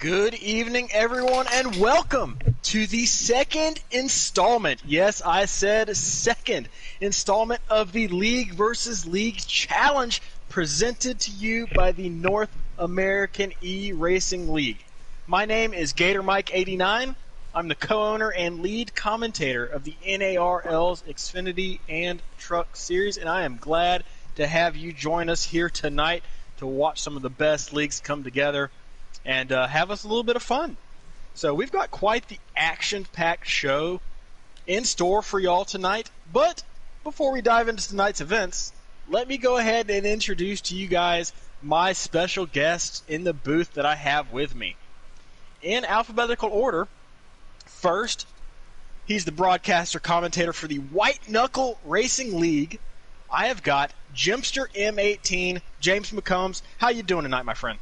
Good evening, everyone, and welcome to the second installment. Yes, I said second installment of the League versus League Challenge presented to you by the North American E-Racing League. My name is Gator Mike 89. I'm the co-owner and lead commentator of the NARL's Xfinity and Truck Series, and I am glad to have you join us here tonight to watch some of the best leagues come together and have us a little bit of fun. So we've got quite the action-packed show in store for y'all tonight. But before we dive into tonight's events, let me go ahead and introduce to you guys my special guests in the booth that I have with me. In alphabetical order, first, he's the broadcaster commentator for the White Knuckle Racing League. I have got Jimster M18, James McCombs. How you doing tonight, my friend?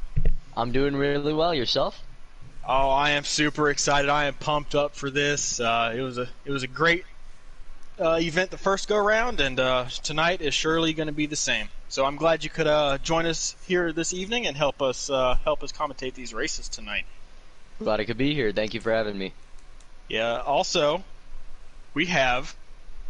I'm doing really well. Yourself? Oh, I am super excited. I am pumped up for this. It was a great event the first go round, and tonight is surely going to be the same. So I'm glad you could join us here this evening and help us commentate these races tonight. Glad I could be here. Thank you for having me. Yeah. Also, we have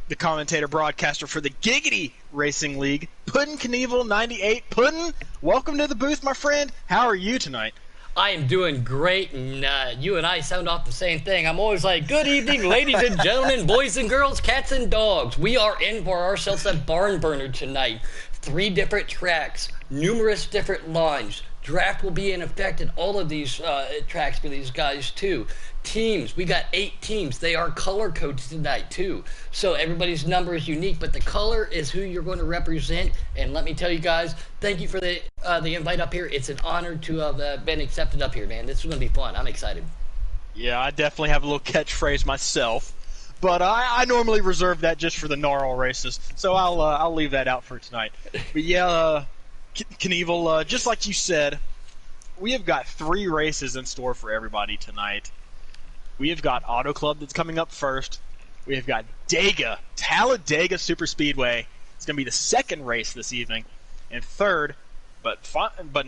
the commentator broadcaster for the Giggity Racing League, Puddin' Knievel 98. Puddin', welcome to the booth, my friend. How are you tonight? I am doing great, and you and I sound off the same thing. I'm always like, good evening, ladies and gentlemen, boys and girls, cats and dogs. We are in for ourselves a barn burner tonight. 3 different tracks, numerous different lines. Draft will be in effect at all of these tracks for these guys, too. Teams, we got 8 teams. They are color coded tonight, too. So everybody's number is unique, but the color is who you're going to represent. And let me tell you guys, thank you for the invite up here. It's an honor to have been accepted up here, man. This is going to be fun. I'm excited. Yeah, I definitely have a little catchphrase myself, but I normally reserve that just for the Gnarl races, so I'll leave that out for tonight. But yeah, Knievel, just like you said, we have got 3 races in store for everybody tonight. We have got Auto Club that's coming up first. We have got Talladega Super Speedway. It's going to be the second race this evening. And third, but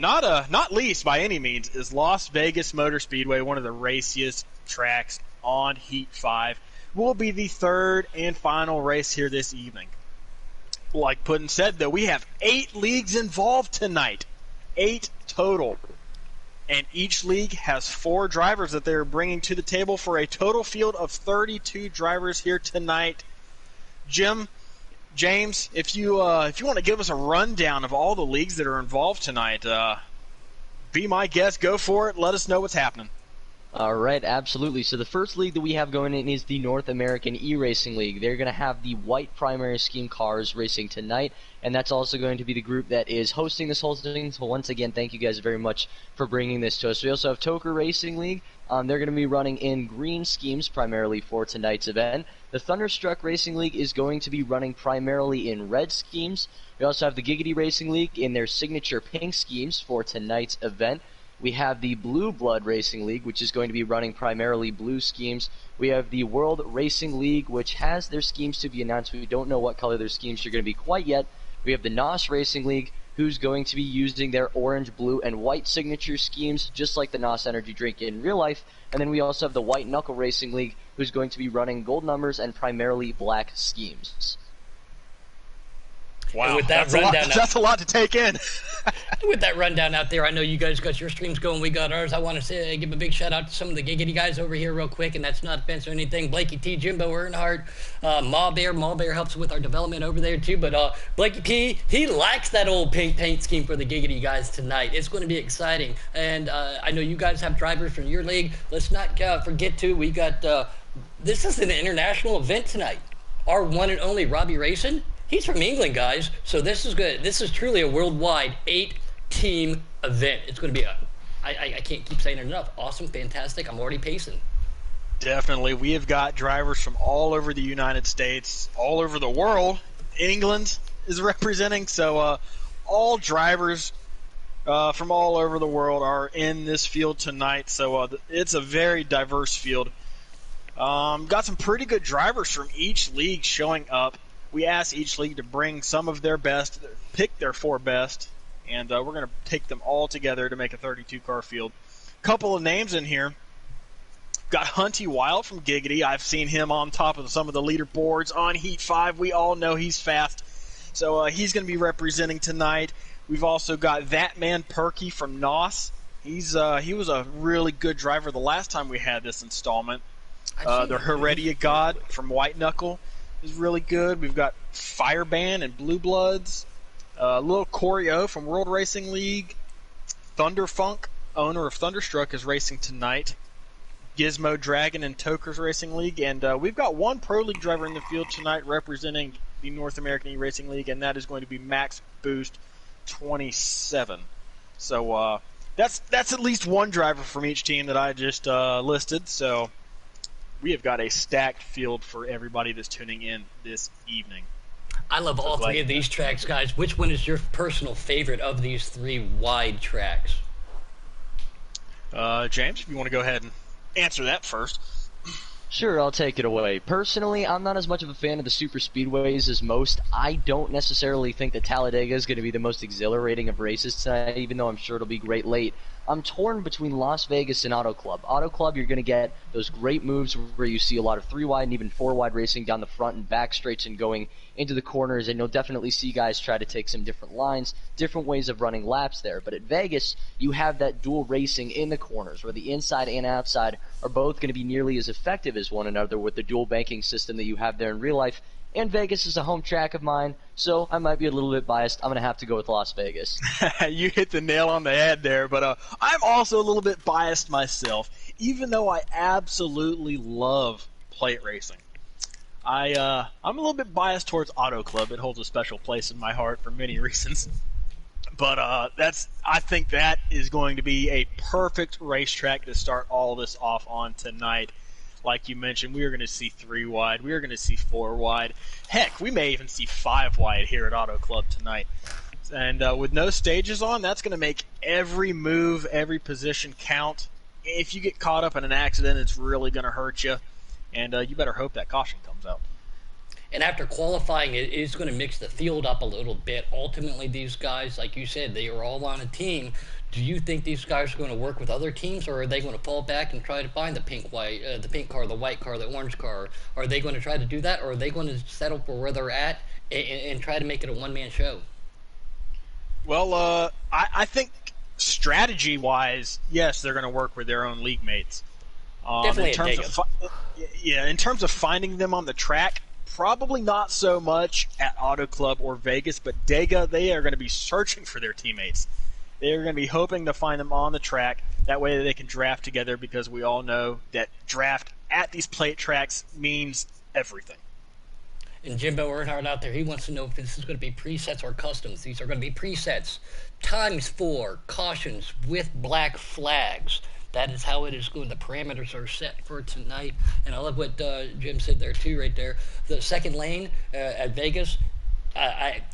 not least by any means, is Las Vegas Motor Speedway, one of the raciest tracks on Heat 5. Will be the third and final race here this evening. Like Puddin' said, though, we have 8 leagues involved tonight. 8 total. And each league has 4 drivers that they're bringing to the table for a total field of 32 drivers here tonight. James, if you want to give us a rundown of all the leagues that are involved tonight, be my guest. Go for it. Let us know what's happening. All right, absolutely. So the first league that we have going in is the North American E-Racing League. They're going to have the white primary scheme cars racing tonight, and that's also going to be the group that is hosting this whole thing. So once again, thank you guys very much for bringing this to us. We also have Toker Racing League. They're going to be running in green schemes primarily for tonight's event. The Thunderstruck Racing League is going to be running primarily in red schemes. We also have the Giggity Racing League in their signature pink schemes for tonight's event. We have the Blue Blood Racing League, which is going to be running primarily blue schemes. We have the World Racing League, which has their schemes to be announced. We don't know what color their schemes are going to be quite yet. We have the NOS Racing League, who's going to be using their orange, blue, and white signature schemes, just like the NOS energy drink in real life. And then we also have the White Knuckle Racing League, who's going to be running gold numbers and primarily black schemes. Wow, with that that's a lot to take in. With that rundown out there, I know you guys got your streams going, we got ours. I want to give a big shout out to some of the Giggity guys over here real quick, and that's not offense or anything. Blakey T, Jimbo Earnhardt, Ma Bear helps with our development over there too, but Blakey P, he likes that old pink paint scheme for the Giggity guys tonight. It's going to be exciting, and I know you guys have drivers from your league. Let's not forget too, we got, this is an international event tonight. Our one and only Robbie Racing. He's from England, guys, so this is good. This is truly a worldwide 8-team event. It's going to be I can't keep saying it enough. Awesome, fantastic. I'm already pacing. Definitely. We have got drivers from all over the United States, all over the world. England is representing, so all drivers from all over the world are in this field tonight, so it's a very diverse field. Got some pretty good drivers from each league showing up. We asked each league to bring some of their best, pick their 4 best, and we're going to take them all together to make a 32-car field. Couple of names in here. Got Hunty Wild from Giggity. I've seen him on top of some of the leaderboards on Heat 5. We all know he's fast. So he's going to be representing tonight. We've also got That Man Perky from NOS. He was a really good driver the last time we had this installment. The Heredia God from White Knuckle is really good. We've got Fireban and Blue Bloods. Little Corey O from World Racing League. Thunderfunk, owner of Thunderstruck, is racing tonight. Gizmo Dragon and Tokers Racing League. And we've got one Pro League driver in the field tonight representing the North American E-Racing League, and that is going to be Max Boost 27. So that's at least one driver from each team that I just listed. So we have got a stacked field for everybody that's tuning in this evening. I love all three of these tracks, guys. Which one is your personal favorite of these three wide tracks? James, if you want to go ahead and answer that first. Sure, I'll take it away. Personally, I'm not as much of a fan of the super speedways as most. I don't necessarily think that Talladega is going to be the most exhilarating of races tonight, even though I'm sure it'll be great late. I'm torn between Las Vegas and Auto Club. Auto Club, you're going to get those great moves where you see a lot of 3-wide and even 4-wide racing down the front and back straights and going into the corners, and you'll definitely see guys try to take some different lines, different ways of running laps there. But at Vegas, you have that dual racing in the corners where the inside and outside are both going to be nearly as effective as one another with the dual banking system that you have there in real life. And Vegas is a home track of mine, so I might be a little bit biased. I'm going to have to go with Las Vegas. You hit the nail on the head there, but I'm also a little bit biased myself, even though I absolutely love plate racing. I'm a little bit biased towards Auto Club. It holds a special place in my heart for many reasons. But I think that is going to be a perfect racetrack to start all this off on tonight. Like you mentioned, we are going to see 3-wide. We are going to see 4-wide. Heck, we may even see 5-wide here at Auto Club tonight. And with no stages on, that's going to make every move, every position count. If you get caught up in an accident, it's really going to hurt you. And you better hope that caution comes out. And after qualifying, it is going to mix the field up a little bit. Ultimately, these guys, like you said, they are all on a team. Do you think these guys are going to work with other teams, or are they going to fall back and try to find the pink car, the white car, the orange car? Are they going to try to do that, or are they going to settle for where they're at and try to make it a one-man show? Well, I think strategy-wise, yes, they're going to work with their own league mates. Definitely in terms of finding them on the track, probably not so much at Auto Club or Vegas, but Dega, they are going to be searching for their teammates. They are going to be hoping to find them on the track. That way they can draft together, because we all know that draft at these plate tracks means everything. And Jimbo Earnhardt out there, he wants to know if this is going to be presets or customs. These are going to be presets ×4 cautions with black flags. That is how it is going. The parameters are set for tonight. And I love what Jim said there, too, right there. The second lane at Vegas,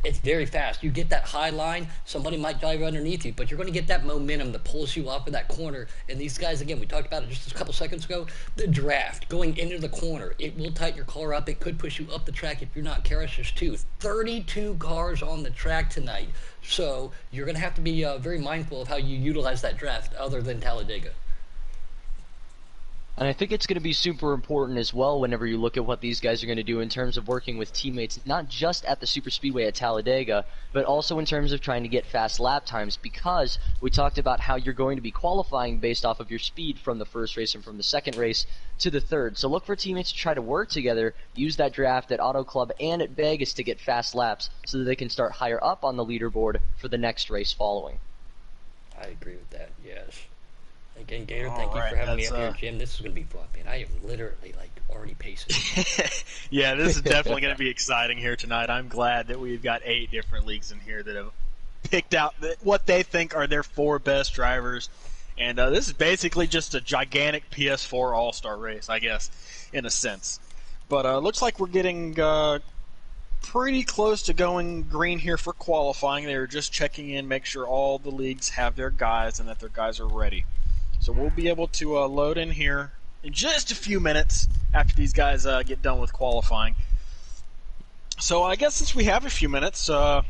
it's very fast. You get that high line, somebody might drive underneath you, but you're going to get that momentum that pulls you off of that corner. And these guys, again, we talked about it just a couple seconds ago, the draft, going into the corner, it will tighten your car up. It could push you up the track if you're not careless. There's 32 cars on the track tonight. So you're going to have to be very mindful of how you utilize that draft other than Talladega. And I think it's going to be super important as well whenever you look at what these guys are going to do in terms of working with teammates, not just at the super speedway at Talladega, but also in terms of trying to get fast lap times, because we talked about how you're going to be qualifying based off of your speed from the first race and from the second race to the third. So look for teammates to try to work together, use that draft at Auto Club and at Vegas to get fast laps so that they can start higher up on the leaderboard for the next race following. I agree with that, yes. Again, Gator, thank you for having me up here, Jim. This is going to be fun, man. I am literally, already pacing. Yeah, this is definitely going to be exciting here tonight. I'm glad that we've got 8 different leagues in here that have picked out what they think are their 4 best drivers. And this is basically just a gigantic PS4 All-Star race, I guess, in a sense. But looks like we're getting pretty close to going green here for qualifying. They're just checking in, make sure all the leagues have their guys and that their guys are ready. So we'll be able to load in here in just a few minutes after these guys get done with qualifying. So I guess since we have a few minutes, I'll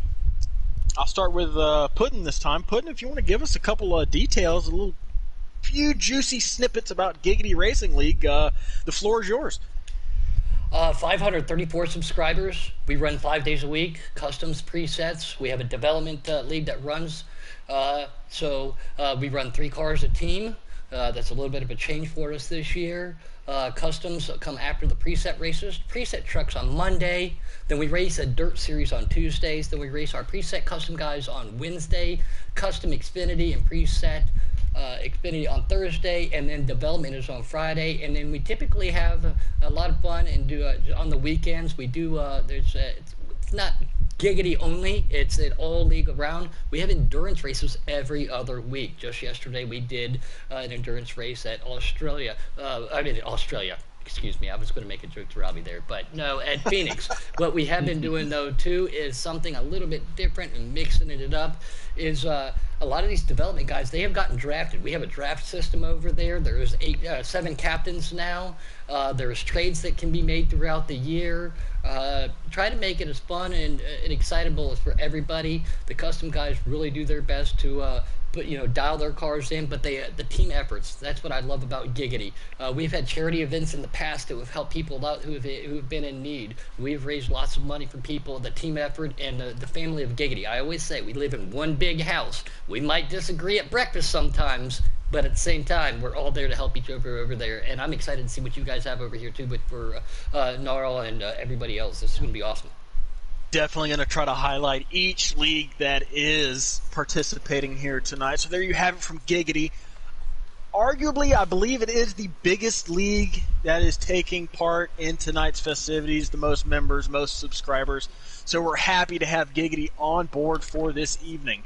start with Puddin' this time. Puddin', if you want to give us a couple of details, a little few juicy snippets about Giggity Racing League. The floor is yours. 534 subscribers. We run 5 days a week, customs, presets. We have a development league that runs. We run 3 cars a team. That's a little bit of a change for us this year. Customs come after the preset races. Preset trucks on Monday. Then we race a dirt series on Tuesdays. Then we race our preset custom guys on Wednesday. Custom Xfinity and preset Xfinity on Thursday, and then development is on Friday. And then we typically have a lot of fun and do on the weekends. We do it's not Giggity only, it's an all league around. We have endurance races every other week. Just yesterday we did an endurance race at Australia. Excuse me, I was going to make a joke to Robbie there, but no, at Phoenix. What we have been doing, though, too, is something a little bit different and mixing it up, is a lot of these development guys, they have gotten drafted. We have a draft system over there. There's 7 captains now. There's trades that can be made throughout the year. Try to make it as fun and excitable as for everybody. The custom guys really do their best to dial their cars in, but the team efforts, that's what I love about Giggity. We've had charity events in the past that have helped people out who have been in need. We've raised lots of money for people, the team effort, and the family of Giggity. I always say we live in one big house. We might disagree at breakfast sometimes, but at the same time, we're all there to help each other over there. And I'm excited to see what you guys have over here, too, but for Gnarl and everybody else. This is going to be awesome. Definitely going to try to highlight each league that is participating here tonight. So there you have it from Giggity. Arguably, I believe it is the biggest league that is taking part in tonight's festivities, the most members, most subscribers. So we're happy to have Giggity on board for this evening.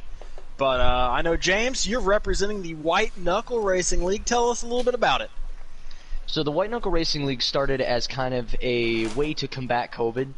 But I know, James, you're representing the White Knuckle Racing League. Tell us a little bit about it. So the White Knuckle Racing League started as kind of a way to combat COVID.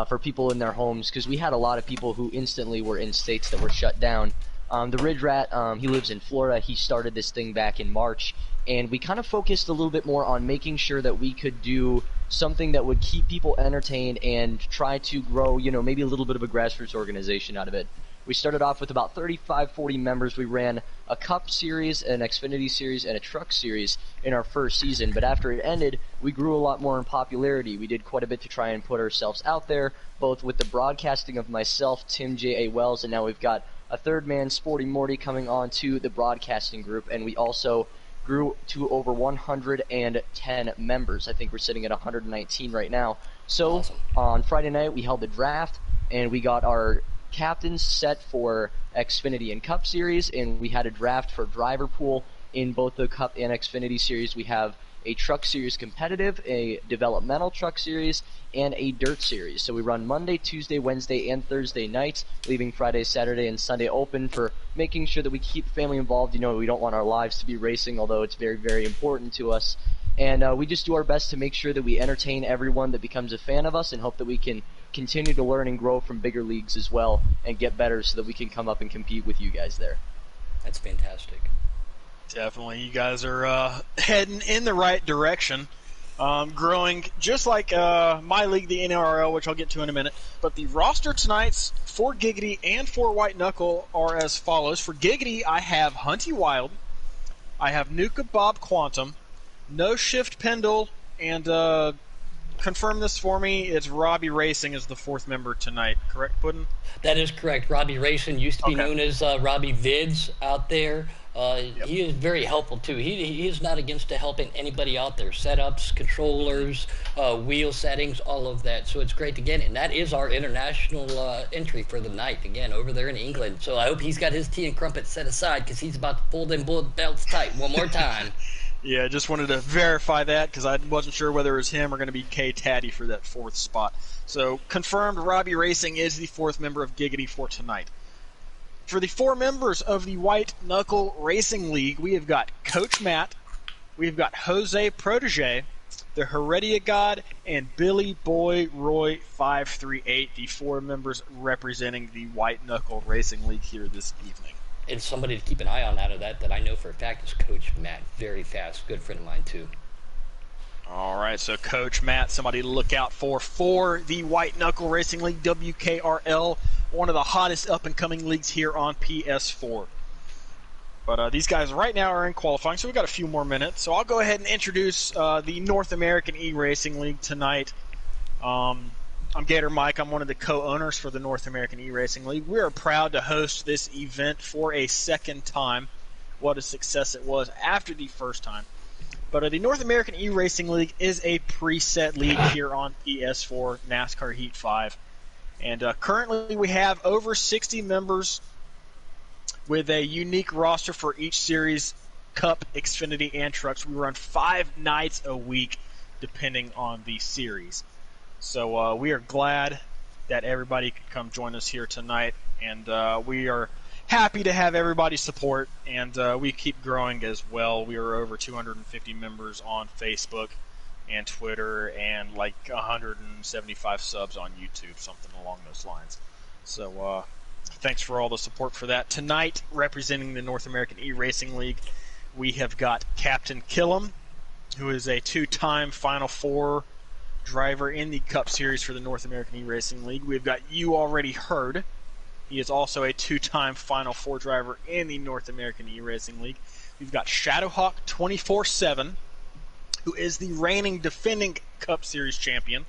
For people in their homes, because we had a lot of people who instantly were in states that were shut down. The Ridge Rat, he lives in Florida. He started this thing back in March, and we kind of focused a little bit more on making sure that we could do something that would keep people entertained and try to grow, maybe a little bit of a grassroots organization out of it. We started off with about 35, 40 members. We ran a Cup series, an Xfinity series, and a Truck series in our first season. But after it ended, we grew a lot more in popularity. We did quite a bit to try and put ourselves out there, both with the broadcasting of myself, Tim J.A. Wells, and now we've got a third man, Sporty Morty, coming on to the broadcasting group. And we also grew to over 110 members. I think we're sitting at 119 right now. So awesome. On Friday night, we held the draft, and we got our captains set for Xfinity and Cup series, and we had a draft for driver pool in both the Cup and Xfinity series. We have a Truck series competitive, a developmental Truck series, and a dirt series. So we run Monday, Tuesday, Wednesday, and Thursday nights, leaving Friday, Saturday, and Sunday open for making sure that we keep the family involved. We don't want our lives to be racing, although it's very, very important to us. And we just do our best to make sure that we entertain everyone that becomes a fan of us, and hope that we can continue to learn and grow from bigger leagues as well and get better so that we can come up and compete with you guys there. That's fantastic. Definitely. You guys are heading in the right direction. Growing just like my league, the NRL, which I'll get to in a minute. But the roster tonight's for Giggity and for White Knuckle are as follows. For Giggity, I have Hunty Wild, I have Nuka Bob Quantum, No Shift Pendle, and confirm this for me, it's Robbie Racing as the 4th member tonight. Correct, Puddin'? That is correct. Robbie Racing used to be known as Robbie Vids out there. Yep. He is very helpful, too. He is not against helping anybody out there. Setups, controllers, wheel settings, all of that. So it's great to get it. And that is our international entry for the night, again, over there in England. So I hope he's got his tea and crumpets set aside, because he's about to pull them belts tight one more time. Yeah, just wanted to verify that because I wasn't sure whether it was him or going to be K Taddy for that 4th spot. So confirmed, Robbie Racing is the 4th member of Giggity for tonight. For the 4 members of the White Knuckle Racing League, we have got Coach Matt, we've got Jose Protege, the Heredia God, and Billy Boy Roy 538, the 4 members representing the White Knuckle Racing League here this evening. And somebody to keep an eye on out of that I know for a fact is Coach Matt. Very fast. Good friend of mine, too. All right, so Coach Matt, somebody to look out for the White Knuckle Racing League, WKRL, one of the hottest up-and-coming leagues here on PS4. But these guys right now are in qualifying, so we've got a few more minutes. So I'll go ahead and introduce the North American E-Racing League tonight. I'm Gator Mike. I'm one of the co-owners for the North American E-Racing League. We are proud to host this event for a second time. What a success it was after the first time. But the North American E-Racing League is a preset league here on PS4 NASCAR Heat 5. And currently we have over 60 members with a unique roster for each series, Cup, Xfinity, and Trucks. We run 5 nights a week depending on the series. So we are glad that everybody could come join us here tonight. And we are happy to have everybody's support, and we keep growing as well. We are over 250 members on Facebook and Twitter, and like 175 subs on YouTube, something along those lines. So thanks for all the support for that. Tonight, representing the North American E-Racing League, we have got Captain Killam, who is a 2-time Final Four driver in the Cup Series for the North American E-Racing League. We've got You Already Heard. He is also a 2-time Final Four driver in the North American E-Racing League. We've got Shadowhawk 24/7, who is the reigning defending Cup Series champion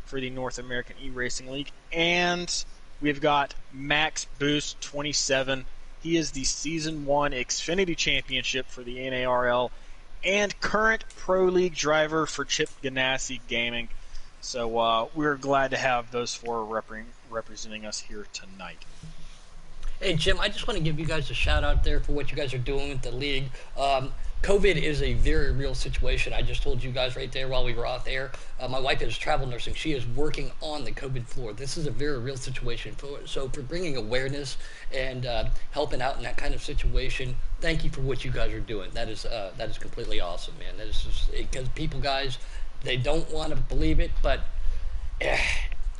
for the North American E-Racing League. And we've got Max Boost 27. He is the Season 1 Xfinity Championship for the NARL and current Pro League driver for Chip Ganassi Gaming. So we're glad to have those four representing us here tonight. Hey, Jim, I just want to give you guys a shout out there for what you guys are doing with the league. COVID is a very real situation. I just told you guys right there while we were out there. My wife is travel nursing. She is working on the COVID floor. This is a very real situation. So for bringing awareness and helping out in that kind of situation, thank you for what you guys are doing. That is completely awesome, man. That is just because people, guys, they don't want to believe it, but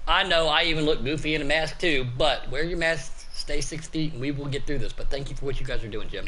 I know I even look goofy in a mask too. But wear your mask, stay 6 feet, and we will get through this. But thank you for what you guys are doing, Jim.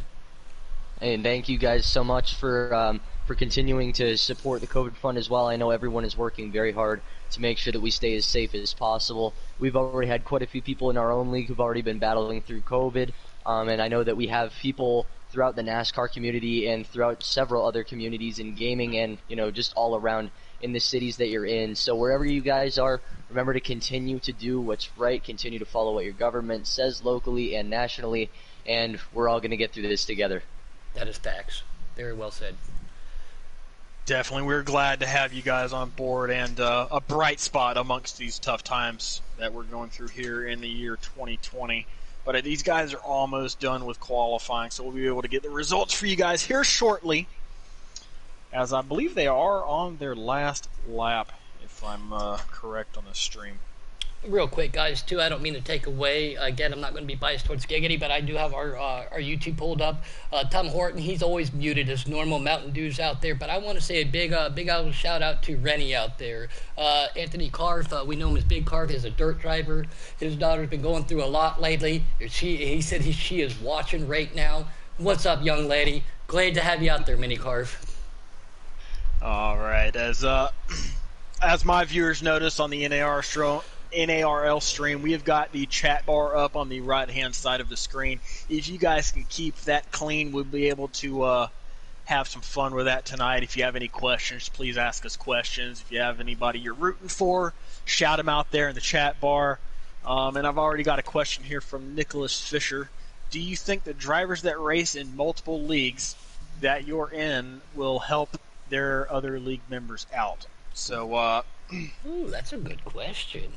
And thank you guys so much for continuing to support the COVID Fund as well. I know everyone is working very hard to make sure that we stay as safe as possible. We've already had quite a few people in our own league who've already been battling through COVID, and I know that we have people throughout the NASCAR community and throughout several other communities in gaming and just all around in the cities that you're in. So wherever you guys are, remember to continue to do what's right, continue to follow what your government says locally and nationally, and we're all going to get through this together. That is facts. Very well said. Definitely. We're glad to have you guys on board and a bright spot amongst these tough times that we're going through here in the year 2020. But these guys are almost done with qualifying, so we'll be able to get the results for you guys here shortly, as I believe they are on their last lap, if I'm correct on the stream. Real quick, guys, too, I don't mean to take away. Again, I'm not going to be biased towards Giggity, but I do have our YouTube pulled up. Tom Horton, he's always muted as normal. Mountain Dew's out there, but I want to say a big old shout out to Rennie out there. Anthony Carf, we know him as Big Carf, is a dirt driver. His daughter's been going through a lot lately. He said she is watching right now. What's up, young lady? Glad to have you out there, Mini Carf. All right, as my viewers notice on the NARL stream, we have got the chat bar up on the right-hand side of the screen. If you guys can keep that clean, we'll be able to have some fun with that tonight. If you have any questions, please ask us questions. If you have anybody you're rooting for, shout them out there in the chat bar. And I've already got a question here from Nicholas Fisher. Do you think the drivers that race in multiple leagues that you're in will help their other league members out? So, Ooh, that's a good question.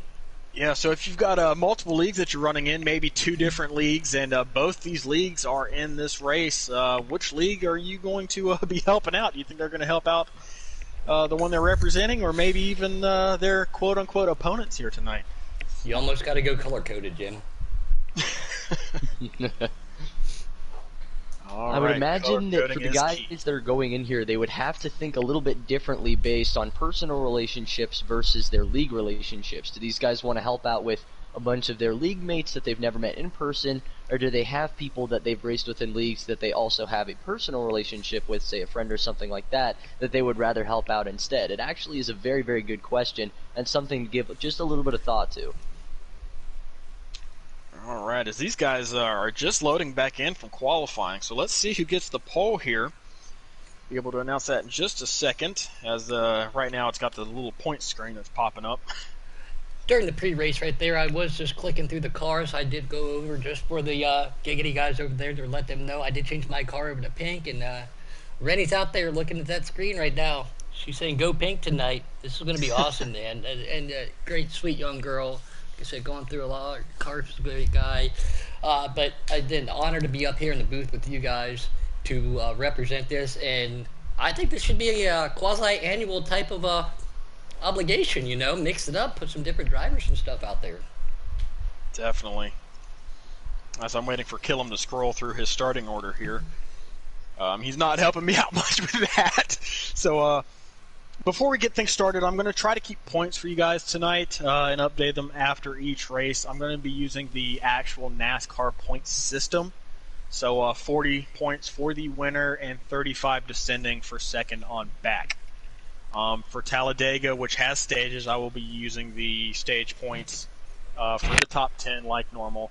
Yeah, so if you've got multiple leagues that you're running in, maybe 2 different leagues, and both these leagues are in this race, which league are you going to be helping out? Do you think they're going to help out the one they're representing, or maybe even their quote-unquote opponents here tonight? You almost got to go color-coded, Jim. I would imagine that for the guys that are going in here, they would have to think a little bit differently based on personal relationships versus their league relationships. Do these guys want to help out with a bunch of their league mates that they've never met in person, or do they have people that they've raced with in leagues that they also have a personal relationship with, say a friend or something like that, that they would rather help out instead? It actually is a very, very good question and something to give just a little bit of thought to. All right, as these guys are just loading back in from qualifying, so let's see who gets the pole here. Be able to announce that in just a second, as right now it's got the little point screen that's popping up. During the pre-race right there, I was just clicking through the cars. I did go over just for the giggity guys over there to let them know I did change my car over to pink, and Rennie's out there looking at that screen right now. She's saying, "Go pink tonight." This is going to be awesome, man. And great, sweet young girl. Like I said, going through a lot. Carp's a great guy. But I did an honor to be up here in the booth with you guys to represent this. And I think this should be a quasi-annual type of obligation, you know? Mix it up, put some different drivers and stuff out there. Definitely. As I'm waiting for Killam to scroll through his starting order here. He's not helping me out much with that. So before we get things started, I'm going to try to keep points for you guys tonight and update them after each race. I'm going to be using the actual NASCAR point system. So 40 points for the winner and 35 descending for second on back. For Talladega, which has stages, I will be using the stage points for the top 10 like normal.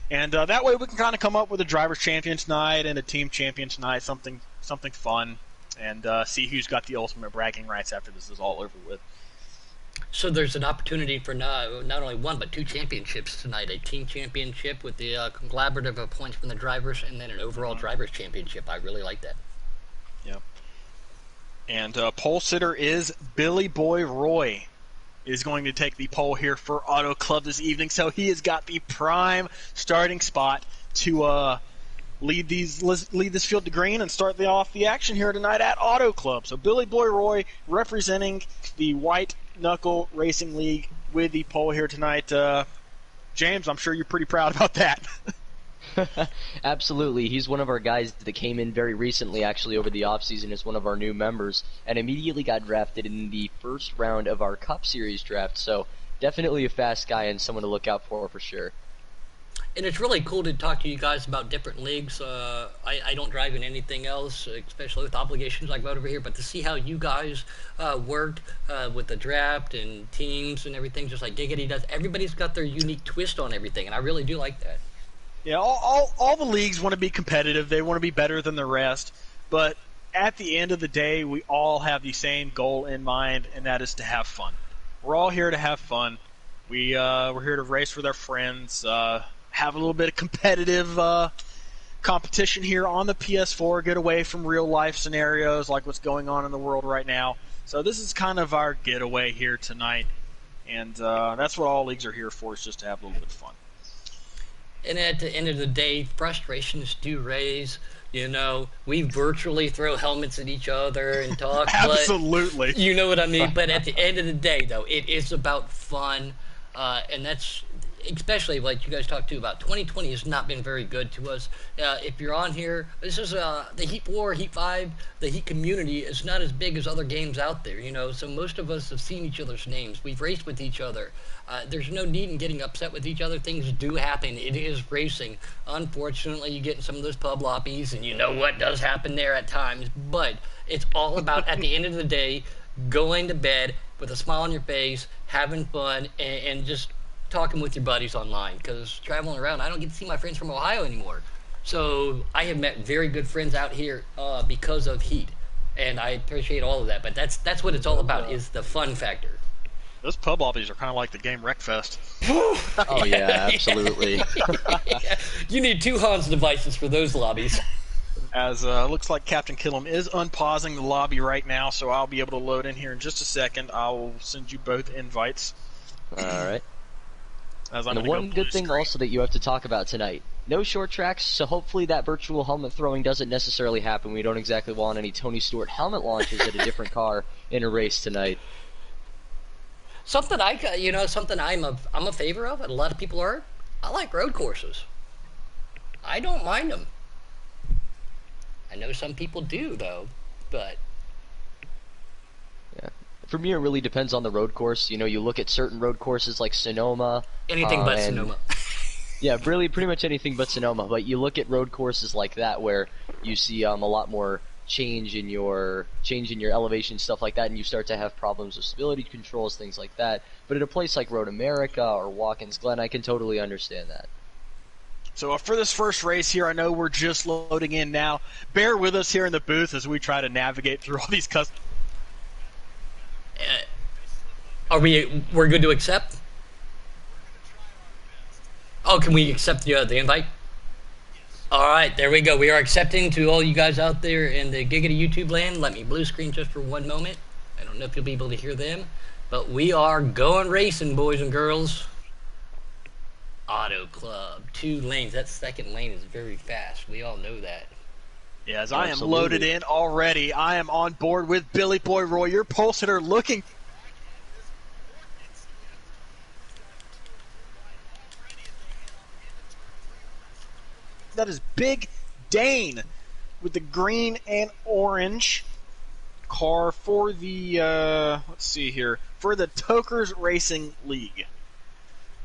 And that way we can kind of come up with a driver's champion tonight and a team champion tonight, something fun, and see who's got the ultimate bragging rights after this is all over with. So there's an opportunity for not only one but two championships tonight, a team championship with the collaborative of points from the drivers, and then an overall drivers championship. I really like that. Yeah. And pole sitter is Billy Boy Roy. Is going to take the pole here for Auto Club this evening, so he has got the prime starting spot to lead this field to green and start off the action here tonight at Auto Club. So Billy Boy Roy representing the White Knuckle Racing League with the pole here tonight. James, I'm sure you're pretty proud about that. Absolutely. He's one of our guys that came in very recently, actually, over the offseason as one of our new members, and immediately got drafted in the first round of our Cup Series draft. So definitely a fast guy and someone to look out for sure. And it's really cool to talk to you guys about different leagues. I don't drive in anything else, especially with obligations like that over here, but to see how you guys work with the draft and teams and everything, just like Giggity does. Everybody's got their unique twist on everything, and I really do like that. Yeah, all the leagues want to be competitive. They want to be better than the rest. But at the end of the day, we all have the same goal in mind, and that is to have fun. We're all here to have fun. We're here to race with our friends, have a little bit of competitive competition here on the PS4, get away from real-life scenarios like what's going on in the world right now. So this is kind of our getaway here tonight, and that's what all leagues are here for, is just to have a little bit of fun. And at the end of the day, frustrations do raise. You know, we virtually throw helmets at each other and talk. Absolutely. But, you know what I mean? But at the end of the day, though, it is about fun. And that's especially like you guys talked to about 2020 has not been very good to us. If you're on here, this is the Heat 4, Heat 5, the Heat community is not as big as other games out there, you know, so most of us have seen each other's names. We've raced with each other. There's no need in getting upset with each other. Things do happen. It is racing. Unfortunately, you get in some of those pub lobbies, and you know what does happen there at times, but it's all about, at the end of the day, going to bed with a smile on your face, having fun, and just talking with your buddies online, because traveling around, I don't get to see my friends from Ohio anymore. So I have met very good friends out here because of Heat, and I appreciate all of that. But that's what it's all about, is the fun factor. Those pub lobbies are kind of like the game Wreckfest. Oh yeah, absolutely. Yeah. You need two Hans devices for those lobbies. As looks like Captain Killam is unpausing the lobby right now, so I'll be able to load in here in just a second. I'll send you both invites. All right. As I'm and the one good thing also that you have to talk about tonight, no short tracks, so hopefully that virtual helmet throwing doesn't necessarily happen. We don't exactly want any Tony Stewart helmet launches at a different car in a race tonight. Something I'm a favor of, and a lot of people are. I like road courses. I don't mind them. I know some people do, though, but... Yeah. For me, it really depends on the road course. You know, you look at certain road courses like Sonoma. Anything but Sonoma. Yeah, really pretty much anything but Sonoma. But you look at road courses like that where you see a lot more change in your elevation, stuff like that, and you start to have problems with stability controls, things like that. But at a place like Road America or Watkins Glen, I can totally understand that. So for this first race here, I know we're just loading in now. Bear with us here in the booth as we try to navigate through all these custom. We're good to accept? Oh, can we accept the invite? All right, there we go. We are accepting to all you guys out there in the Giggity YouTube land. Let me blue screen just for one moment. I don't know if you'll be able to hear them, but we are going racing, boys and girls. Auto Club, 2 lanes. That second lane is very fast. We all know that. Yeah, as I am loaded in already, I am on board with Billy Boy Roy, your pulse hitter, looking. That is Big Dane with the green and orange car for the, let's see here, for the Tokers Racing League.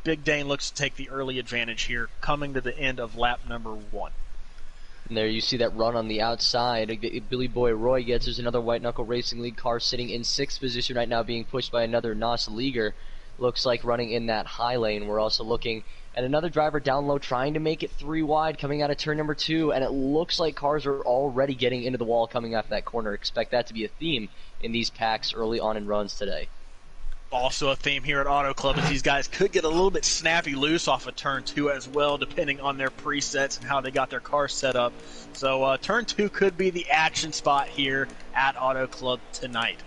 Big Dane looks to take the early advantage here, coming to the end of lap number 1. And there you see that run on the outside. Billy Boy Roy gets, there's another White Knuckle Racing League car sitting in 6th position right now, being pushed by another Nas Leaguer. Looks like running in that high lane. We're also looking at another driver down low trying to make it 3 wide coming out of turn number 2, and it looks like cars are already getting into the wall coming off that corner. Expect that to be a theme in these packs early on in runs today. Also a theme here at Auto Club is these guys could get a little bit snappy loose off of turn 2 as well, depending on their presets and how they got their car set up. So turn 2 could be the action spot here at Auto Club tonight.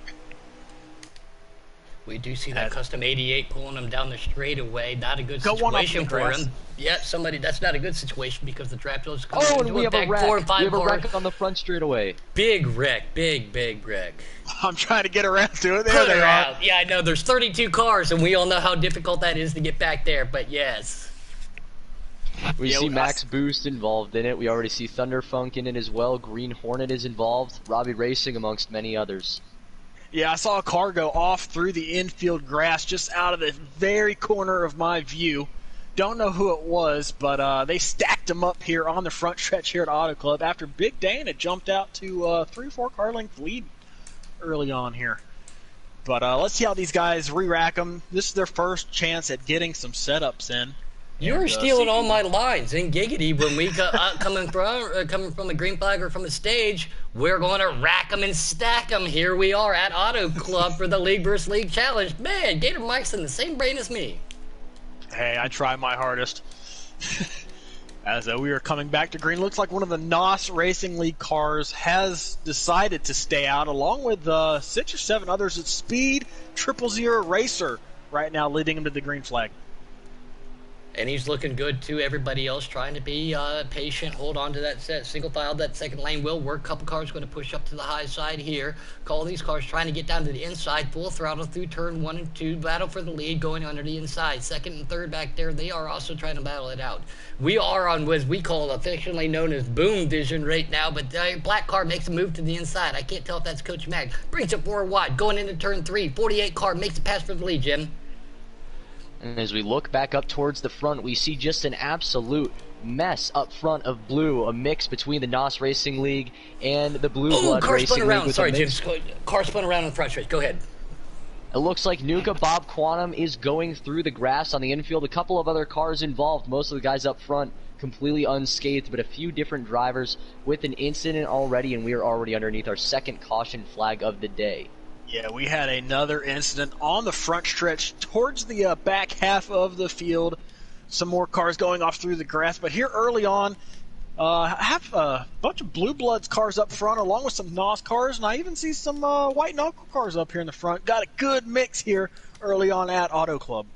We do see that custom 88 pulling him down the straightaway. Not a good situation for him. Yeah, that's not a good situation because the draft is coming and we have a wreck. 4 and 5 we have a wreck on the front straightaway. Big wreck. Big wreck. I'm trying to get around to it. There they are. Yeah, I know. There's 32 cars, and we all know how difficult that is to get back there, but yes. We see Max Boost involved in it. We already see Thunderfunk in it as well. Green Hornet is involved. Robbie Racing amongst many others. Yeah, I saw a car go off through the infield grass just out of the very corner of my view. Don't know who it was, but they stacked them up here on the front stretch here at Auto Club after Big Dan had jumped out to 3-4 car length lead early on here. But let's see how these guys re-rack them. This is their first chance at getting some setups in. You're stealing all my lines in Giggity. When we coming from a green flag or from a stage, we're going to rack them and stack them. Here we are at Auto Club for the League vs. League Challenge. Man, Gator Mike's in the same brain as me. Hey, I try my hardest. As we are coming back to green, looks like one of the NOS Racing League cars has decided to stay out, along with 6 or 7 others at Speed 000 Racer right now leading him to the green flag. And he's looking good, too. Everybody else trying to be patient, hold on to that single file. That second lane will work. Couple cars going to push up to the high side here. Call these cars trying to get down to the inside. Full throttle through turn 1 and 2. Battle for the lead going under the inside. Second and third back there, they are also trying to battle it out. We are on what we call affectionately known as boom vision right now, but the black car makes a move to the inside. I can't tell if that's Coach Mag. Brings it 4 wide. Going into turn 3. 48 car makes a pass for the lead, Jim. And as we look back up towards the front, we see just an absolute mess up front of blue, a mix between the NOS Racing League and the Blue Blood Racing League. Sorry, Jim. Car spun around in the front stretch. Go ahead. It looks like Nuka Bob Quantum is going through the grass on the infield. A couple of other cars involved. Most of the guys up front completely unscathed, but a few different drivers with an incident already, and we are already underneath our second caution flag of the day. Yeah, we had another incident on the front stretch towards the back half of the field. Some more cars going off through the grass, but here early on, have a bunch of Blue Bloods cars up front along with some NOS cars, and I even see some White Knuckle cars up here in the front. Got a good mix here early on at Auto Club.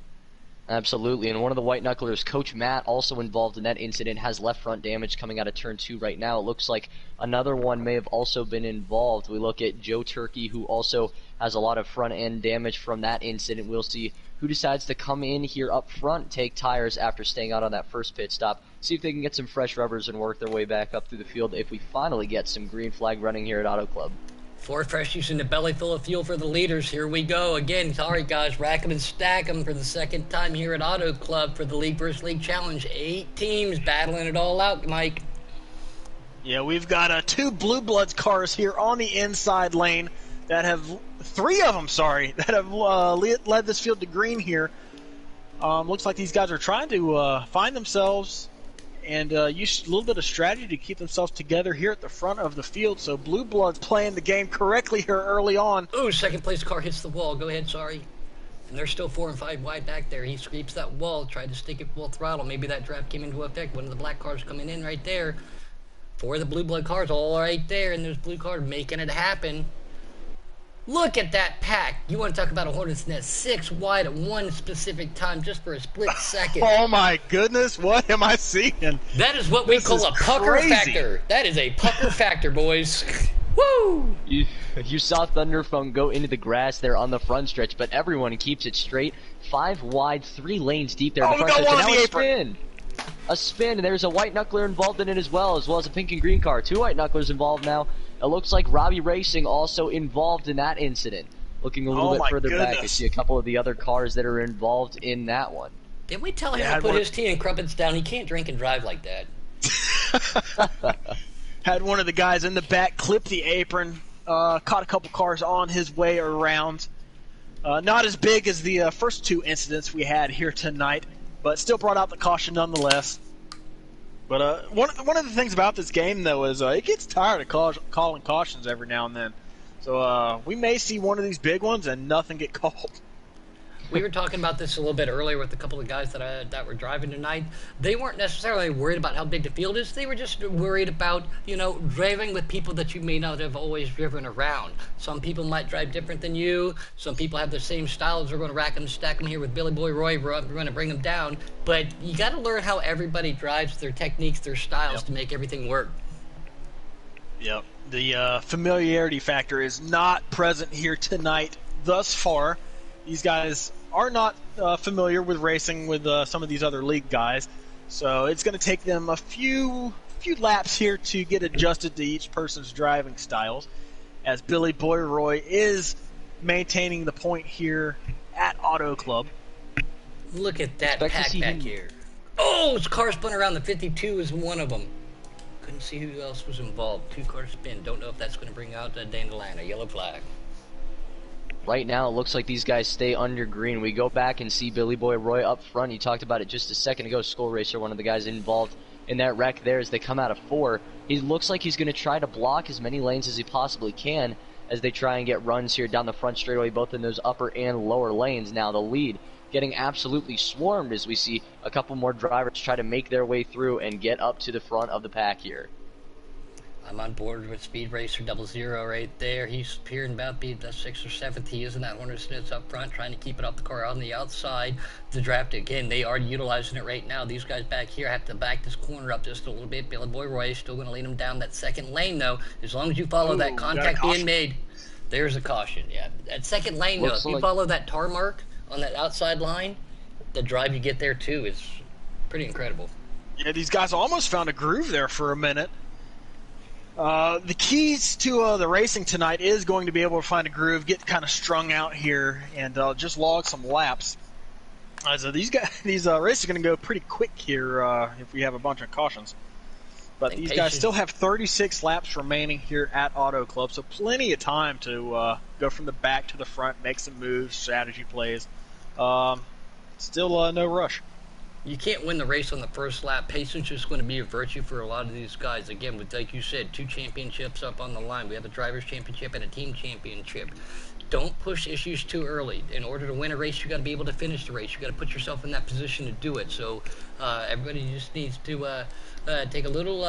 Absolutely, and one of the White Knucklers, Coach Matt, also involved in that incident, has left front damage coming out of turn 2 right now. It looks like another one may have also been involved. We look at Joe Turkey, who also has a lot of front end damage from that incident. We'll see who decides to come in here up front, take tires after staying out on that first pit stop, see if they can get some fresh rubbers and work their way back up through the field if we finally get some green flag running here at Auto Club. 4 freshies in the belly full of fuel for the leaders. Here we go. Again, sorry guys, rack them and stack them for the second time here at Auto Club for the League vs. League Challenge. 8 teams battling it all out, Mike. Yeah, we've got 2 Blue Bloods cars here on the inside lane that have, 3 of them, that have led this field to green here. Looks like these guys are trying to find themselves and used a little bit of strategy to keep themselves together here at the front of the field. So Blue Blood's playing the game correctly here early on. Ooh, second place car hits the wall. Go ahead, sorry. And they're still 4 and 5 wide back there. He scrapes that wall, tried to stick it full throttle. Maybe that draft came into effect. One of the black cars coming in right there. 4 of the blue blood cars all right there, and there's blue cars making it happen. Look at that pack. You want to talk about a hornet's nest. 6 wide at one specific time just for a split second. Oh my goodness, what am I seeing? That is what we call a pucker factor. That is a pucker factor, boys. Woo! You saw Thunderphone go into the grass there on the front stretch, but everyone keeps it straight. 5 wide, 3 lanes deep there. Oh, we got one on the apron. A spin, and there's a white knuckler involved in it as well as a pink and green car. 2 white knucklers involved now. It looks like Robbie Racing also involved in that incident. Looking a little bit further back, you see a couple of the other cars that are involved in that one. Didn't we tell him to put his tea and crumpets down? He can't drink and drive like that. Had one of the guys in the back clip the apron, caught a couple cars on his way around. Not as big as the first 2 incidents we had here tonight, but still brought out the caution nonetheless. But one of the things about this game, though, is it gets tired of calling cautions every now and then. So we may see one of these big ones and nothing get called. We were talking about this a little bit earlier with a couple of guys that were driving tonight. They weren't necessarily worried about how big the field is. They were just worried about, driving with people that you may not have always driven around. Some people might drive different than you. Some people have the same styles. We're going to rack them, stack them here with Billy Boy Roy. We're going to bring them down. But you got to learn how everybody drives, their techniques, their styles to make everything work. Yep. The familiarity factor is not present here tonight thus far. These guys are not familiar with racing with some of these other league guys, so it's going to take them a few laps here to get adjusted to each person's driving styles, as Billy Boy Roy is maintaining the point here at Auto Club. Look at that pack back here. Oh, his car spun around. The 52 is one of them. Couldn't see who else was involved. 2 cars spin. Don't know if that's going to bring out Dandelion, a yellow flag. Right now, it looks like these guys stay under green. We go back and see Billy Boy Roy up front. You talked about it just a second ago. Skull Racer, one of the guys involved in that wreck there as they come out of 4. He looks like he's going to try to block as many lanes as he possibly can as they try and get runs here down the front straightaway, both in those upper and lower lanes. Now the lead getting absolutely swarmed as we see a couple more drivers try to make their way through and get up to the front of the pack here. I'm on board with Speed Racer 00 right there. He's appearing about being the 6th or 7th. He is in that Hornet's Nest up front, trying to keep it up the car on the outside. The draft, again, they are utilizing it right now. These guys back here have to back this corner up just a little bit. Billy Boy Roy is still going to lead him down that second lane, though. As long as you follow that contact being made, there's a caution. Yeah, that second lane, though, if you follow that tar mark on that outside line, the drive you get there, too, is pretty incredible. Yeah, these guys almost found a groove there for a minute. The keys to the racing tonight is going to be able to find a groove, get kind of strung out here, and just log some laps. So these races are going to go pretty quick here if we have a bunch of cautions. But these guys still have 36 laps remaining here at Auto Club, so plenty of time to go from the back to the front, make some moves, strategy plays. Still no rush. You can't win the race on the first lap. Patience is going to be a virtue for a lot of these guys. Again, with, like you said, 2 championships up on the line. We have a driver's championship and a team championship. Don't push issues too early. In order to win a race, you got to be able to finish the race. You got to put yourself in that position to do it. So everybody just needs to take a little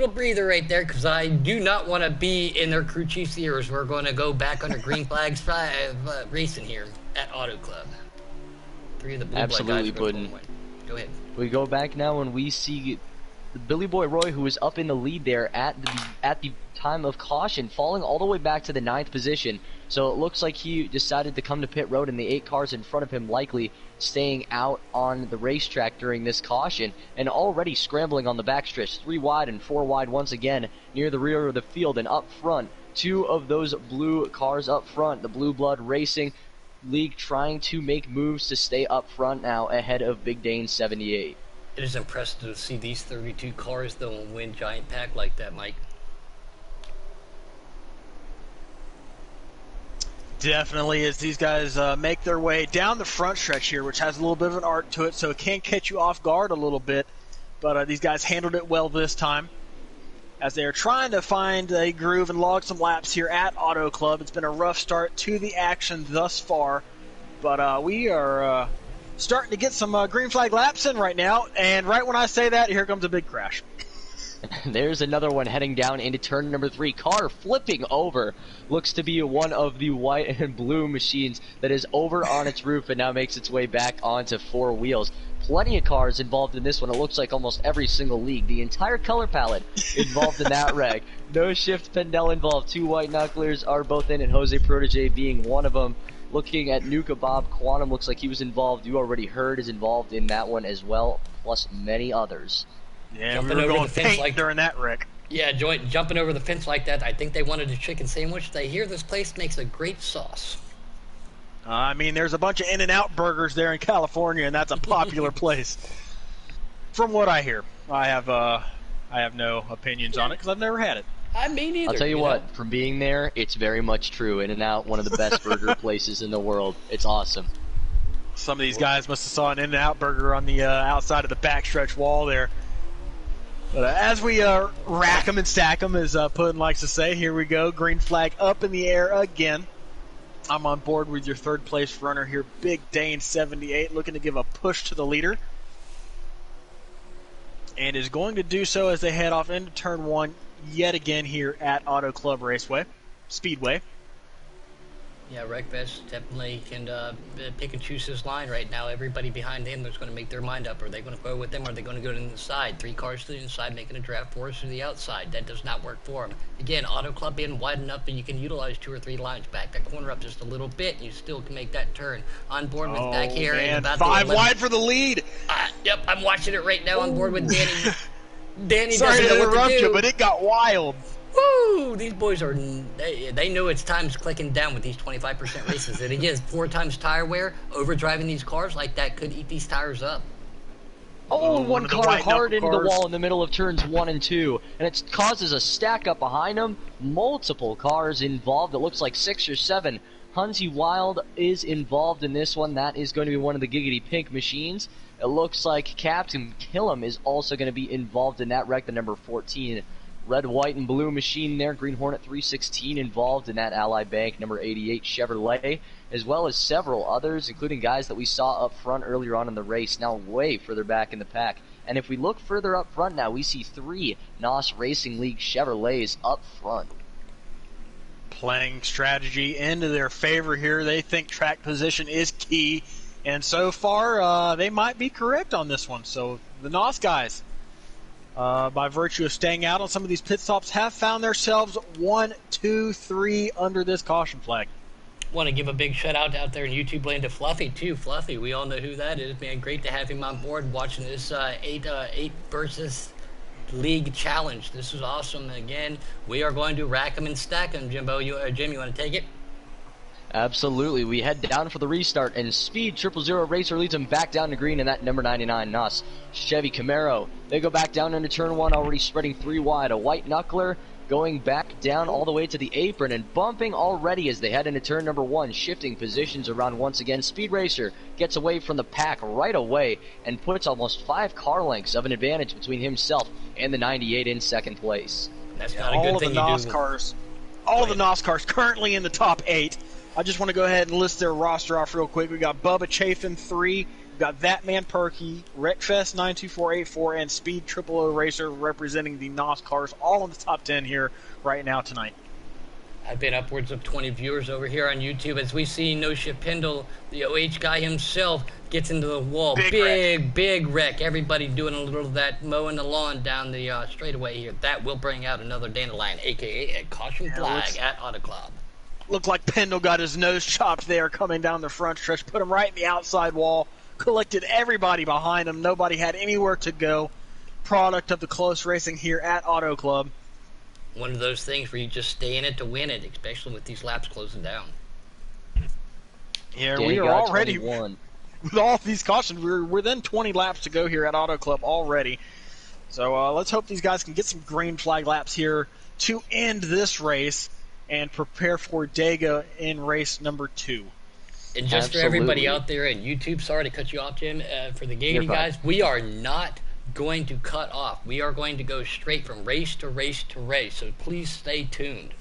breather right there, because I do not want to be in their crew chief's ears. We're going to go back under green flags racing here at Auto Club. 3 of the blue Absolutely, Puddin'. Go ahead. We go back now and we see Billy Boy Roy, who was up in the lead there at the time of caution, falling all the way back to the 9th position. So it looks like he decided to come to pit road, and the 8 cars in front of him likely staying out on the racetrack during this caution, and already scrambling on the backstretch. 3 wide and 4 wide once again near the rear of the field, and up front, 2 of those blue cars up front, the Blue Blood Racing League, trying to make moves to stay up front now ahead of Big Dane 78. It is impressive to see these 32 cars, though, win Giant Pack like that, Mike. Definitely, as these guys make their way down the front stretch here, which has a little bit of an art to it, so it can catch you off guard a little bit. but these guys handled it well this time as they are trying to find a groove and log some laps here at Auto Club. It's been a rough start to the action thus far, but we are starting to get some green flag laps in right now, and right when I say that, here comes a big crash. There's another one heading down into turn number 3. Car flipping over. Looks to be one of the white and blue machines that is over on its roof and now makes its way back onto 4 wheels. Plenty of cars involved in this one. It looks like almost every single league. The entire color palette involved in that wreck. No Shift Pendel involved. 2 white knucklers are both in, and Jose Protege being one of them. Looking at Nuka Bob, Quantum looks like he was involved. You already heard is involved in that one as well, plus many others. Yeah, Jumping we were over going the fence paint like during that wreck. Yeah, jumping over the fence like that. I think they wanted a chicken sandwich. They hear this place makes a great sauce. I mean, there's a bunch of In-N-Out burgers there in California, and that's a popular place. From what I hear, I have no opinions on it because I've never had it. I mean, either. I'll tell you what, from being there, it's very much true. In-N-Out, one of the best burger places in the world. It's awesome. Some of these guys must have saw an In-N-Out burger on the outside of the backstretch wall there. But as we rack them and stack them, as Puddin likes to say, here we go. Green flag up in the air again. I'm on board with your third place runner here, Big Dane 78, looking to give a push to the leader. And is going to do so as they head off into turn 1 yet again here at Auto Club Speedway. Yeah, Wreckfest definitely can pick and choose his line right now. Everybody behind him is going to make their mind up. Are they going to go with them, or are they going to go to the inside? 3 cars to the inside, making a draft for us to the outside. That does not work for him. Again, Auto Club being wide enough that you can utilize 2 or 3 lines. Back that corner up just a little bit, and you still can make that turn. On board with back here. Man, and about 5 the wide for the lead. Yep, I'm watching it right now. On board with Danny. Danny Sorry doesn't to know what interrupt to do. you, but it got wild. Woo! These boys are, they know it's time's clicking down with these 25% races. And again, 4 times tire wear, overdriving these cars like that could eat these tires up. Oh, one one of the car white hard knuckle into the cars. wall in the middle of turns 1 and 2, and it causes a stack up behind them. Multiple cars involved. It looks like 6 or 7. Hunty Wild is involved in this one. That is going to be one of the Giggity Pink machines. It looks like Captain Killam is also going to be involved in that wreck, the number 14. Red, white, and blue machine there. Green Hornet 316 involved in that Ally Bank number 88 Chevrolet, as well as several others, including guys that we saw up front earlier on in the race, now way further back in the pack. And if we look further up front now, we see 3 NOS Racing League Chevrolets up front. Playing strategy into their favor here. They think track position is key, and so far they might be correct on this one. So the NOS guys, by virtue of staying out on some of these pit stops, have found themselves 1, 2, 3 under this caution flag. Want to give a big shout out there in YouTube land to Fluffy too. Fluffy, we all know who that is, man. Great to have him on board watching this 8 versus League challenge. This is awesome. Again, we are going to rack them and stack them. Jim, you want to take it? Absolutely. We head down for the restart, and Speed 000 Racer leads them back down to green in that number 99 NOS Chevy Camaro. They go back down into turn 1, already spreading 3 wide. A white knuckler going back down all the way to the apron and bumping already as they head into turn number 1, shifting positions around once again. Speed Racer gets away from the pack right away and puts almost 5 car lengths of an advantage between himself and the 98 in second place. That's not a good thing All of the NOS cars currently in the top 8. I just want to go ahead and list their roster off real quick. We got Bubba Chafin 3, we got That Man Perky, Wreckfest 92484, and Speed 000 Racer representing the NOS cars, all in the top 10 here right now tonight. I've been upwards of 20 viewers over here on YouTube as we see No Ship Pendle, the OH guy himself, gets into the wall. Big wreck. Everybody doing a little of that mowing the lawn down the straightaway here. That will bring out another dandelion, a.k.a. a caution flag at Auto Club. Looked like Pendle got his nose chopped there coming down the front stretch, put him right in the outside wall, collected everybody behind him. Nobody had anywhere to go. Product of the close racing here at Auto Club. One of those things where you just stay in it to win it, especially with these laps closing down. Yeah, we are already, with all these cautions, we're within 20 laps to go here at Auto Club already. So let's hope these guys can get some green flag laps here to end this race and prepare for Daga in race number 2. And just for everybody out there in YouTube, sorry to cut you off, Jim, for the Giggity guys, we are not going to cut off. We are going to go straight from race to race to race, so please stay tuned.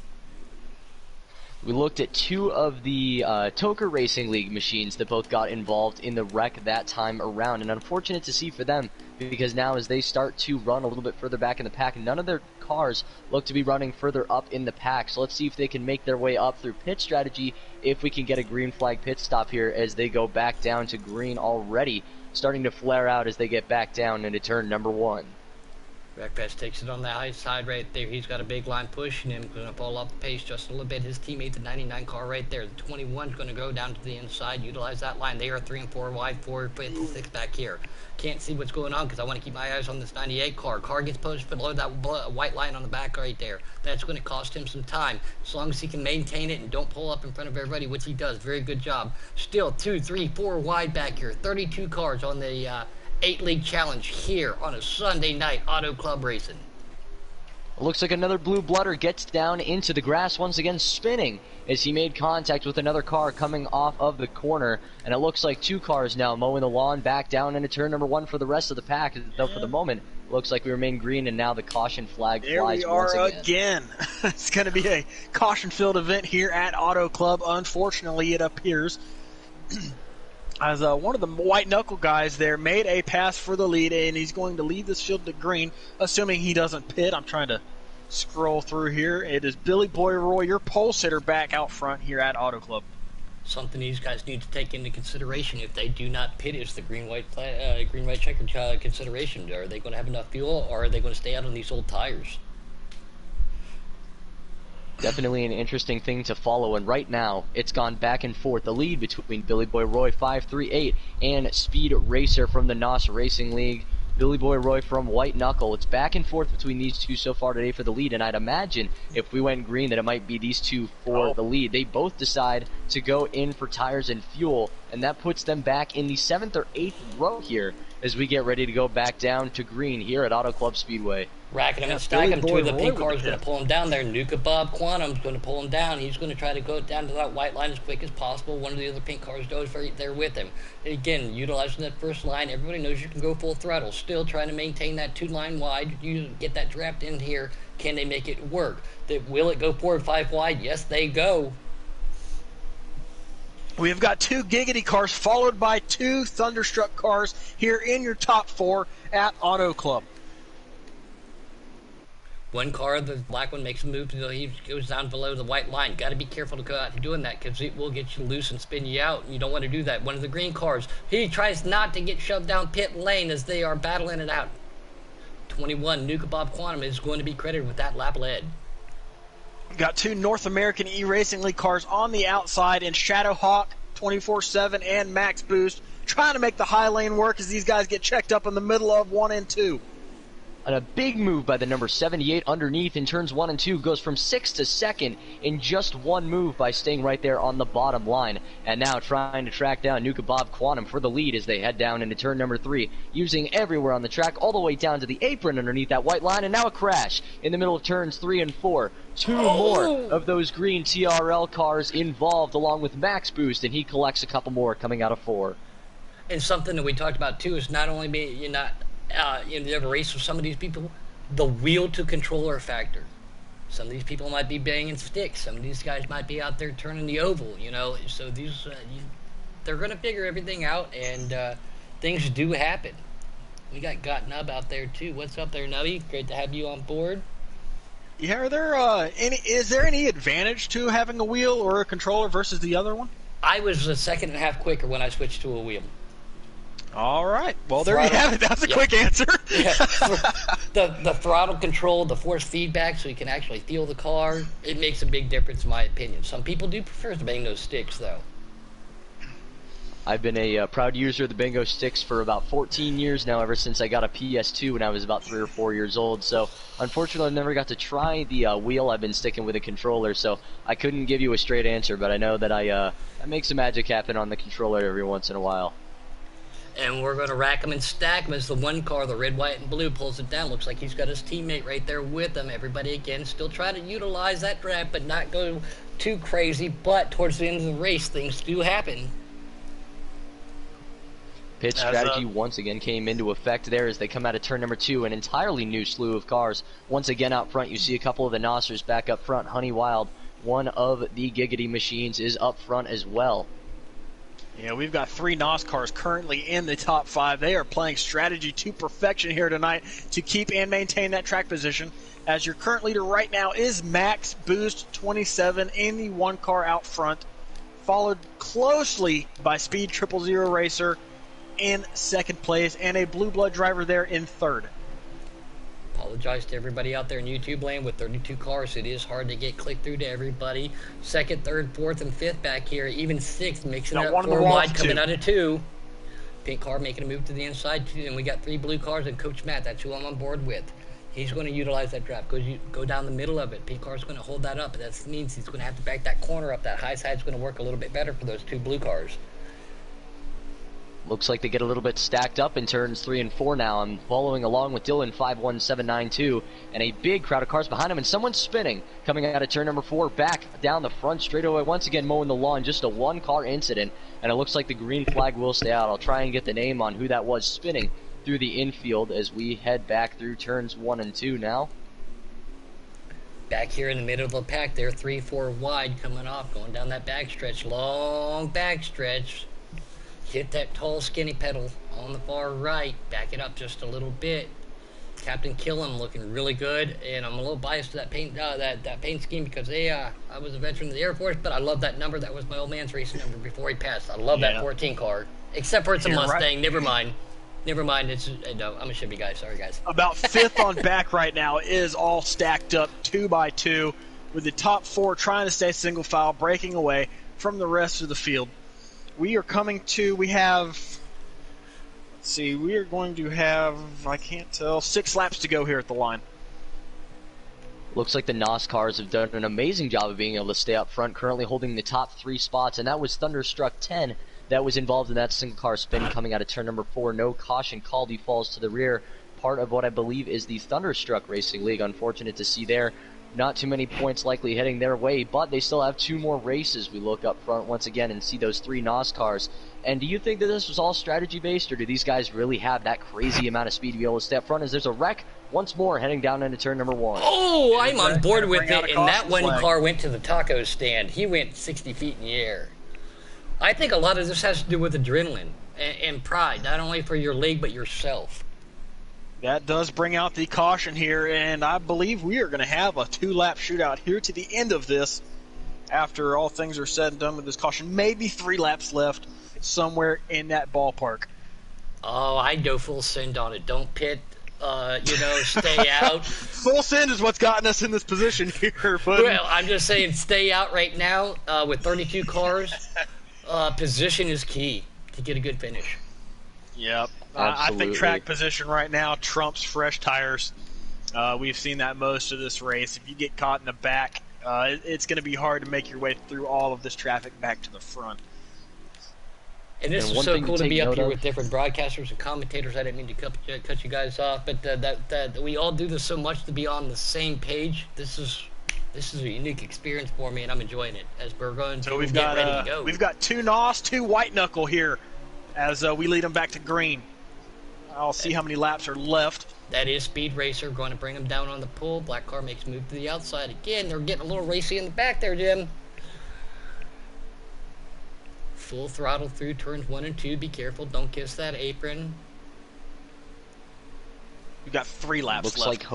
We looked at two of the Toker Racing League machines that both got involved in the wreck that time around, and unfortunate to see for them, because now as they start to run a little bit further back in the pack, none of their cars look to be running further up in the pack. So let's see if they can make their way up through pit strategy, if we can get a green flag pit stop here as they go back down to green already, starting to flare out as they get back down into turn number 1. Rackpass takes it on the high side right there. He's got a big line pushing him. Going to fall off the pace just a little bit. His teammate, the 99 car right there. The 21 is going to go down to the inside, utilize that line. They are 3 and 4 wide, 4, 5, 6 back here. Can't see what's going on because I want to keep my eyes on this 98 car. Car gets posted below that white line on the back right there. That's going to cost him some time. As long as he can maintain it and don't pull up in front of everybody, which he does. Very good job. Still 2, 3, 4 wide back here. 32 cars on the 8 League Challenge here on a Sunday night Auto Club Racing. Looks like another blue blooder gets down into the grass once again, spinning as he made contact with another car coming off of the corner. And it looks like 2 cars now mowing the lawn back down into turn number 1 for the rest of the pack. Though for the moment, looks like we remain green, and now the caution flag flies once again. There we are again. It's going to be a caution-filled event here at Auto Club. Unfortunately, it appears as one of the white knuckle guys there made a pass for the lead, and he's going to lead this field to green, assuming he doesn't pit. I'm trying to scroll through here. It is Billy Boy Roy, your pole sitter, back out front here at Auto Club. Something these guys need to take into consideration if they do not pit is the green-white checker consideration. Are they going to have enough fuel, or are they going to stay out on these old tires? Definitely an interesting thing to follow, and right now it's gone back and forth. The lead between Billy Boy Roy 538 and Speed Racer from the Nascar Racing League, Billy Boy Roy from White Knuckle. It's back and forth between these two so far today for the lead, and I'd imagine if we went green that it might be these two for the lead. They both decide to go in for tires and fuel, and that puts them back in the 7th or 8th row here as we get ready to go back down to green here at Auto Club Speedway. Racking him and stacking him. 2 of the pink cars going to pull him down there. Nuka Bob Quantum's going to pull him down. He's going to try to go down to that white line as quick as possible. One of the other pink cars goes right there with him. Again, utilizing that first line. Everybody knows you can go full throttle. Still trying to maintain that 2 line wide. You get that draft in here. Can they make it work? Will it go 4 and 5 wide? Yes, they go. We've got 2 Giggity cars followed by 2 Thunderstruck cars here in your top 4 at Auto Club. One car, the black one, makes a move until he goes down below the white line. Got to be careful to go out doing that because it will get you loose and spin you out. You don't want to do that. One of the green cars, he tries not to get shoved down pit lane as they are battling it out. 21, Nuka Bob Quantum is going to be credited with that lap lead. Got 2 North American E-Racing League cars on the outside in Shadowhawk, 24/7, and Max Boost, trying to make the high lane work as these guys get checked up in the middle of 1 and 2. And a big move by the number 78 underneath in turns 1 and 2, goes from 6th to 2nd in just 1 move by staying right there on the bottom line. And now trying to track down Nuka Bob Quantum for the lead as they head down into turn number 3, using everywhere on the track, all the way down to the apron underneath that white line, and now a crash in the middle of turns 3 and 4. 2 more of those green TRL cars involved, along with Max Boost, and he collects a couple more coming out of 4. And something that we talked about too is not only you have a race with some of these people, the wheel to controller factor. Some of these people might be banging sticks. Some of these guys might be out there turning the oval, So these, they're going to figure everything out, and things do happen. We got Nub out there too. What's up there, Nubby? Great to have you on board. Yeah, is there any advantage to having a wheel or a controller versus the other one? I was a second and a half quicker when I switched to a wheel. All right. Well, there you have it. That was a quick answer. Yeah. The throttle control, the force feedback, so you can actually feel the car, it makes a big difference in my opinion. Some people do prefer to bang those sticks, though. I've been a proud user of the Bingo sticks for about 14 years now, ever since I got a PS2 when I was about 3 or 4 years old. So, unfortunately, I never got to try the wheel. I've been sticking with a controller, so I couldn't give you a straight answer, but I know that I make some magic happen on the controller every once in a while. And we're going to rack him and stack him as the one car, the red, white, and blue, pulls it down. Looks like he's got his teammate right there with him. Everybody, again, still trying to utilize that draft, but not go too crazy. But towards the end of the race, things do happen. Pit strategy once again came into effect there as they come out of turn number 2. An entirely new slew of cars. Once again out front, you see a couple of the Nascars back up front. Honey Wild, one of the Giggity machines, is up front as well. Yeah, we've got 3 Nascars currently in the top 5. They are playing strategy to perfection here tonight to keep and maintain that track position. As your current leader right now is Max Boost 27 in the 1 car out front, followed closely by Speed 000 Racer in second place, and a Blue Blood driver there in third. Apologize to everybody out there in YouTube land. With 32 cars, it is hard to get clicked through to everybody. Second, third, fourth, and fifth back here. Even sixth, mixing it up 4 wide, coming out of 2. Pink car making a move to the inside, too. And we got 3 blue cars and Coach Matt. That's who I'm on board with. He's going to utilize that draft. Go down the middle of it. Pink car's going to hold that up. That means he's going to have to back that corner up. That high side's going to work a little bit better for those 2 blue cars. Looks like they get a little bit stacked up in turns 3 and 4 now. I'm following along with Dylan 51792, and a big crowd of cars behind him, and someone's spinning coming out of turn number 4 back down the front straightaway, once again mowing the lawn. Just a 1-car incident, and it looks like the green flag will stay out. I'll try and get the name on who that was spinning through the infield as we head back through turns 1 and 2 now. Back here in the middle of the pack, they're 3-4 wide coming off, going down that backstretch, long backstretch. Hit that tall skinny pedal on the far right, back it up just a little bit. Captain Killam looking really good, and I'm a little biased to that paint that paint scheme because I was a veteran of the Air Force, but I love that number. That was my old man's racing number before he passed. I love that 14 car, except for it's a Mustang. Right. Never mind. It's no, I'm a Chevy guy. Sorry, guys. About 5th on back right now is all stacked up 2 by 2, with the top 4 trying to stay single file, breaking away from the rest of the field. We are coming to, we are going to have, I can't tell, 6 laps to go here at the line. Looks like the Nascars have done an amazing job of being able to stay up front, currently holding the top 3 spots, and that was Thunderstruck 10 that was involved in that single car spin coming out of turn number 4. No caution called, he falls to the rear. Part of what I believe is the Thunderstruck Racing League. Unfortunate to see there. Not too many points likely heading their way, but they still have 2 more races. We look up front once again and see those 3 Nascars. And do you think that this was all strategy-based, or do these guys really have that crazy amount of speed to be able to stay up front as there's a wreck once more heading down into turn number 1? Oh, I'm on board with it, and that one car went to the taco stand. He went 60 feet in the air. I think a lot of this has to do with adrenaline and pride, not only for your league, but yourself. That does bring out the caution here, and I believe we are going to have a 2-lap shootout here to the end of this after all things are said and done with this caution. Maybe 3 laps left somewhere in that ballpark. Oh, I'd go full send on it. Don't pit, stay out. Full send is what's gotten us in this position here. But... Well, I'm just saying stay out right now with 32 cars. Position is key to get a good finish. Yep. I think track position right now trumps fresh tires. We've seen that most of this race. If you get caught in the back, it's going to be hard to make your way through all of this traffic back to the front. And this is so cool to be up here with different broadcasters and commentators. I didn't mean to cut you guys off, but that we all do this so much to be on the same page. This is a unique experience for me, and I'm enjoying it as we're going to get ready to go. We've got 2 NOS, 2 White Knuckle here as we lead them back to green. I'll see how many laps are left. That is Speed Racer going to bring them down on the pull. Black car makes a move to the outside again. They're getting a little racy in the back there, Jim. Full throttle through turns 1 and 2. Be careful. Don't kiss that apron. We've got 3 laps left.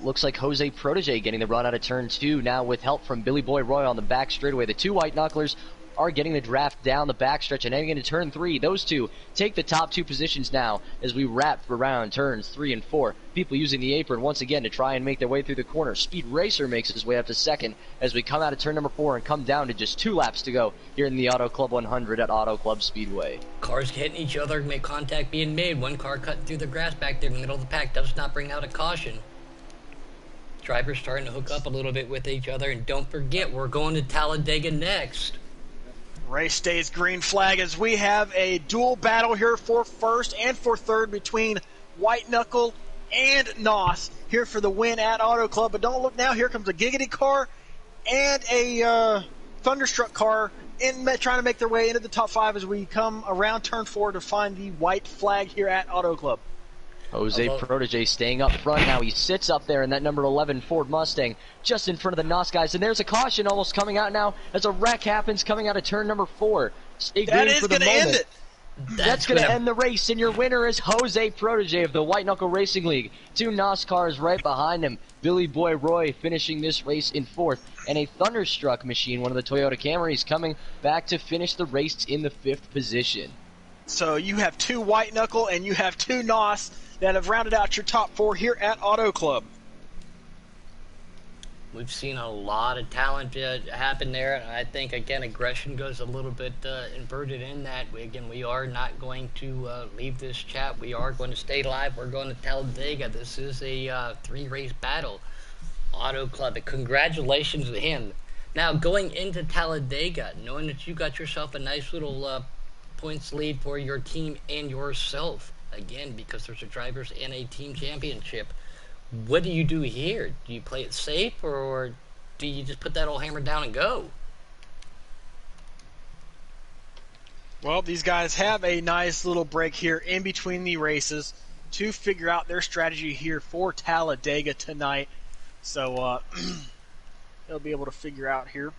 Looks like Jose Protege getting the run out of turn 2 now with help from Billy Boy Roy on the back straightaway. The 2 White Knucklers are getting the draft down the backstretch and heading into turn 3. Those 2 take the top 2 positions now as we wrap around turns 3 and 4. People using the apron once again to try and make their way through the corner. Speed Racer makes his way up to second as we come out of turn number 4 and come down to just 2 laps to go here in the Auto Club 100 at Auto Club Speedway. Cars hitting each other, make contact being made. One car cutting through the grass back there in the middle of the pack does not bring out a caution. Drivers starting to hook up a little bit with each other, and don't forget, we're going to Talladega next. Race stays green flag as we have a dual battle here for first and for third between White Knuckle and NOS here for the win at Auto Club. But don't look now, here comes a Giggity car and a Thunderstruck car trying to make their way into the top 5 as we come around turn 4 to find the white flag here at Auto Club. Jose Protege staying up front now. He sits up there in that number 11 Ford Mustang just in front of the NOS guys. And there's a caution almost coming out now as a wreck happens coming out of turn number 4. That is going to end it. That's going to end the race, and your winner is Jose Protege of the White Knuckle Racing League. 2 NOS cars right behind him. Billy Boy Roy finishing this race in 4th, and a Thunderstruck machine, one of the Toyota Camrys, coming back to finish the race in the 5th position. So you have 2 White Knuckle and you have 2 NOS that have rounded out your top 4 here at Auto Club. We've seen a lot of talent happen there, and I think, again, aggression goes a little bit inverted in that. We are not going to leave this chat. We are going to stay live. We're going to Talladega. This is a 3-race battle. Auto Club, and congratulations to him. Now, going into Talladega, knowing that you got yourself a nice little points lead for your team and yourself, again, because there's a drivers and a team championship. What do you do here? Do you play it safe, or do you just put that old hammer down and go? Well, these guys have a nice little break here in between the races to figure out their strategy here for Talladega tonight. So they'll be able to figure out here.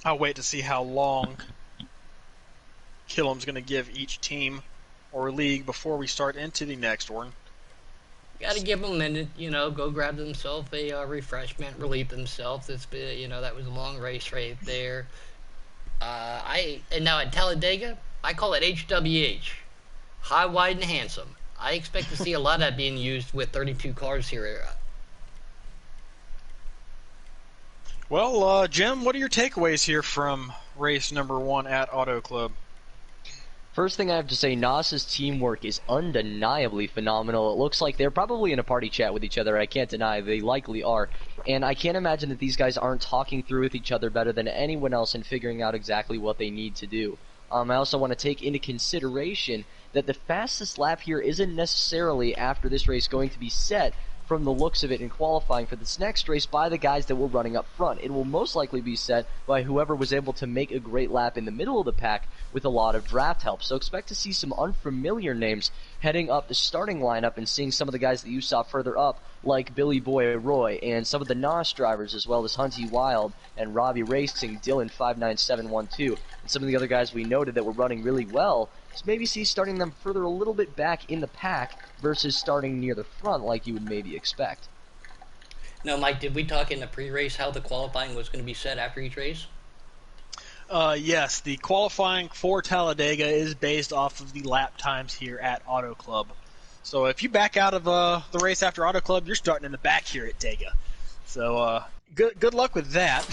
I'll wait to see how long Killam's going to give each team or league before we start into the next one. Got to give them a minute, go grab themselves a refreshment, relieve themselves. It's been, that was a long race right there. And now at Talladega, I call it HWH, high, wide, and handsome. I expect to see a lot of that being used with 32 cars here. Well, Jim, what are your takeaways here from race number 1 at Auto Club? First thing I have to say, NOS's teamwork is undeniably phenomenal. It looks like they're probably in a party chat with each other. I can't deny they likely are. And I can't imagine that these guys aren't talking through with each other better than anyone else and figuring out exactly what they need to do. I also want to take into consideration that the fastest lap here isn't necessarily, after this race, going to be set from the looks of it in qualifying for this next race by the guys that were running up front. It will most likely be set by whoever was able to make a great lap in the middle of the pack with a lot of draft help. So expect to see some unfamiliar names heading up the starting lineup and seeing some of the guys that you saw further up, like Billy Boy Roy, and some of the NOS drivers as well as Hunty Wild and Robbie Racing, Dylan 59712, and some of the other guys we noted that were running really well. So maybe see starting them further a little bit back in the pack versus starting near the front like you would maybe expect. Now, Mike, did we talk in the pre-race how the qualifying was going to be set after each race? Yes, the qualifying for Talladega is based off of the lap times here at Auto Club. So if you back out of the race after Auto Club, you're starting in the back here at Dega. So good luck with that.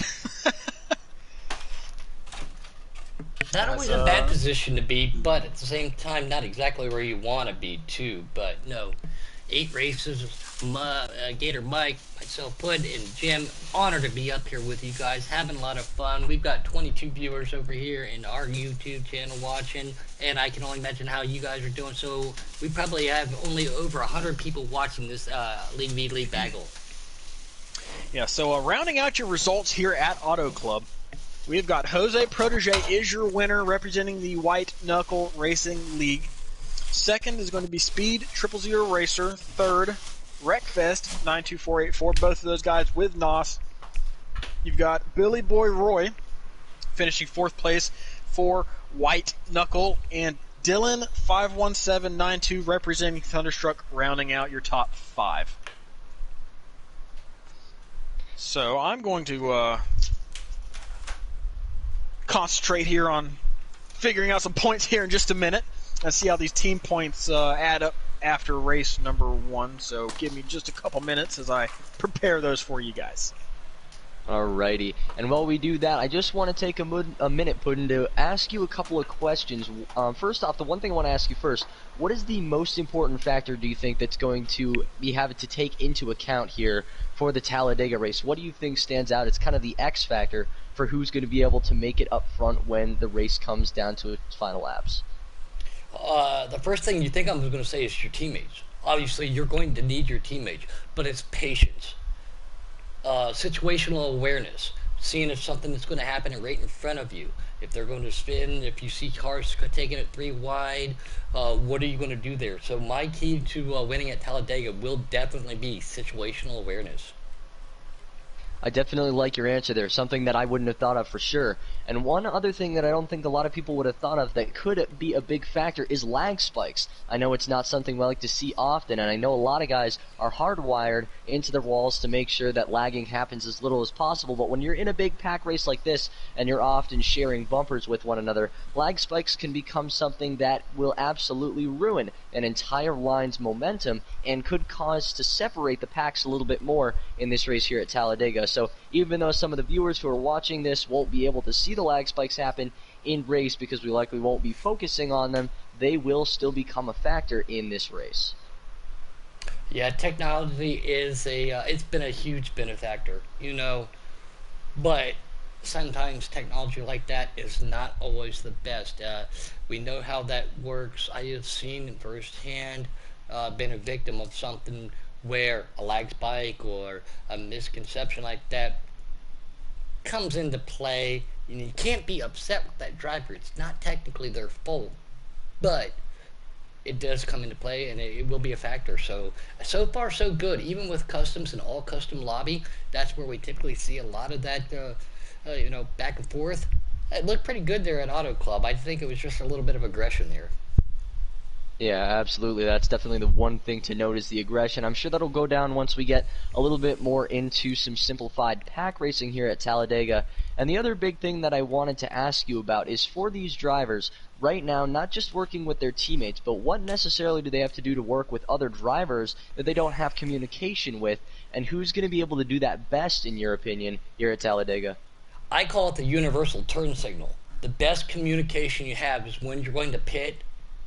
Not always a bad position to be, but at the same time, not exactly where you want to be, too. But no, 8 races, Gator Mike, myself, Pud, and Jim, honored to be up here with you guys, having a lot of fun. We've got 22 viewers over here in our YouTube channel watching, and I can only imagine how you guys are doing. So we probably have only over 100 people watching this League v League Bagel. Yeah, so rounding out your results here at Auto Club, we've got Jose Protege is your winner, representing the White Knuckle Racing League. Second is going to be Speed 000 Racer. Third, Wreckfest 92484. Both of those guys with NOS. You've got Billy Boy Roy finishing 4th place for White Knuckle, and Dylan 51792 representing Thunderstruck, rounding out your top 5. So I'm going to concentrate here on figuring out some points here in just a minute and see how these team points add up after race number 1. So give me just a couple minutes as I prepare those for you guys. Alrighty, and while we do that, I just want to take a minute, Puddin', to ask you a couple of questions. First off, the one thing I want to ask you first, what is the most important factor, do you think, that's going to be having to take into account here for the Talladega race? What do you think stands out? It's kind of the X factor for who's going to be able to make it up front when the race comes down to its final laps. The first thing you think I'm going to say is your teammates. Obviously, you're going to need your teammates, but it's patience. Situational awareness, seeing if something is going to happen right in front of you. if they're going to spin, if you see cars taking it 3 wide, what are you going to do there? So my key to winning at Talladega will definitely be situational awareness. I definitely like your answer there, something that I wouldn't have thought of for sure. And one other thing that I don't think a lot of people would have thought of that could be a big factor is lag spikes. I know it's not something we like to see often, and I know a lot of guys are hardwired into their walls to make sure that lagging happens as little as possible, but when you're in a big pack race like this, and you're often sharing bumpers with one another, lag spikes can become something that will absolutely ruin an entire line's momentum and could cause to separate the packs a little bit more in this race here at Talladega. So even though some of the viewers who are watching this won't be able to see the lag spikes happen in race because we likely won't be focusing on them, they will still become a factor in this race. Yeah, technology is it's been a huge benefactor, but sometimes technology like that is not always the best. We know how that works. I have seen firsthand, been a victim of something where a lag spike or a misconception like that comes into play, and you can't be upset with that driver. It's not technically their fault, but it does come into play, and it will be a factor. So far so good. Even with customs and all custom lobby, that's where we typically see a lot of that, back and forth. It looked pretty good there at Auto Club. I think it was just a little bit of aggression there. Yeah, absolutely. That's definitely the one thing to note is the aggression. I'm sure that'll go down once we get a little bit more into some simplified pack racing here at Talladega. And the other big thing that I wanted to ask you about is for these drivers, right now, not just working with their teammates, but what necessarily do they have to do to work with other drivers that they don't have communication with, and who's going to be able to do that best, in your opinion, here at Talladega? I call it the universal turn signal. The best communication you have is when you're going to pit.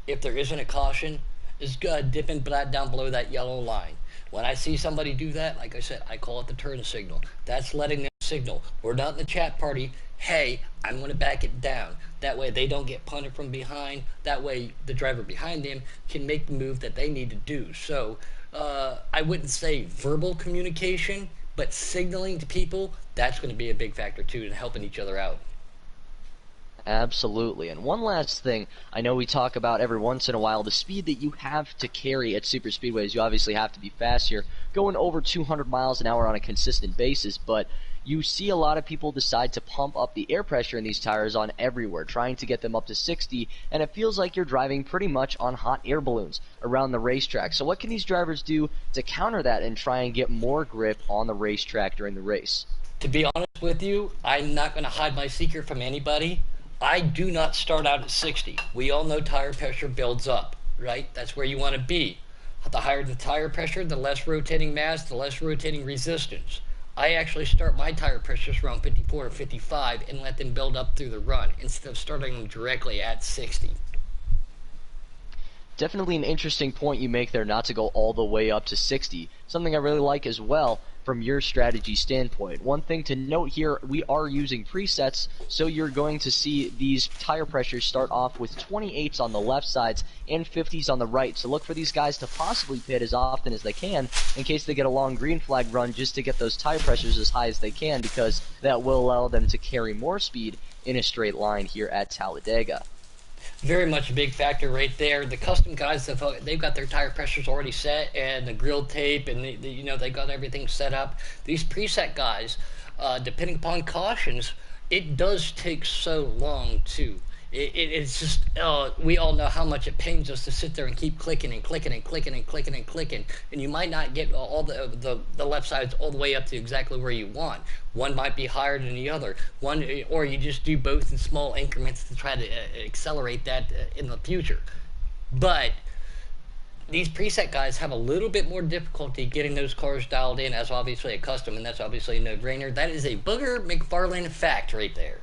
If there isn't a caution, is dipping down below that yellow line. When I see somebody do that, like I said, I call it the turn signal. That's letting them signal. We're not in the chat party. Hey, I'm going to back it down. That way they don't get punted from behind. That way the driver behind them can make the move that they need to do. So I wouldn't say verbal communication, but signaling to people, that's going to be a big factor too in helping each other out. Absolutely. And one last thing, I know we talk about every once in a while the speed that you have to carry at super speedways. You obviously have to be fast here, going over 200 miles an hour on a consistent basis, but you see a lot of people decide to pump up the air pressure in these tires on everywhere, trying to get them up to 60, and it feels like you're driving pretty much on hot air balloons around the racetrack. So what can these drivers do to counter that and try and get more grip on the racetrack during the race? To be honest with you, I'm not going to hide my secret from anybody. I do not start out at 60. We all know tire pressure builds up, right? That's where you want to be. The higher the tire pressure, the less rotating mass, the less rotating resistance. I actually start my tire pressures around 54 or 55 and let them build up through the run instead of starting them directly at 60. Definitely an interesting point you make there, not to go all the way up to 60. Something I really like as well from your strategy standpoint. One thing to note here, we are using presets, so you're going to see these tire pressures start off with 28s on the left sides and 50s on the right. So look for these guys to possibly pit as often as they can in case they get a long green flag run, just to get those tire pressures as high as they can, because that will allow them to carry more speed in a straight line here at Talladega. Very much a big factor right there. The custom guys, they've got their tire pressures already set and the grill tape, and they got everything set up. These preset guys, depending upon cautions, it does take so long too. It's just we all know how much it pains us to sit there and keep clicking and clicking and clicking and clicking and clicking, and you might not get all the left sides all the way up to exactly where you want. One might be higher than the other. Or you just do both in small increments to try to accelerate that in the future. But these preset guys have a little bit more difficulty getting those cars dialed in as obviously a custom, and that's obviously a no-brainer. That is a Booger McFarlane fact right there.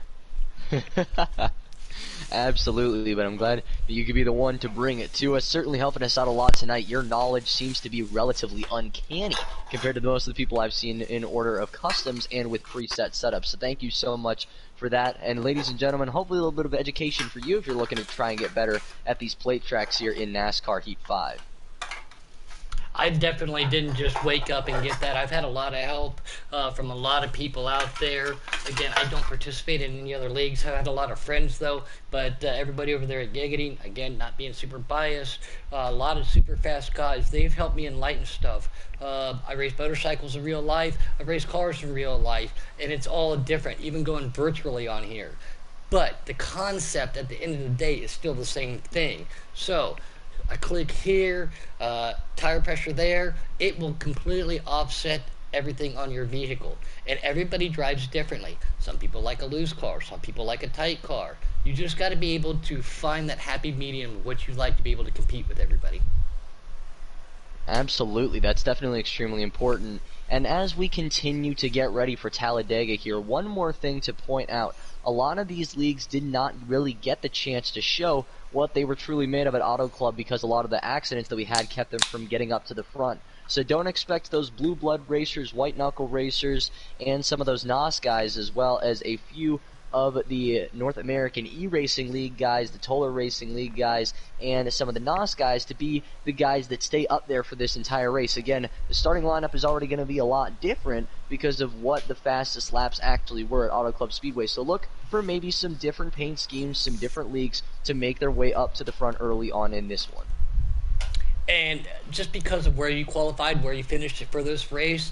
Absolutely, but I'm glad that you could be the one to bring it to us. Certainly helping us out a lot tonight. Your knowledge seems to be relatively uncanny compared to most of the people I've seen in order of customs and with preset setups. So thank you so much for that. And ladies and gentlemen, hopefully a little bit of education for you if you're looking to try and get better at these plate tracks here in NASCAR Heat 5. I definitely didn't just wake up and get that. I've had a lot of help from a lot of people out there. Again, I don't participate in any other leagues. I've had a lot of friends though, but everybody over there at Giggity, again, not being super biased, a lot of super fast guys. They've helped me enlighten stuff. I race motorcycles in real life. I race cars in real life, and it's all different. Even going virtually on here. But the concept at the end of the day is still the same thing. So I click here, tire pressure there, it will completely offset everything on your vehicle. And everybody drives differently. Some people like a loose car, some people like a tight car. You just got to be able to find that happy medium of what you like to be able to compete with everybody. Absolutely, that's definitely extremely important. And as we continue to get ready for Talladega here, one more thing to point out. A lot of these leagues did not really get the chance to show what they were truly made of at Auto Club because a lot of the accidents that we had kept them from getting up to the front. So don't expect those blue blood racers, white knuckle racers, and some of those NOS guys, as well as a few of the North American E-Racing League guys, the Toller Racing League guys, and some of the NOS guys to be the guys that stay up there for this entire race. Again, the starting lineup is already going to be a lot different because of what the fastest laps actually were at Auto Club Speedway. So look for maybe some different paint schemes, some different leagues to make their way up to the front early on in this one. And just because of where you qualified, where you finished for this race,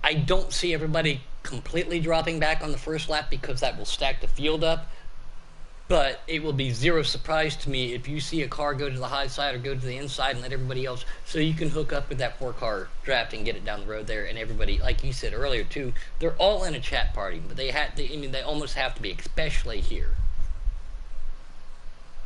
I don't see everybody completely dropping back on the first lap because that will stack the field up. But it will be zero surprise to me if you see a car go to the high side or go to the inside and let everybody else, so you can hook up with that 4-car draft and get it down the road there. And everybody, like you said earlier too, they're all in a chat party, but they almost have to be, especially here.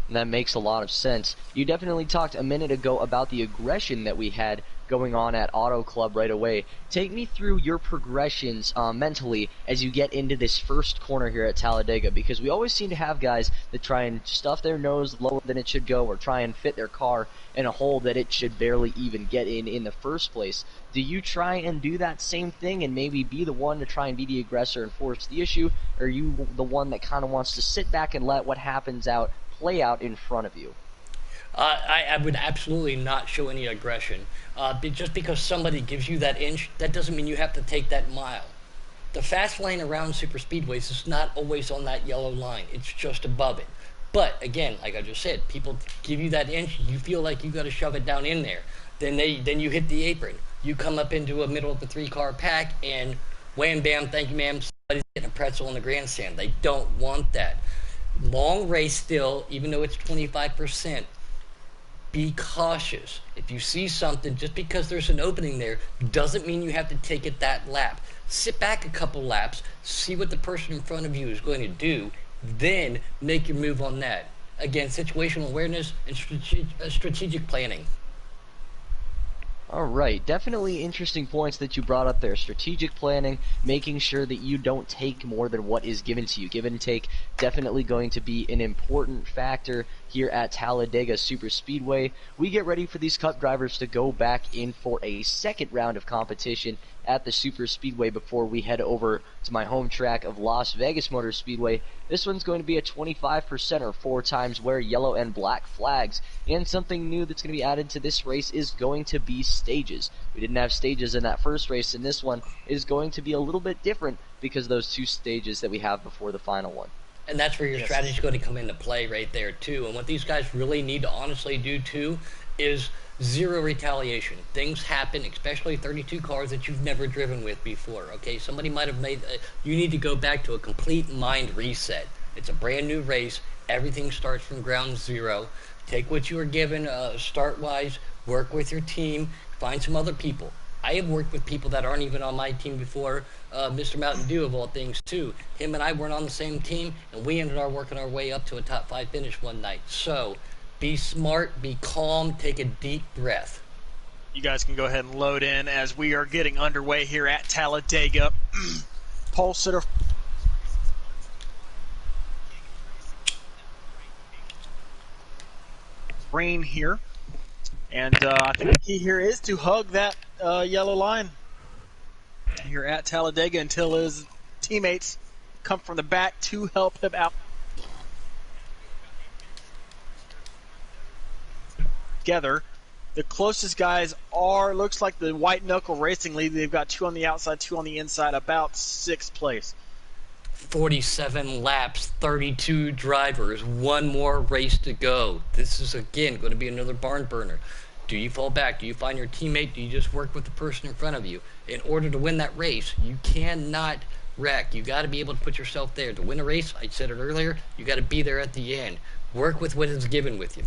And that makes a lot of sense. You definitely talked a minute ago about the aggression that we had going on at Auto Club right away. Take me through your progressions mentally as you get into this first corner here at Talladega, because we always seem to have guys that try and stuff their nose lower than it should go or try and fit their car in a hole that it should barely even get in the first place. Do you try and do that same thing and maybe be the one to try and be the aggressor and force the issue, or are you the one that kind of wants to sit back and let what happens play out in front of you? I would absolutely not show any aggression. Just because somebody gives you that inch, that doesn't mean you have to take that mile. The fast lane around super speedways is not always on that yellow line. It's just above it. But again, like I just said, people give you that inch, you feel like you got to shove it down in there. Then you hit the apron. You come up into a middle of the 3-car pack, and wham bam, thank you ma'am, somebody's getting a pretzel in the grandstand. They don't want that. Long race still, even though it's 25%. Be cautious. If you see something, just because there's an opening there, doesn't mean you have to take it that lap. Sit back a couple laps, see what the person in front of you is going to do, then make your move on that. Again, situational awareness and strategic planning. All right, definitely interesting points that you brought up there. Strategic planning, making sure that you don't take more than what is given to you. Give and take, definitely going to be an important factor here at Talladega Super Speedway. We get ready for these Cup drivers to go back in for a second round of competition at the Super Speedway before we head over to my home track of Las Vegas Motor Speedway. This one's going to be a 25% or 4 times wear yellow and black flags. And something new that's going to be added to this race is going to be stages. We didn't have stages in that first race, and this one is going to be a little bit different because of those 2 stages that we have before the final one. And that's where your strategy is going to come into play right there too. And what these guys really need to honestly do too is zero retaliation. Things happen, especially 32 cars that you've never driven with before. Okay, somebody might have made. You need to go back to a complete mind reset. It's a brand new race. Everything starts from ground zero. Take what you were given start wise. Work with your team. Find some other people. I have worked with people that aren't even on my team before. Mr. Mountain Dew of all things too. Him and I weren't on the same team, and we ended up working our way up to a top 5 finish one night. So be smart, be calm, take a deep breath. You guys can go ahead and load in as we are getting underway here at Talladega. Pole sitter. Rain here. And I think the key here is to hug that yellow line here at Talladega until his teammates come from the back to help him out. Together, The closest guys are, looks like the White Knuckle Racing League. They've got 2 on the outside, 2 on the inside, about 6th place. 47 laps, 32 drivers, one more race to go. This is, again, going to be another barn burner. Do you fall back? Do you find your teammate? Do you just work with the person in front of you? In order to win that race, you cannot wreck. You got to be able to put yourself there. To win a race, I said it earlier, you got to be there at the end. Work with what is given with you.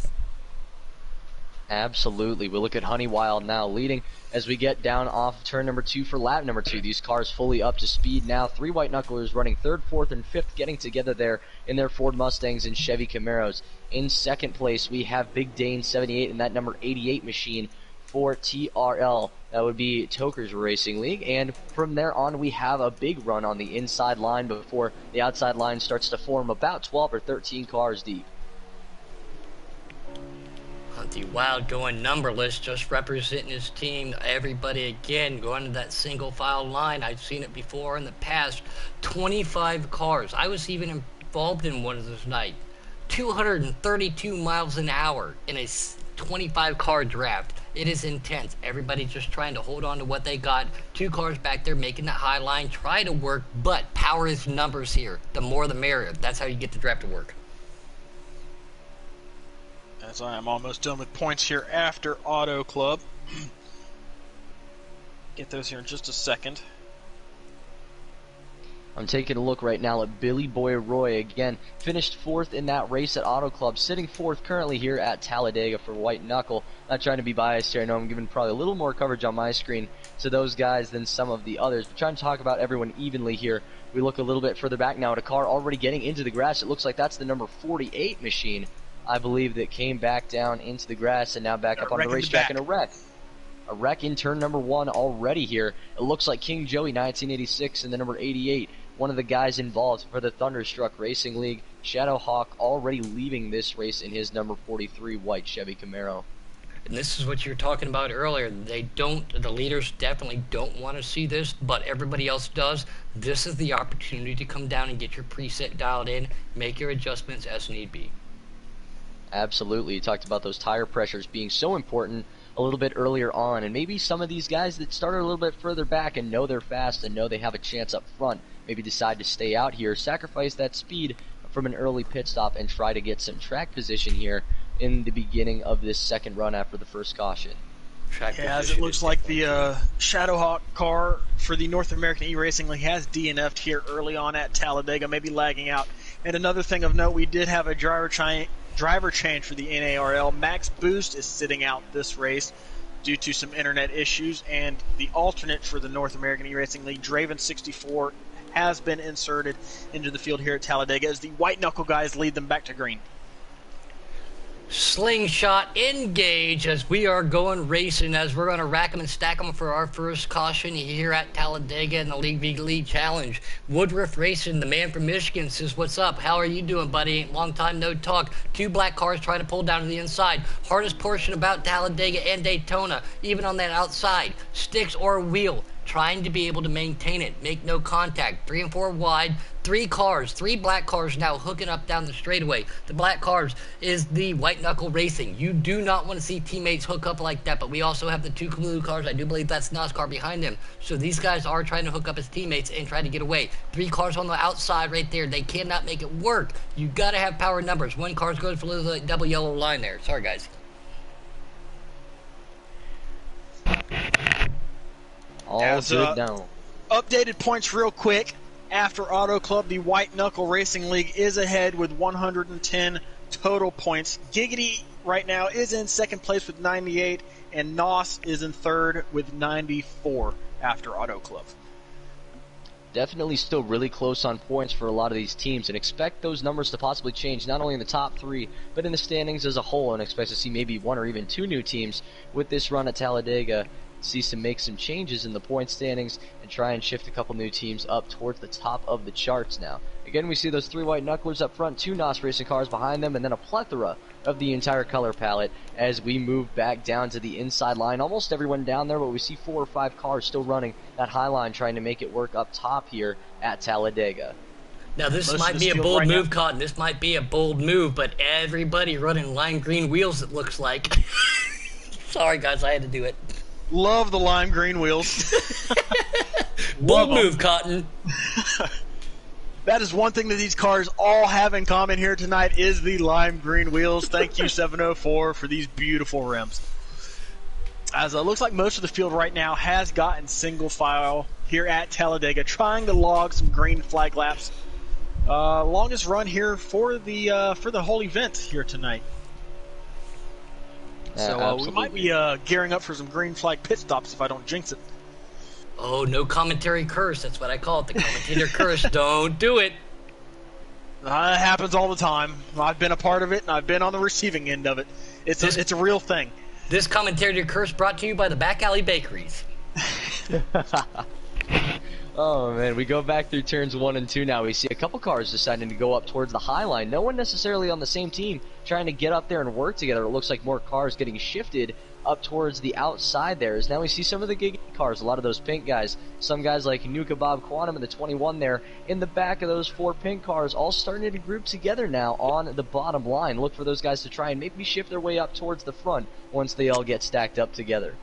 Absolutely. We look at Honeywild now leading as we get down off turn number 2 for lap number 2. These cars fully up to speed now. 3 White Knucklers running 3rd, 4th, and 5th, getting together there in their Ford Mustangs and Chevy Camaros. In 2nd place, we have Big Dane 78 and that number 88 machine for TRL. That would be Toker's Racing League. And from there on, we have a big run on the inside line before the outside line starts to form, about 12 or 13 cars deep. The Wild going numberless, just representing his team. Everybody again going to that single file line. I've seen it before in the past. 25 cars. I was even involved in one of those nights. 232 miles an hour in a 25 car draft. It is intense. Everybody just trying to hold on to what they got. 2 cars back there making that high line. Try to work, but power is numbers here. The more the merrier. That's how you get the draft to work. As I am almost done with points here after Auto Club. Get those here in just a second. I'm taking a look right now at Billy Boy Roy again. Finished 4th in that race at Auto Club. Sitting 4th currently here at Talladega for White Knuckle. Not trying to be biased here. I know I'm giving probably a little more coverage on my screen to those guys than some of the others. But trying to talk about everyone evenly here. We look a little bit further back now at a car already getting into the grass. It looks like that's the number 48 machine, I believe, that came back down into the grass and now back up on the racetrack in a wreck. A wreck in turn number 1 already here. It looks like King Joey 1986 and the number 88, one of the guys involved for the Thunderstruck Racing League. Shadowhawk already leaving this race in his number 43 white Chevy Camaro. And this is what you were talking about earlier. The leaders definitely don't want to see this, but everybody else does. This is the opportunity to come down and get your preset dialed in, make your adjustments as need be. Absolutely. You talked about those tire pressures being so important a little bit earlier on, and maybe some of these guys that started a little bit further back and know they're fast and know they have a chance up front maybe decide to stay out here, sacrifice that speed from an early pit stop, and try to get some track position here in the beginning of this second run after the first caution. As it looks like the Shadowhawk car for the North American E-Racing League has DNF'd here early on at Talladega, maybe lagging out. And another thing of note, we did have a driver change for the NARL. Max Boost is sitting out this race due to some internet issues, and the alternate for the North American E-Racing League, Draven64, has been inserted into the field here at Talladega as the White Knuckle guys lead them back to green. Slingshot engage as we are going racing, as we're going to rack them and stack them for our first caution here at Talladega in the League v League Challenge. Woodruff Racing, the man from Michigan, says, "What's up? How are you doing, buddy? Long time no talk." 2 black cars trying to pull down to the inside. Hardest portion about Talladega and Daytona, even on that outside. Sticks or wheel. Trying to be able to maintain it, make no contact. 3 and 4 wide, 3 cars, 3 black cars now hooking up down the straightaway. The black cars is the White Knuckle Racing. You do not want to see teammates hook up like that, but we also have the 2 blue cars. I do believe that's Nascar behind them. So these guys are trying to hook up as teammates and try to get away. 3 cars on the outside right there. They cannot make it work. You got to have power numbers. 1 car goes for the double yellow line there. Sorry, guys. All good now. Updated points real quick. After Auto Club, the White Knuckle Racing League is ahead with 110 total points. Giggity right now is in second place with 98, and Nos is in third with 94 after Auto Club. Definitely still really close on points for a lot of these teams, and expect those numbers to possibly change not only in the top 3 but in the standings as a whole, and expect to see maybe 1 or even 2 new teams with this run at Talladega make some changes in the point standings and try and shift a couple new teams up towards the top of the charts now. Again, we see those 3 White Knucklers up front, 2 NOS Racing cars behind them, and then a plethora of the entire color palette as we move back down to the inside line. Almost everyone down there, but we see 4 or 5 cars still running that high line trying to make it work up top here at Talladega. Now, this might be a bold move, Cotton. This might be a bold move, but everybody running lime green wheels, it looks like. Sorry, guys, I had to do it. Love the lime green wheels. Bold Love 'em. move, Cotton. That is one thing that these cars all have in common here tonight is the lime green wheels. Thank you, 704, for these beautiful rims. As it looks like most of the field right now has gotten single file here at Talladega, trying to log some green flag laps. Longest run here for the whole event here tonight. So we might be gearing up for some green flag pit stops if I don't jinx it. Oh, no commentary curse. That's what I call it. The commentator curse. Don't do it. It happens all the time. I've been a part of it, and I've been on the receiving end of it. It's a real thing. This commentator curse brought to you by the Back Alley Bakeries. Oh man, we go back through turns 1 and 2 now. We see a couple cars deciding to go up towards the high line. No one necessarily on the same team trying to get up there and work together. It looks like more cars getting shifted up towards the outside there. As now we see some of the gig cars, a lot of those pink guys. Some guys like Nuka Bob Quantum in the 21 there in the back of those 4 pink cars, all starting to group together now on the bottom line. Look for those guys to try and maybe shift their way up towards the front once they all get stacked up together.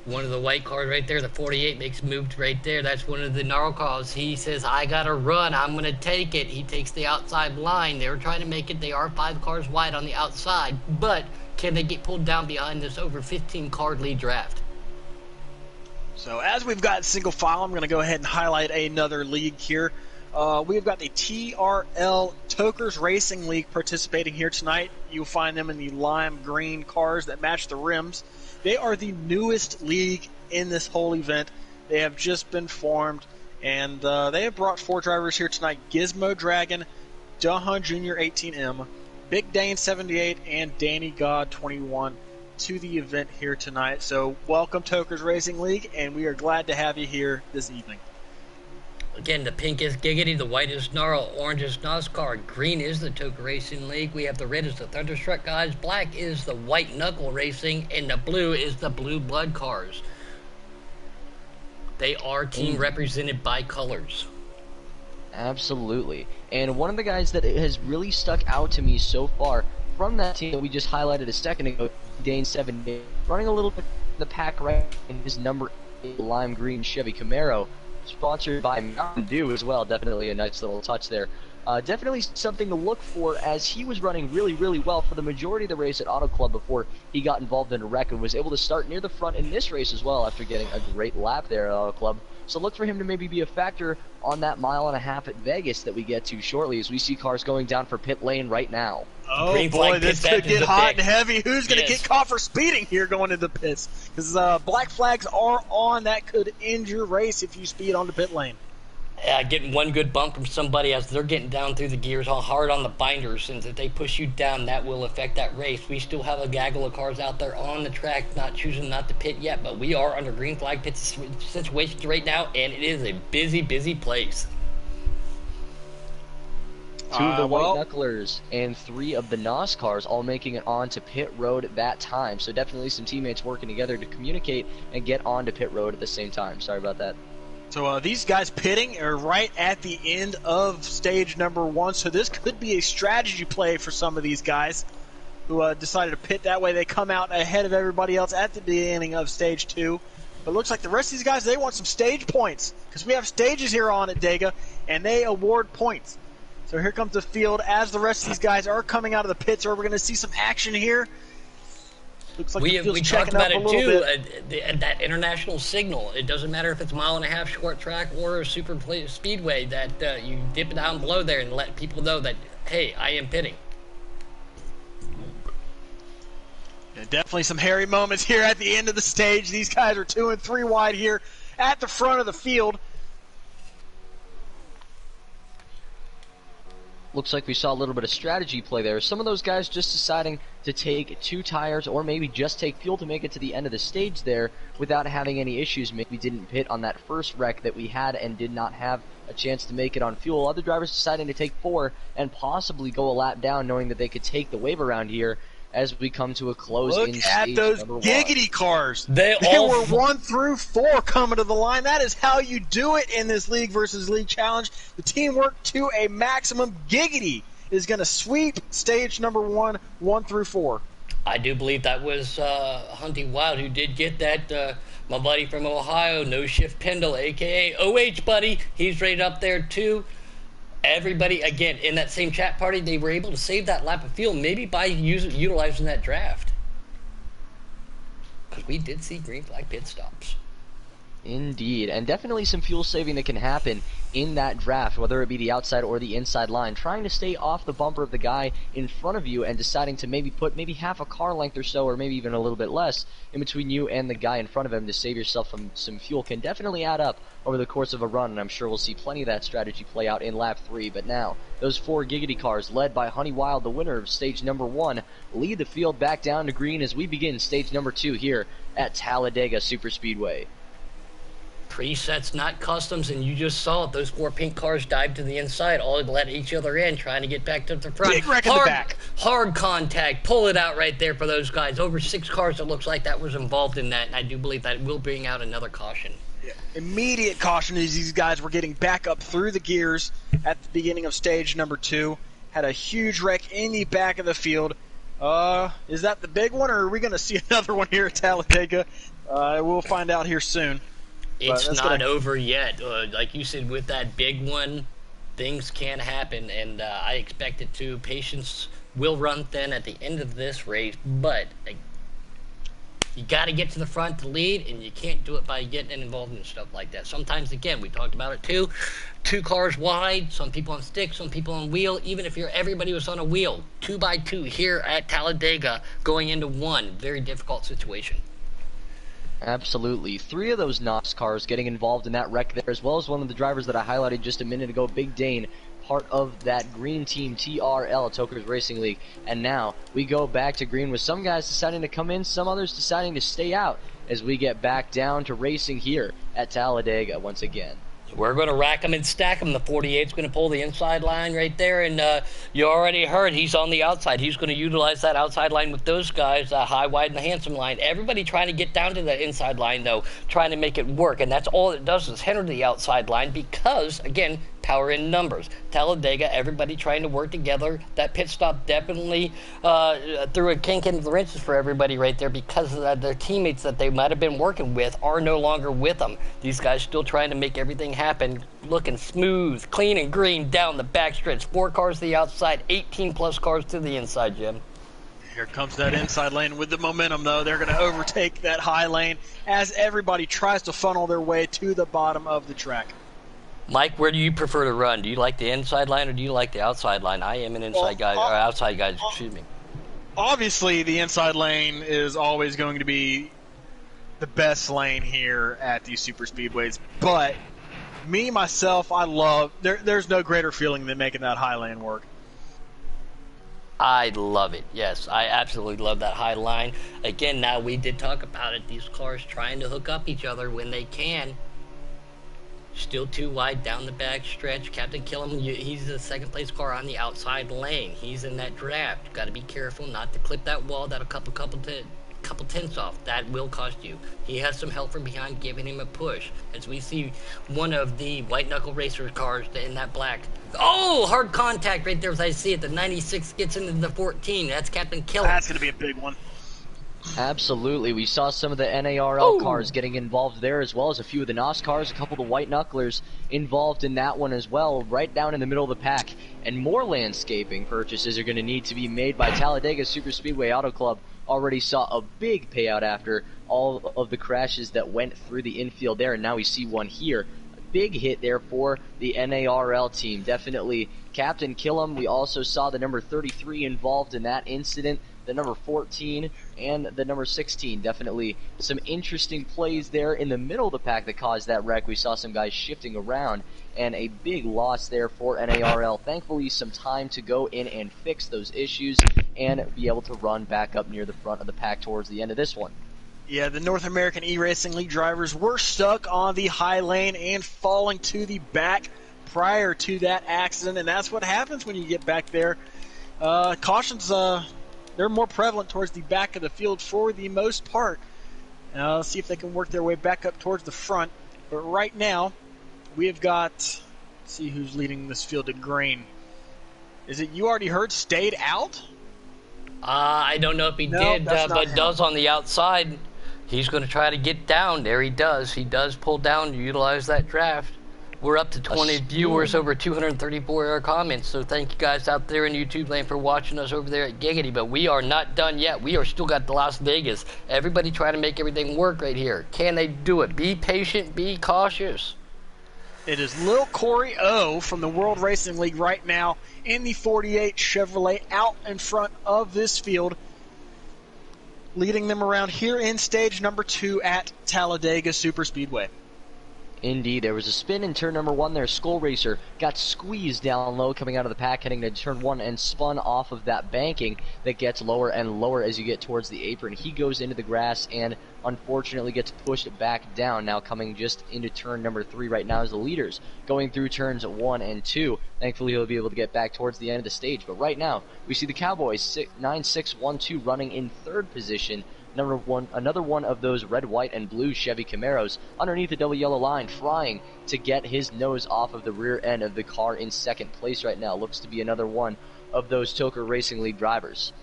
One of the white cars right there, the 48, makes moved right there. That's one of the gnarl cars. He says, I got to run. I'm going to take it. He takes the outside line. They were trying to make it. They are 5 cars wide on the outside. But can they get pulled down behind this over 15-car lead draft? So as we've got single file, I'm going to go ahead and highlight another league here. We've got the TRL Tokers Racing League participating here tonight. You'll find them in the lime green cars that match the rims. They are the newest league in this whole event. They have just been formed, and they have brought 4 drivers here tonight: Gizmo Dragon, Duhan Jr. 18M, Big Dane 78, and Danny God 21 to the event here tonight. So welcome, Tokers Racing League, and we are glad to have you here this evening. Again, the pink is Giggity, the white is Gnarl, orange is Nascar, green is the Toker Racing League. We have the red is the Thunderstruck guys, black is the White Knuckle Racing, and the blue is the Blue Blood cars. They are team represented by colors. Absolutely. And one of the guys that has really stuck out to me so far from that team that we just highlighted a second ago, Dane 7, running a little bit in the pack right in his number 8 lime green Chevy Camaro, sponsored by Mountain Dew as well. Definitely a nice little touch there. Definitely something to look for, as he was running really, really well for the majority of the race at Auto Club before he got involved in a wreck, and was able to start near the front in this race as well after getting a great lap there at Auto Club. So look for him to maybe be a factor on that 1.5 miles at Vegas that we get to shortly, as we see cars going down for pit lane right now. Oh Green boy, flag this pit could stop is get a hot pick. and heavy. Who's going to Yes. get caught for speeding here going into the pits? Because black flags are on. That could end your race if you speed onto pit lane. Getting one good bump from somebody as they're getting down through the gears all hard on the binders, and if they push you down, that will affect that race. We still have a gaggle of cars out there on the track choosing not to pit yet, but we are under green flag pit situations right now, and it is a busy, busy place. 2 of the White Knucklers and 3 of the NOS cars all making it onto pit road at that time. So definitely some teammates working together to communicate and get onto pit road at the same time. Sorry about that. So these guys pitting are right at the end of stage number 1, so this could be a strategy play for some of these guys who decided to pit. That way they come out ahead of everybody else at the beginning of stage 2. But it looks like the rest of these guys, they want some stage points, because we have stages here on at Dega, and they award points. So here comes the field as the rest of these guys are coming out of the pits. Or we're going to see some action here. Looks like the field's We talked checking up about a it little too, bit. that international signal. It doesn't matter if it's 1.5 mile short track or a super speedway, that you dip it down below there and let people know that, hey, I am pitting. Yeah, definitely some hairy moments here at the end of the stage. These guys are 2 and 3 wide here at the front of the field. Looks like we saw a little bit of strategy play there. Some of those guys just deciding to take 2 tires or maybe just take fuel to make it to the end of the stage there without having any issues. Maybe didn't pit on that first wreck that we had and did not have a chance to make it on fuel. Other drivers deciding to take 4 and possibly go a lap down, knowing that they could take the wave around here as we come to a close in Look stage at those number 1. giggity cars. They There all were 1 through 4 coming to the line. That is how you do it in this league versus league challenge. The teamwork to a maximum. Giggity is going to sweep stage number 1, 1 through 4. I do believe that was Hunting Wild who did get that. My buddy from Ohio, No Shift Pendle, aka OH Buddy, he's right up there too. Everybody, again, in that same chat party, they were able to save that lap of fuel, maybe by utilizing that draft. Because we did see green flag pit stops. Indeed, and definitely some fuel saving that can happen in that draft, whether it be the outside or the inside line, trying to stay off the bumper of the guy in front of you and deciding to maybe put half a car length or so, or maybe even a little bit less, in between you and the guy in front of him to save yourself from some fuel can definitely add up over the course of a run, and I'm sure we'll see plenty of that strategy play out in lap 3. But now, those 4 Giggity cars, led by Honey Wild, the winner of stage number 1, lead the field back down to green as we begin stage number 2 here at Talladega Superspeedway. Presets, not customs, and you just saw it. Those 4 pink cars dived to the inside, all let each other in, trying to get back to the front. Big wreck in the back. Hard contact. Pull it out right there for those guys. Over 6 cars, it looks like that was involved in that, and I do believe that will bring out another caution. Yeah. Immediate caution as these guys were getting back up through the gears at the beginning of stage number 2. Had a huge wreck in the back of the field. Is that the big one, or are we going to see another one here at Talladega? We'll find out here soon. It's not over yet. Like you said, with that big one, things can happen, and I expect it to. Patience will run thin at the end of this race, but you got to get to the front to lead, and you can't do it by getting involved in stuff like that. Sometimes, again, we talked about it too, 2 cars wide, some people on stick, some people on wheel. Even if everybody was on a wheel, 2x2 here at Talladega going into 1, very difficult situation. Absolutely. 3 of those Nascars getting involved in that wreck there, as well as one of the drivers that I highlighted just a minute ago, Big Dane, part of that green team TRL, Tokers Racing League. And now we go back to green with some guys deciding to come in, some others deciding to stay out as we get back down to racing here at Talladega once again. We're going to rack them and stack them. The 48's going to pull the inside line right there, and you already heard he's on the outside. He's going to utilize that outside line with those guys, high, wide, and the handsome line. Everybody trying to get down to the inside line, though, trying to make it work, and that's all it does is hinder the outside line because, again, power in numbers. Talladega, everybody trying to work together. That pit stop definitely threw a kink into the wrenches for everybody right there because their teammates that they might have been working with are no longer with them. These guys still trying to make everything happen, looking smooth, clean and green down the backstretch. 4 cars to the outside, 18-plus cars to the inside, Jim. Here comes that inside lane with the momentum, though. They're going to overtake that high lane as everybody tries to funnel their way to the bottom of the track. Mike, where do you prefer to run? Do you like the inside line or do you like the outside line? I am an inside guy, or outside guy, excuse me. Obviously, the inside lane is always going to be the best lane here at these super speedways. But me, myself, I love, there's no greater feeling than making that high lane work. I love it. Yes, I absolutely love that high line. Again, now we did talk about it. These cars trying to hook up each other when they can. Still too wide down the back stretch. Captain Killam, he's the second place car on the outside lane. He's in that draft. Got to be careful not to clip that wall. That'll couple tenths off. That will cost you. He has some help from behind giving him a push. As we see one of the white knuckle racer cars in that black. Oh, hard contact right there as I see it. The 96 gets into the 14. That's Captain Killam. That's going to be a big one. Absolutely. We saw some of the NARL cars getting involved there, as well as a few of the NOS cars, a couple of the white knucklers involved in that one as well, right down in the middle of the pack. And more landscaping purchases are going to need to be made by Talladega Superspeedway Auto Club. Already saw a big payout after all of the crashes that went through the infield there, and now we see one here. A big hit there for the NARL team. Definitely Captain Killam. We also saw the number 33 involved in that incident. The number 14 and the number 16. Definitely some interesting plays there in the middle of the pack that caused that wreck. We saw some guys shifting around, and a big loss there for NARL. Thankfully, some time to go in and fix those issues and be able to run back up near the front of the pack towards the end of this one. Yeah, the North American E-Racing League drivers were stuck on the high lane and falling to the back prior to that accident, and that's what happens when you get back there. Cautions, they're more prevalent towards the back of the field for the most part. Let's see if they can work their way back up towards the front. But right now, we've got, let's see who's leading this field at green. Is it You Already Heard stayed out? I don't know if he No, did, that's not but him. does on the outside. He's going to try to get down. There he does. He does pull down, utilize that draft. We're up to 20 viewers, over 234 comments. So thank you guys out there in YouTube land for watching us over there at Giggity. But we are not done yet. We are still got the Las Vegas. Everybody trying to make everything work right here. Can they do it? Be patient. Be cautious. It is Lil Corey O from the World Racing League right now in the 48 Chevrolet out in front of this field, leading them around here in stage number 2 at Talladega Superspeedway. Indeed, there was a spin in turn number 1 there. Skull Racer got squeezed down low coming out of the pack heading to turn 1 and spun off of that banking that gets lower and lower as you get towards the apron. He goes into the grass and unfortunately gets pushed back down. Now coming just into turn number 3 right now as the leaders going through turns 1 and 2. Thankfully he'll be able to get back towards the end of the stage. But right now we see the Cowboys 9-6-1-2 running in 3rd position. Another one of those red, white, and blue Chevy Camaros underneath the double yellow line, trying to get his nose off of the rear end of the car in 2nd place right now. Looks to be another one of those Toker Racing League drivers.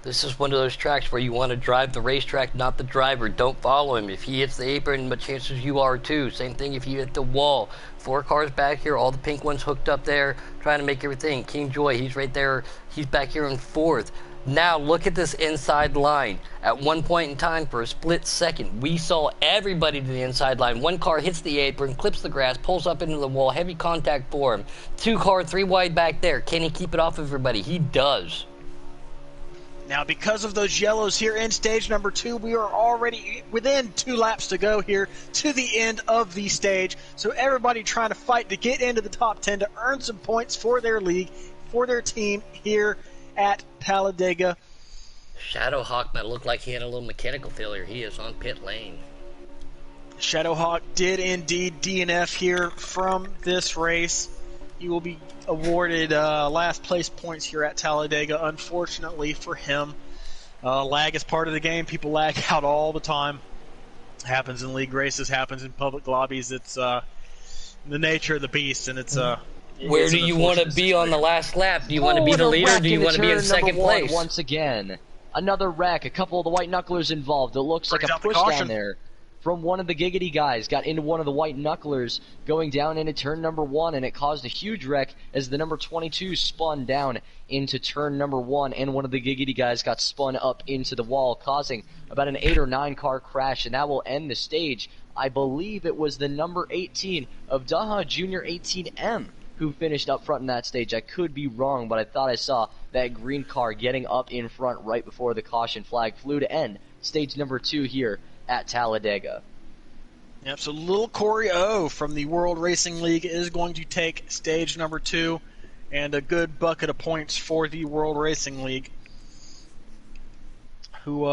This is one of those tracks where you want to drive the racetrack, not the driver. Don't follow him. If he hits the apron, but chances you are too. Same thing if you hit the wall. 4 cars back here, all the pink ones hooked up there, trying to make everything. King Joy, he's right there. He's back here in 4th. Now look at this inside line. At one point in time, for a split second, we saw everybody to the inside line. 1 car hits the apron, clips the grass, pulls up into the wall, heavy contact for him. 2 car, 3 wide back there. Can he keep it off of everybody? He does. Now, because of those yellows here in stage number 2, we are already within 2 laps to go here to the end of the stage. So everybody trying to fight to get into the top 10 to earn some points for their league, for their team here at Talladega. Shadowhawk might look like he had a little mechanical failure. He is on pit lane. Shadowhawk did indeed DNF here from this race. He will be awarded last place points here at Talladega, unfortunately for him. Lag is part of the game. People lag out all the time. Happens in league races, happens in public lobbies. It's the nature of the beast, and it's where do you want to be on the last lap? Do you want to be the leader? Do you want to be in 2nd place? Once again, another wreck. A couple of the white knucklers involved. It looks like a push down there from one of the Giggity guys. Got into one of the white knucklers going down into turn number 1, and it caused a huge wreck as the number 22 spun down into turn number 1, and one of the Giggity guys got spun up into the wall, causing about an 8 or 9 car crash, and that will end the stage. I believe it was the number 18 of Daha Junior 18M who finished up front in that stage. I could be wrong, but I thought I saw that green car getting up in front right before the caution flag flew to end stage number 2 here at Talladega. Yep, so Lil Corey O from the World Racing League is going to take stage number 2, and a good bucket of points for the World Racing League, who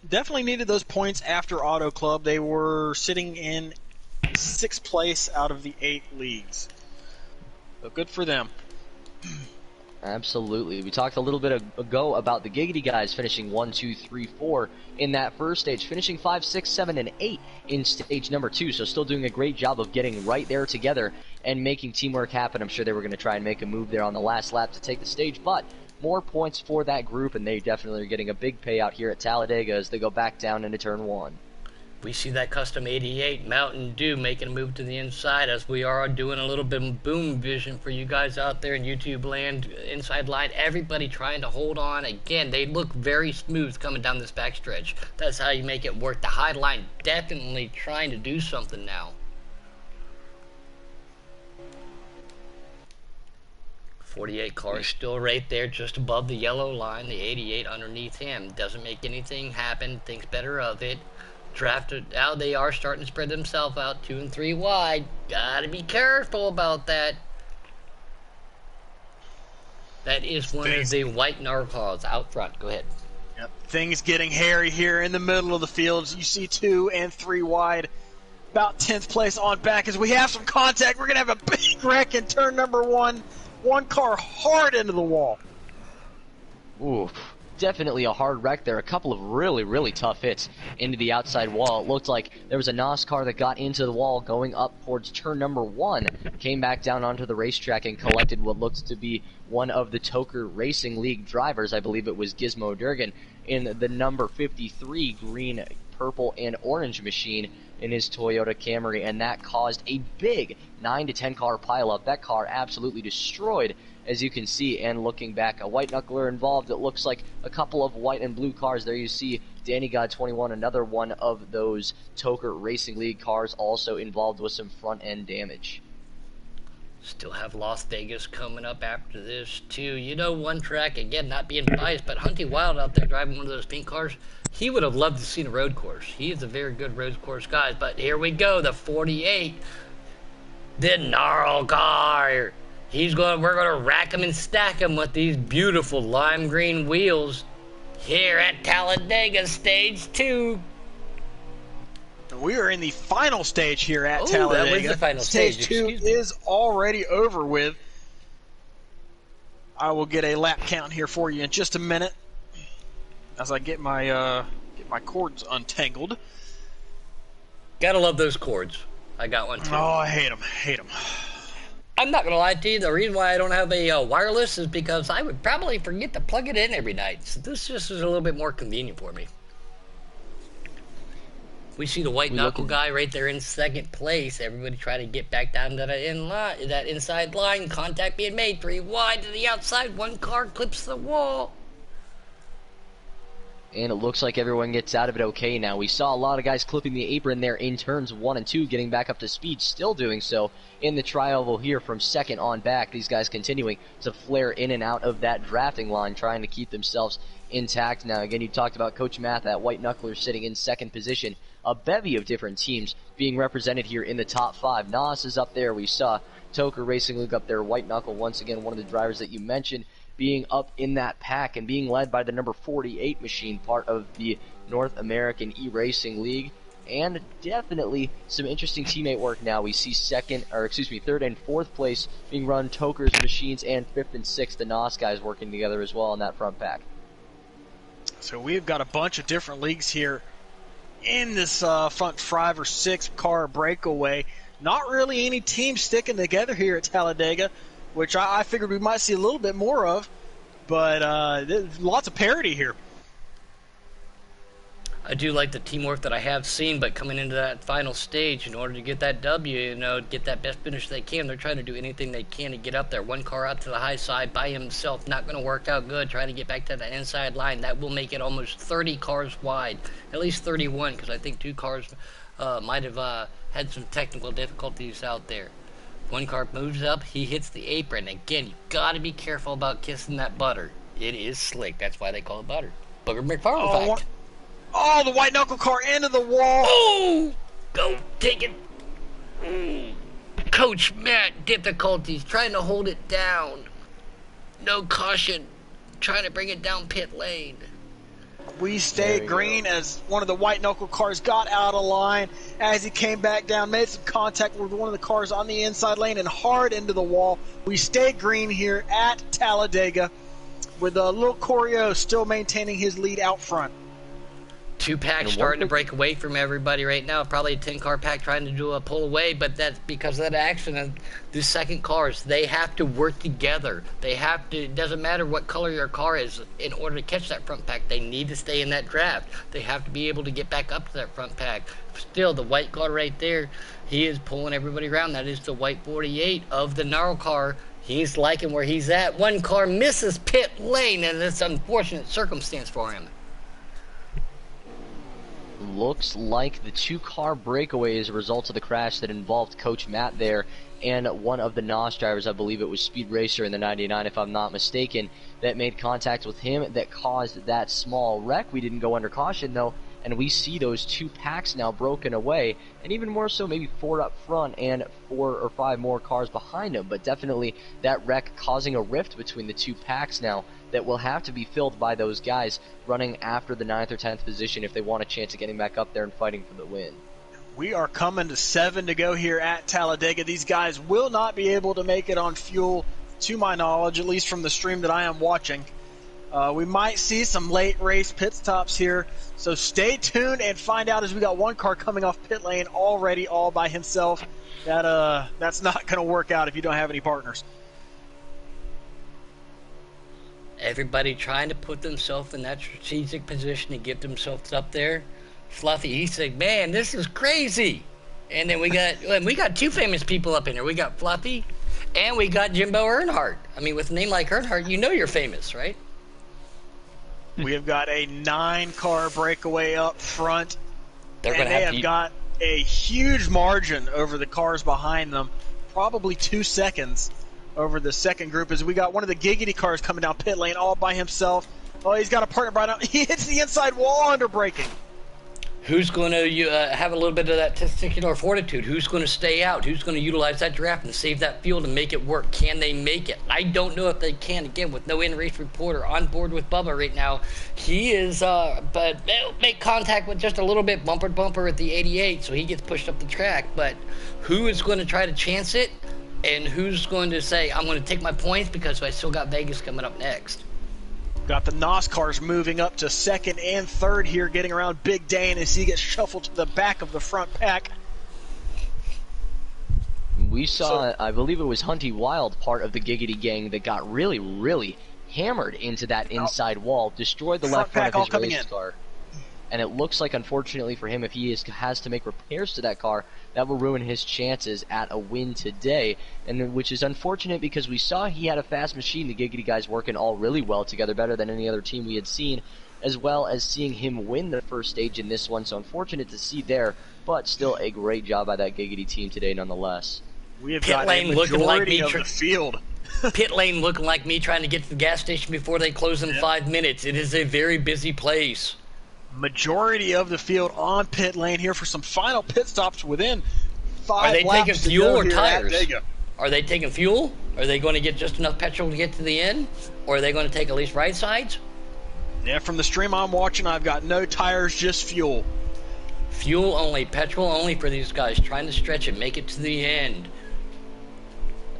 definitely needed those points after Auto Club. They were sitting in 6th place out of the 8 leagues. So good for them. Absolutely. We talked a little bit ago about the Giggity guys finishing 1, 2, 3, 4 in that first stage, finishing 5, 6, 7, and 8 in stage number 2. So still doing a great job of getting right there together and making teamwork happen. I'm sure they were going to try and make a move there on the last lap to take the stage, but more points for that group, and they definitely are getting a big payout here at Talladega as they go back down into turn 1. We see that custom 88 Mountain Dew making a move to the inside as we are doing a little bit of boom vision for you guys out there in YouTube land. Inside line, everybody trying to hold on. Again, they look very smooth coming down this backstretch. That's how you make it work. The high line definitely trying to do something now. 48 car still right there just above the yellow line. The 88 underneath him. Doesn't make anything happen. Thinks better of it. Drafted out. They are starting to spread themselves out 2 and 3 wide. Gotta be careful about that. That is one of the white narwhals out front. Go ahead. Yep. Things getting hairy here in the middle of the fields. You see 2 and 3 wide. About 10th place on back as we have some contact. We're going to have a big wreck in turn number 1. 1 car hard into the wall. Ooh. definitely a hard wreck there. A couple of really, really tough hits into the outside wall. It looked like there was a Nascar that got into the wall going up towards turn number 1, came back down onto the racetrack and collected what looked to be one of the Toker Racing League drivers. I believe it was Gizmo Durgan in the number 53 green, purple, and orange machine in his Toyota Camry, and that caused a big 9 to 10 car pileup. That car absolutely destroyed, as you can see. And looking back, a white knuckler involved. It looks like a couple of white and blue cars. There you see Danny God 21, another one of those Toker Racing League cars, also involved with some front end damage. Still have Las Vegas coming up after this, too. You know, one track, again, not being biased, but Hunty Wild out there driving one of those pink cars, he would have loved to see a road course. He is a very good road course guy. But here we go, the 48, the gnarl car. We're going to rack him and stack him with these beautiful lime green wheels here at Talladega Stage 2. We are in the final stage here at Talladega. That was the final stage. Stage 2 is already over with. I will get a lap count here for you in just a minute as I get my cords untangled. Gotta love those cords. I got one too. Oh, I hate them. I'm not gonna lie to you. The reason why I don't have a wireless is because I would probably forget to plug it in every night. So this just is a little bit more convenient for me. We see the white knuckle guy right there in second place. Everybody try to get back down to that inside line. Contact being made. 3 wide to the outside. One car clips the wall. And it looks like everyone gets out of it okay now. We saw a lot of guys clipping the apron there in turns 1 and 2, getting back up to speed, still doing so in the tri-oval here from second on back. These guys continuing to flare in and out of that drafting line, trying to keep themselves intact. Now, again, you talked about Coach Matt, that white knuckler sitting in second position. A bevy of different teams being represented here in the top 5. Nas is up there. We saw Toker Racing League up there. White Knuckle, once again, one of the drivers that you mentioned, being up in that pack and being led by the number 48 machine, part of the North American E-Racing League. And definitely some interesting teammate work now. We see third and fourth place being run Toker's machines, and fifth and sixth, the Nas guys working together as well in that front pack. So we've got a bunch of different leagues here in this front 5 or 6 car breakaway. Not really any teams sticking together here at Talladega, which I figured we might see a little bit more of, but there's lots of parity here. I do like the teamwork that I have seen, but coming into that final stage, in order to get that W, get that best finish they can, they're trying to do anything they can to get up there. One car out to the high side by himself, not going to work out good, trying to get back to the inside line. That will make it almost 30 cars wide, at least 31, because I think 2 cars might have had some technical difficulties out there. One car moves up, he hits the apron. Again, you got to be careful about kissing that butter. It is slick. That's why they call it butter. Booger McFarland fact. Oh, the white knuckle car into the wall. Oh, go take it. Coach Matt, difficulties, trying to hold it down. No caution, trying to bring it down pit lane. We stayed green as one of the white knuckle cars got out of line as he came back down, made some contact with one of the cars on the inside lane and hard into the wall. We stayed green here at Talladega with little Corio still maintaining his lead out front. 2 packs starting to break away from everybody right now. Probably a 10-car pack trying to do a pull away, but that's because of that accident. The second cars, they have to work together. They have to, it doesn't matter what color your car is, in order to catch that front pack, they need to stay in that draft. They have to be able to get back up to that front pack. Still, the white car right there, he is pulling everybody around. That is the white 48 of the gnarl car. He's liking where he's at. One car misses pit lane, and it's an unfortunate circumstance for him. Looks like the 2-car breakaway is a result of the crash that involved Coach Matt there and one of the NOS drivers. I believe it was Speed Racer in the 99, if I'm not mistaken, that made contact with him that caused that small wreck. We didn't go under caution, though, and we see those 2 packs now broken away, and even more so, maybe 4 up front and 4 or 5 more cars behind them. But definitely that wreck causing a rift between the 2 packs now that will have to be filled by those guys running after the 9th or 10th position if they want a chance of getting back up there and fighting for the win. We are coming to 7 to go here at Talladega. These guys will not be able to make it on fuel, to my knowledge, at least from the stream that I am watching. We might see some late race pit stops here, so stay tuned and find out as we got one car coming off pit lane already all by himself. That's not going to work out if you don't have any partners. Everybody trying to put themselves in that strategic position to get themselves up there. Fluffy, he said, man, this is crazy. And then we got two famous people up in here. We got Fluffy and we got Jimbo Earnhardt. I mean, with a name like Earnhardt, you know you're famous, right? We have got a 9-car breakaway up front. They have got a huge margin over the cars behind them, probably 2 seconds over the second group, as we got one of the Giggity cars coming down pit lane all by himself. Oh, he's got a partner right now. He hits the inside wall under braking. Who's going to have a little bit of that testicular fortitude? Who's going to stay out? Who's going to utilize that draft and save that fuel to make it work? Can they make it? I don't know if they can. Again, with no in-race reporter on board with Bubba right now, he is, but they'll make contact with just a little bit, bumper to bumper at the 88, so he gets pushed up the track. But who is going to try to chance it, and who's going to say, I'm going to take my points because I still got Vegas coming up next? Got the Nascars moving up to second and third here, getting around Big Dane as he gets shuffled to the back of the front pack. We saw, I believe it was Hunty Wild, part of the Giggity gang, that got really, really hammered into that inside wall, destroyed the left front of his race car. And it looks like, unfortunately for him, if he has to make repairs to that car, that will ruin his chances at a win today, and which is unfortunate because we saw he had a fast machine. The Giggity guys working all really well together, better than any other team we had seen, as well as seeing him win the first stage in this one. So unfortunate to see there, but still a great job by that Giggity team today nonetheless. We have got a majority of the field. Pit lane looking like me trying to get to the gas station before they close in 5 minutes. It is a very busy place. Majority of the field on pit lane here for some final pit stops within 5 laps. Are they taking fuel or tires? There you go. Are they taking fuel? Are they going to get just enough petrol to get to the end? Or are they going to take at least right sides? Yeah, from the stream I'm watching, I've got no tires, just fuel. Fuel only, petrol only for these guys, trying to stretch it, make it to the end.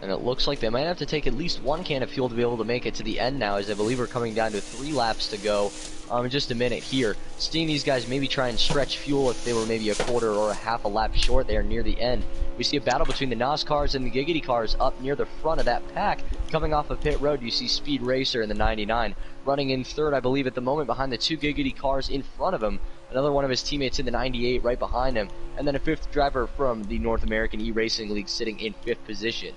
And it looks like they might have to take at least 1 can of fuel to be able to make it to the end now, as I believe we're coming down to 3 laps to go. In just a minute here. Seeing these guys maybe try and stretch fuel if they were maybe a quarter or a half a lap short there near the end. We see a battle between the Nascars and the Giggity cars up near the front of that pack. Coming off of pit road, you see Speed Racer in the 99 running in third, I believe, at the moment, behind the 2 Giggity cars in front of him. Another one of his teammates in the 98 right behind him. And then a 5th driver from the North American E-Racing League sitting in 5th position.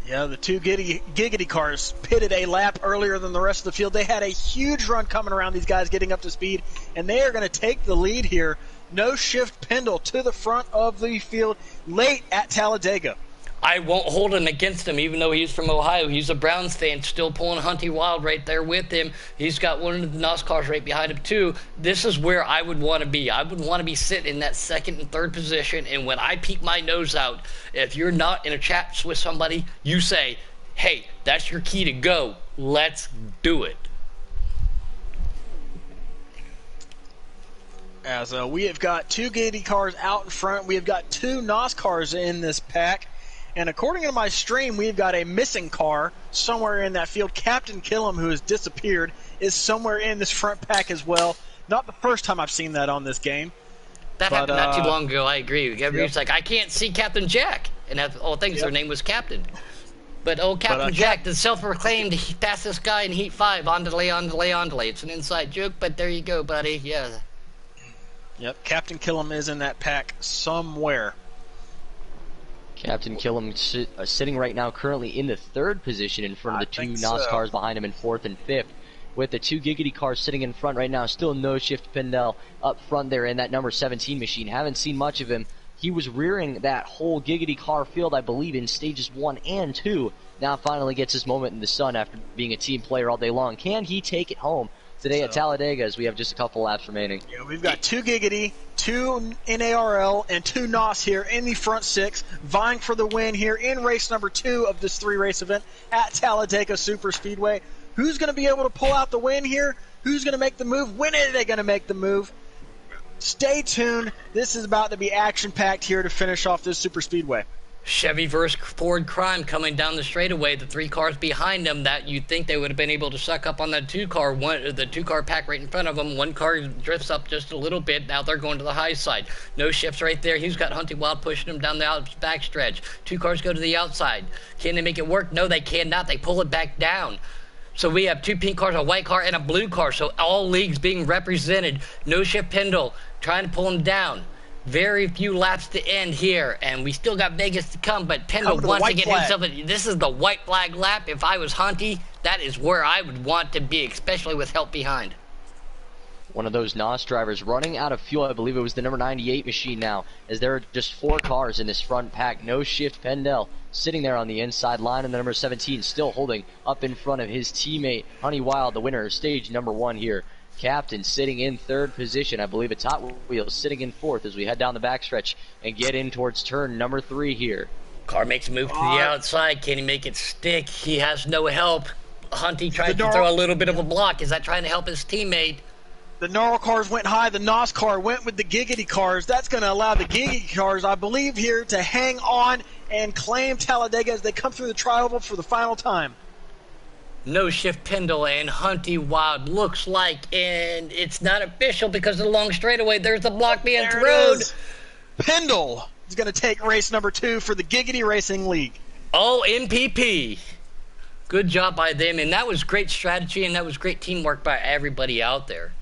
Yeah, the 2 Giggity cars pitted a lap earlier than the rest of the field. They had a huge run coming around, these guys getting up to speed, and they are going to take the lead here. No shift Pendle to the front of the field late at Talladega. I won't hold him against him, even though he's from Ohio. He's a Browns fan, still pulling Hunty Wild right there with him. He's got one of the Nascars right behind him, too. This is where I would want to be. I would want to be sitting in that second and third position, and when I peek my nose out, if you're not in a chat with somebody, you say, hey, that's your key to go. Let's do it. As we have got 2 Giggity cars out in front. We have got 2 Nascars in this pack. And according to my stream, we've got a missing car somewhere in that field. Captain Killam, who has disappeared, is somewhere in this front pack as well. Not the first time I've seen that on this game. That happened not too long ago, I agree. Everybody's like, I can't see Captain Jack. And all things, their name was Captain. But Captain Jack, the self-proclaimed fastest guy in Heat 5, on delay. It's an inside joke, but there you go, buddy. Yeah. Yep, Captain Killam is in that pack somewhere. Captain Killam sitting right now currently in the 3rd position in front of the 2 Nascars behind him in 4th and 5th. With the 2 Giggity cars sitting in front right now, still no shift Pendle up front there in that number 17 machine. Haven't seen much of him. He was rearing that whole Giggity car field, I believe, in stages 1 and 2. Now finally gets his moment in the sun after being a team player all day long. Can he take it home today at Talladega, as we have just a couple laps remaining? Yeah, we've got 2 Giggity, 2 NARL, and 2 NOS here in the front 6, vying for the win here in race number 2 of this 3-race event at Talladega Super Speedway. Who's going to be able to pull out the win here? Who's going to make the move? When are they going to make the move? Stay tuned. This is about to be action-packed here to finish off this Super Speedway. Chevy versus Ford Crime coming down the straightaway. The 3 cars behind them that you'd think they would have been able to suck up on that 2-car. The 2-car pack right in front of them. 1 car drifts up just a little bit. Now they're going to the high side. No shifts right there. He's got Hunting Wild pushing him down the back stretch. 2 cars go to the outside. Can they make it work? No, they cannot. They pull it back down. So we have 2 pink cars, a white car, and a blue car. So all leagues being represented. No shift Pendle trying to pull him down. Very few laps to end here, and we still got Vegas to come, but Pendle wants to get himself. This is the white flag lap. If I was Hunty, that is where I would want to be, especially with help behind. One of those NOS drivers running out of fuel. I believe it was the number 98 machine now, as there are just 4 cars in this front pack. No shift Pendle sitting there on the inside line, and the number 17 still holding up in front of his teammate Honey Wild, the winner of stage number 1 here. Captain sitting in 3rd position. I believe it's Hot Wheels sitting in 4th as we head down the backstretch and get in towards turn number 3 here. Car makes a move to the outside. Can he make it stick? He has no help. Hunty tries to throw a little bit of a block. Is that trying to help his teammate? The Gnarl cars went high. The NOS car went with the Giggity cars. That's going to allow the Giggity cars, I believe, here to hang on and claim Talladega as they come through the tri-oval for the final time. No shift Pendle and Hunty Wild looks like, and it's not official because of the long straightaway. There's the block being thrown. Pendle is going to take race number 2 for the Giggity Racing League. Oh, MPP. Good job by them, and that was great strategy, and that was great teamwork by everybody out there.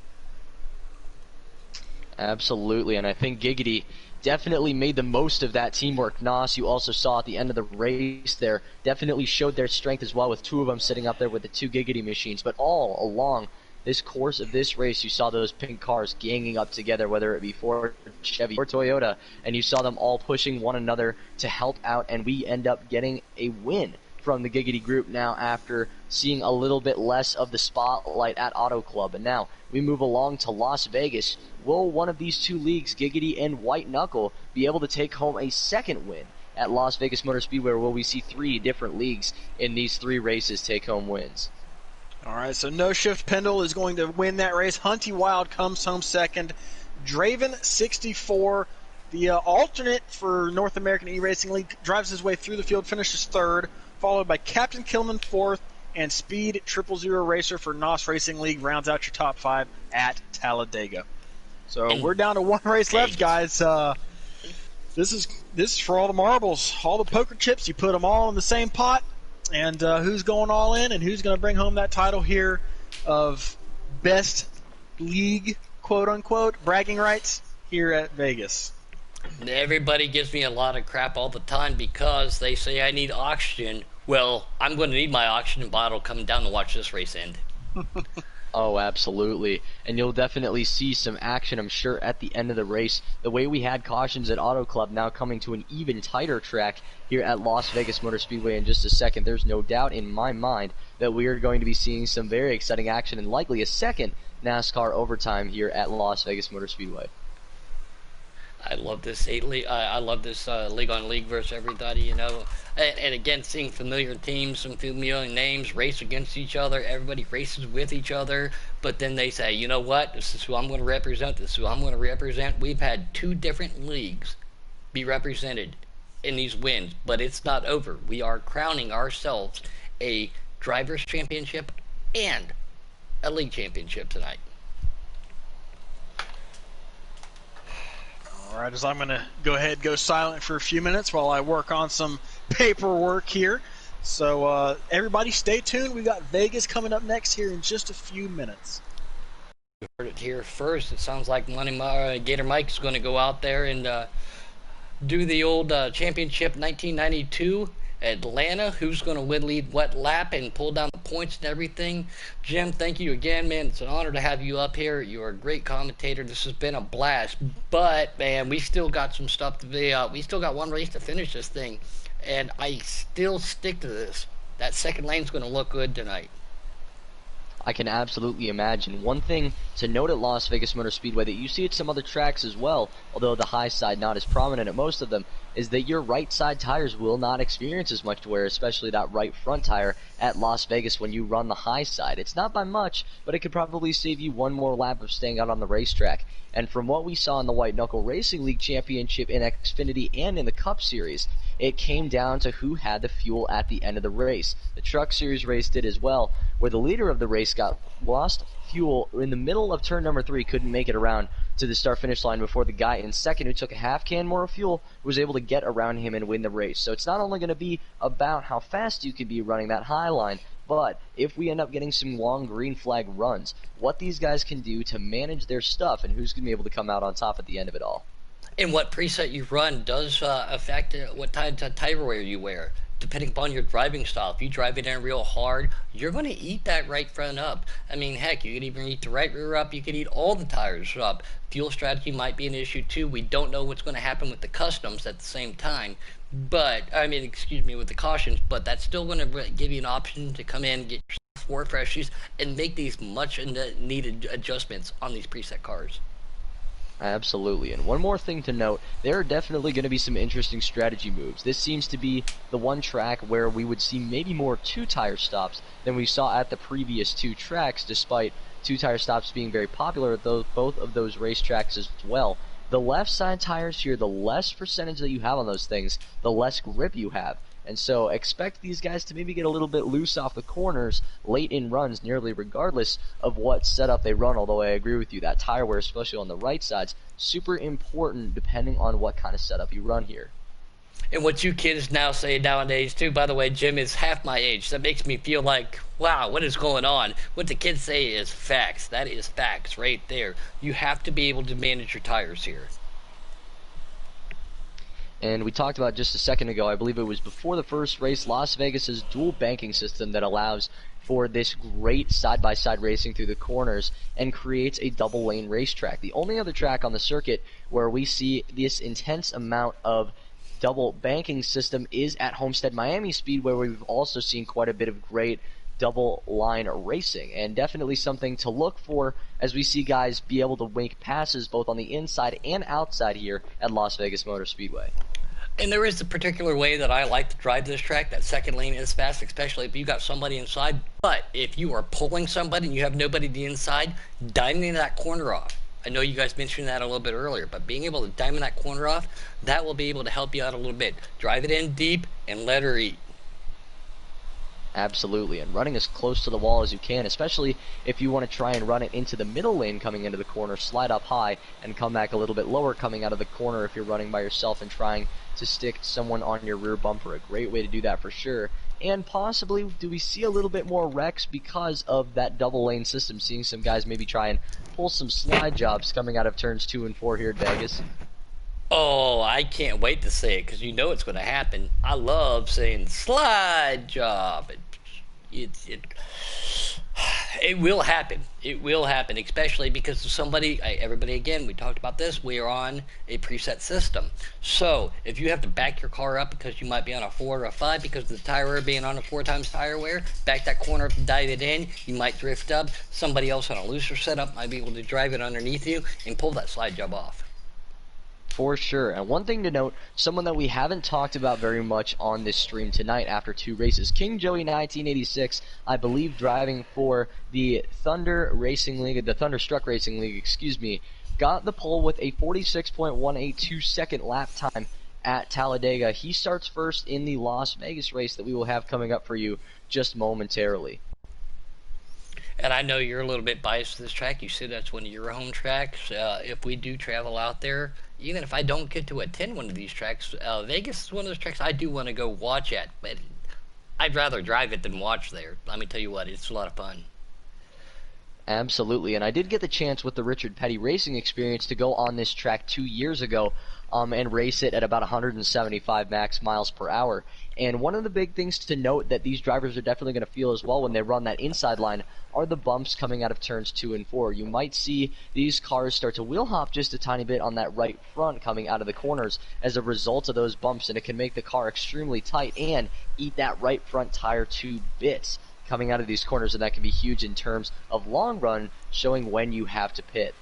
Absolutely, and I think Giggity definitely made the most of that teamwork. NOS, you also saw at the end of the race there, definitely showed their strength as well, with 2 of them sitting up there with the 2 Giggity machines. But all along this course of this race, you saw those pink cars ganging up together, whether it be Ford, Chevy, or Toyota, and you saw them all pushing one another to help out, and we end up getting a win from the Giggity group now after seeing a little bit less of the spotlight at Auto Club. And now we move along to Las Vegas. Will one of these 2 leagues, Giggity and White Knuckle, be able to take home a second win at Las Vegas Motor Speedway, or will we see 3 different leagues in these 3 races take home wins? All right, so No Shift Pendle is going to win that race. Hunty Wild comes home second. Draven 64, the alternate for North American E-Racing League, drives his way through the field, finishes 3rd, followed by Captain Kilman 4th, and Speed 000 Racer for NOS Racing League rounds out your top 5 at Talladega. So we're down to 1 race left, guys. This is for all the marbles, all the poker chips. You put them all in the same pot, and who's going all in, and who's going to bring home that title here of best league, quote unquote, bragging rights here at Vegas. Everybody gives me a lot of crap all the time because they say I need oxygen. Well, I'm going to need my oxygen bottle coming down to watch this race end. Oh, absolutely. And you'll definitely see some action, I'm sure, at the end of the race. The way we had cautions at Auto Club now coming to an even tighter track here at Las Vegas Motor Speedway in just a second. There's no doubt in my mind that we are going to be seeing some very exciting action and likely a second NASCAR overtime here at Las Vegas Motor Speedway. I love this I love this league on league versus everybody, you know. And again, seeing familiar teams, some familiar names race against each other. Everybody races with each other, but then they say, you know what? This is who I'm going to represent. This is who I'm going to represent. We've had 2 different leagues be represented in these wins, but it's not over. We are crowning ourselves a drivers' championship and a league championship tonight. All right, as I'm going to go ahead and go silent for a few minutes while I work on some paperwork here. So everybody stay tuned. We got Vegas coming up next here in just a few minutes. You heard it here first. It sounds like Gator Mike is going to go out there and do the old championship 1992 Atlanta. Who's going to lead what lap and pull down the points and everything. Jim, thank you again, man. It's an honor to have you up here. You're a great commentator. This has been a blast. But, man, we still got some stuff to be we still got 1 race to finish this thing. And I still stick to this. That second lane's going to look good tonight. I can absolutely imagine. One thing to note at Las Vegas Motor Speedway that you see at some other tracks as well, although the high side not as prominent at most of them, is that your right side tires will not experience as much wear, especially that right front tire at Las Vegas when you run the high side. It's not by much, but it could probably save you 1 more lap of staying out on the racetrack. And from what we saw in the White Knuckle Racing League Championship in Xfinity and in the Cup Series, it came down to who had the fuel at the end of the race. The Truck Series race did as well, where the leader of the race got lost fuel in the middle of turn number 3, couldn't make it around to the start-finish line before the guy in second, who took a half can more of fuel, was able to get around him and win the race. So it's not only going to be about how fast you can be running that high line, but if we end up getting some long green flag runs, what these guys can do to manage their stuff and who's going to be able to come out on top at the end of it all. And what preset you run does affect what type of tire wear you wear. Depending upon your driving style, if you drive it in real hard, you're going to eat that right front up. I mean, heck, you could even eat the right rear up. You could eat all the tires up. Fuel strategy might be an issue too. We don't know what's going to happen with the customs at the same time. But, I mean, excuse me, with the cautions, but that's still going to give you an option to come in, get yourself 4 freshies, and make these much needed adjustments on these preset cars. Absolutely. And one more thing to note, there are definitely going to be some interesting strategy moves. This seems to be the one track where we would see maybe more 2-tire stops than we saw at the previous 2 tracks, despite 2-tire stops being very popular at both of those racetracks as well. The left side tires here, the less percentage that you have on those things, the less grip you have. And so expect these guys to maybe get a little bit loose off the corners late in runs, nearly regardless of what setup they run, although I agree with you, that tire wear, especially on the right sides, super important depending on what kind of setup you run here. And what you kids now say nowadays, too, by the way, Jim is half my age. That makes me feel like, wow, what is going on? What the kids say is facts. That is facts right there. You have to be able to manage your tires here. And we talked about just a second ago, I believe it was before the first race, Las Vegas's dual banking system that allows for this great side-by-side racing through the corners and creates a double-lane racetrack. The only other track on the circuit where we see this intense amount of double banking system is at Homestead Miami Speedway, where we've also seen quite a bit of great double line racing, and definitely something to look for as we see guys be able to make passes both on the inside and outside here at Las Vegas Motor Speedway. And there is a particular way that I like to drive this track. That second lane is fast, especially if you got somebody inside. But if you are pulling somebody and you have nobody to the inside, diamonding that corner off. I know you guys mentioned that a little bit earlier, but being able to diamond that corner off, that will be able to help you out a little bit. Drive it in deep and let her eat. Absolutely, and running as close to the wall as you can, especially if you want to try and run it into the middle lane coming into the corner, slide up high, and come back a little bit lower coming out of the corner if you're running by yourself and trying to stick someone on your rear bumper. A great way to do that for sure. And possibly, do we see a little bit more wrecks because of that double lane system, seeing some guys maybe try and pull some slide jobs coming out of turns 2 and 4 here at Vegas? Oh, I can't wait to say it because you know it's going to happen. I love saying slide job. It will happen. It will happen, especially because of somebody, everybody, again, we talked about this, we are on a preset system. So if you have to back your car up because you might be on a 4 or a 5 because of the tire wear being on a 4 times tire wear, back that corner up and dive it in, you might drift up. Somebody else on a looser setup might be able to drive it underneath you and pull that slide job off. For sure. And one thing to note, someone that we haven't talked about very much on this stream tonight after 2 races, King Joey 1986, I believe driving for the Thunderstruck Racing League, got the pole with a 46.182 second lap time at Talladega. He starts first in the Las Vegas race that we will have coming up for you just momentarily. And I know you're a little bit biased to this track. You said that's one of your home tracks. If we do travel out there, even if I don't get to attend one of these tracks, Vegas is one of those tracks I do want to go watch at. But I'd rather drive it than watch there. Let me tell you what, it's a lot of fun. Absolutely, and I did get the chance with the Richard Petty Racing Experience to go on this track 2 years ago and race it at about 175 max miles per hour. And one of the big things to note that these drivers are definitely going to feel as well when they run that inside line are the bumps coming out of turns 2 and 4. You might see these cars start to wheel hop just a tiny bit on that right front coming out of the corners as a result of those bumps, and it can make the car extremely tight and eat that right front tire to bits coming out of these corners, and that can be huge in terms of long run, showing when you have to pit.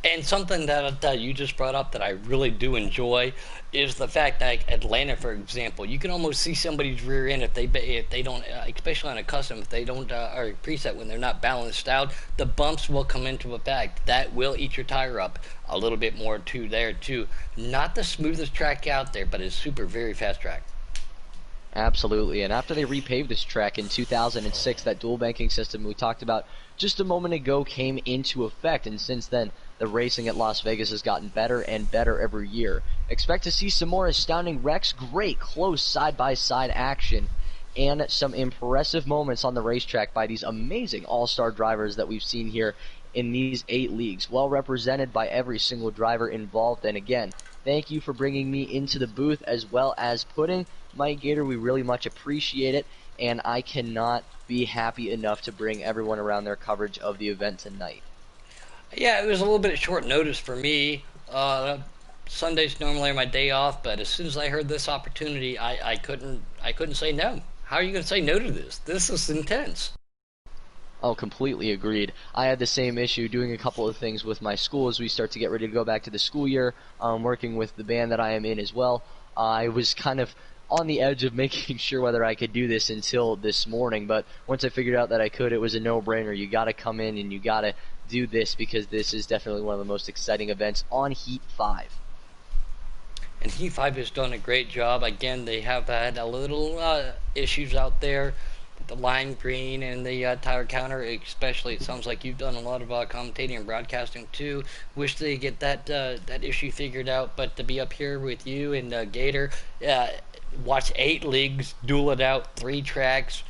And something that you just brought up that I really do enjoy is the fact that Atlanta, for example, you can almost see somebody's rear end if they don't, especially on a custom, if they don't or preset when they're not balanced out, the bumps will come into effect. That will eat your tire up a little bit more too. There too, not the smoothest track out there, but it's super very fast track. Absolutely, and after they repaved this track in 2006, that dual banking system we talked about just a moment ago came into effect, and since then, the racing at Las Vegas has gotten better and better every year. Expect to see some more astounding wrecks, great close side-by-side action, and some impressive moments on the racetrack by these amazing all-star drivers that we've seen here in these 8 leagues, well represented by every single driver involved. And again, thank you for bringing me into the booth as well as putting Mike Gator. We really much appreciate it, and I cannot be happy enough to bring everyone around their coverage of the event tonight. Yeah, it was a little bit of short notice for me. Sundays normally are my day off, but as soon as I heard this opportunity, I couldn't say no. How are you going to say no to this? This is intense. Oh, completely agreed. I had the same issue doing a couple of things with my school as we start to get ready to go back to the school year, working with the band that I am in as well. I was kind of on the edge of making sure whether I could do this until this morning, but once I figured out that I could, it was a no-brainer. You got to come in and you got to do this because this is definitely one of the most exciting events on Heat 5. And Heat 5 has done a great job. Again, they have had a little issues out there with the lime green and the tire counter, especially. It sounds like you've done a lot of commentating and broadcasting too. Wish they get that issue figured out. But to be up here with you and Gator, watch 8 leagues, duel it out, 3 tracks.